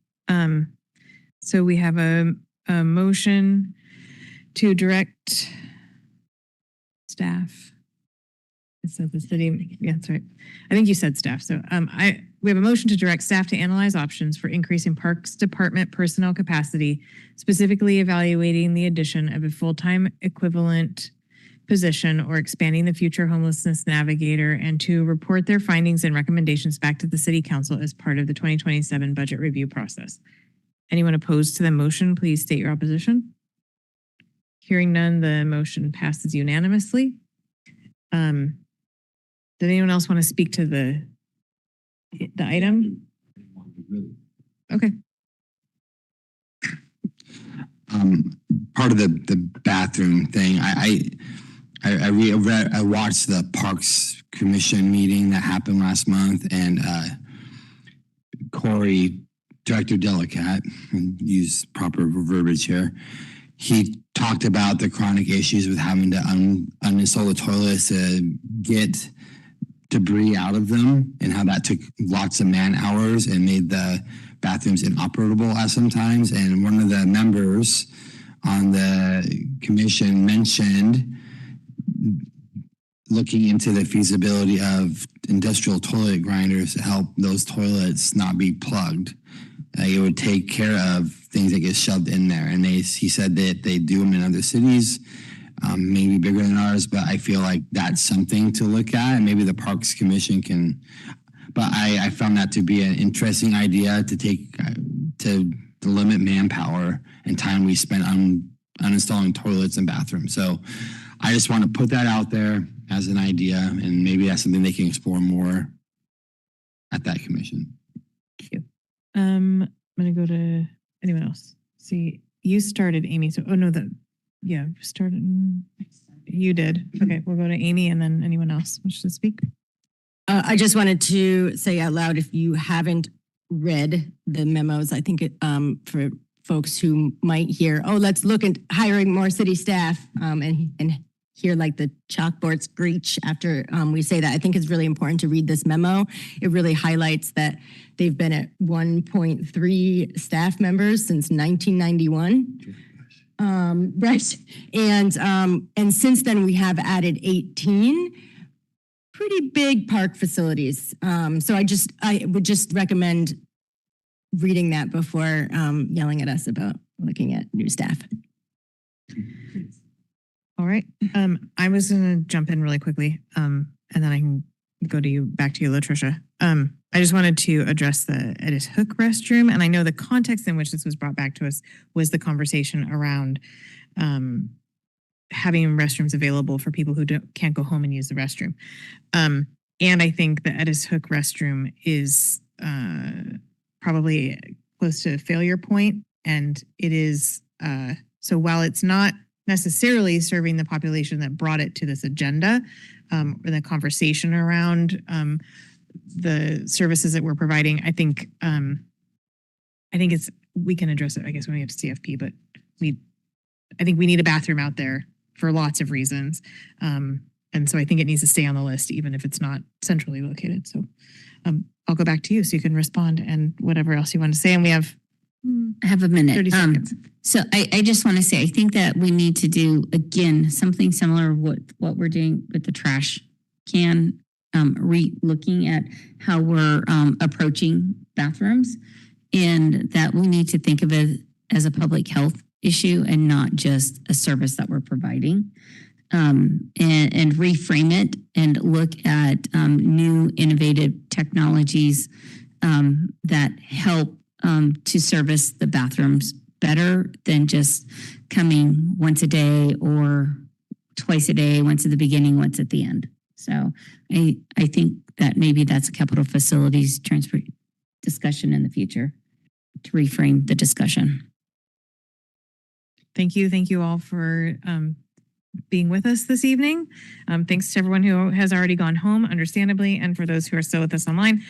[SPEAKER 2] So we have a motion to direct staff. It said the city, yeah, that's right. I think you said staff. So we have a motion to direct staff to analyze options for increasing Parks Department personnel capacity, specifically evaluating the addition of a full-time equivalent position or expanding the future homelessness navigator, and to report their findings and recommendations back to the City Council as part of the 2027 budget review process. Anyone opposed to the motion, please state your opposition. Hearing none, the motion passes unanimously. Did anyone else want to speak to the item? Okay.
[SPEAKER 13] Part of the bathroom thing, I watched the Parks Commission meeting that happened last month, and Corey, Director Delicat, and use proper verbiage here, he talked about the chronic issues with having to uninstall the toilets to get debris out of them, and how that took lots of man hours and made the bathrooms inoperable at some times. And one of the members on the commission mentioned looking into the feasibility of industrial toilet grinders to help those toilets not be plugged. It would take care of things that get shoved in there. And he said that they do them in other cities, maybe bigger than ours, but I feel like that's something to look at. And maybe the Parks Commission can, but I found that to be an interesting idea to take, to limit manpower and time we spent on uninstalling toilets and bathrooms. So I just want to put that out there as an idea, and maybe that's something they can explore more at that commission.
[SPEAKER 2] Thank you. I'm going to go to anyone else. See, you started, Amy. So, started. You did. Okay, we'll go to Amy, and then anyone else wish to speak.
[SPEAKER 7] I just wanted to say out loud, if you haven't read the memos, I think for folks who might hear, oh, let's look at hiring more city staff, and hear like the chalkboard screech after we say that. I think it's really important to read this memo. It really highlights that they've been at 1.3 staff members since 1991. Right. And since then we have added 18 pretty big park facilities. So I would just recommend reading that before yelling at us about looking at new staff.
[SPEAKER 2] All right. I was going to jump in really quickly, and then I can go to you, back to you, Latricia. I just wanted to address the Edith Hook restroom, and I know the context in which this was brought back to us was the conversation around having restrooms available for people who can't go home and use the restroom. And I think the Edith Hook restroom is probably close to a failure point, and it is, so while it's not necessarily serving the population that brought it to this agenda, or the conversation around the services that we're providing, I think we can address it, I guess, when we get to CFP, but I think we need a bathroom out there for lots of reasons. And so I think it needs to stay on the list, even if it's not centrally located. So I'll go back to you so you can respond and whatever else you want to say. And we have
[SPEAKER 14] I have a minute.
[SPEAKER 2] 30 seconds.
[SPEAKER 14] So I just want to say, I think that we need to do, again, something similar with what we're doing with the trash can, looking at how we're approaching bathrooms, and that we need to think of it as a public health issue and not just a service that we're providing, and reframe it and look at new innovative technologies that help to service the bathrooms better than just coming once a day or twice a day, once at the beginning, once at the end. So I think that maybe that's a capital facilities transfer discussion in the future. to reframe the discussion.
[SPEAKER 2] Thank you. Thank you all for being with us this evening. Thanks to everyone who has already gone home, understandably, and for those who are still with us online.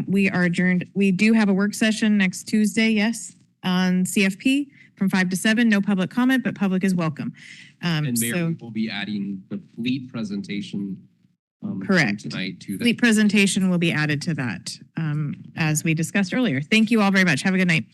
[SPEAKER 2] We are adjourned. We do have a work session next Tuesday, yes, on CFP from 5 to 7. No public comment, but public is welcome.
[SPEAKER 15] And Mayor, we will be adding the fleet presentation
[SPEAKER 2] correct
[SPEAKER 15] tonight to that.
[SPEAKER 2] Fleet presentation will be added to that as we discussed earlier. Thank you all very much. Have a good night.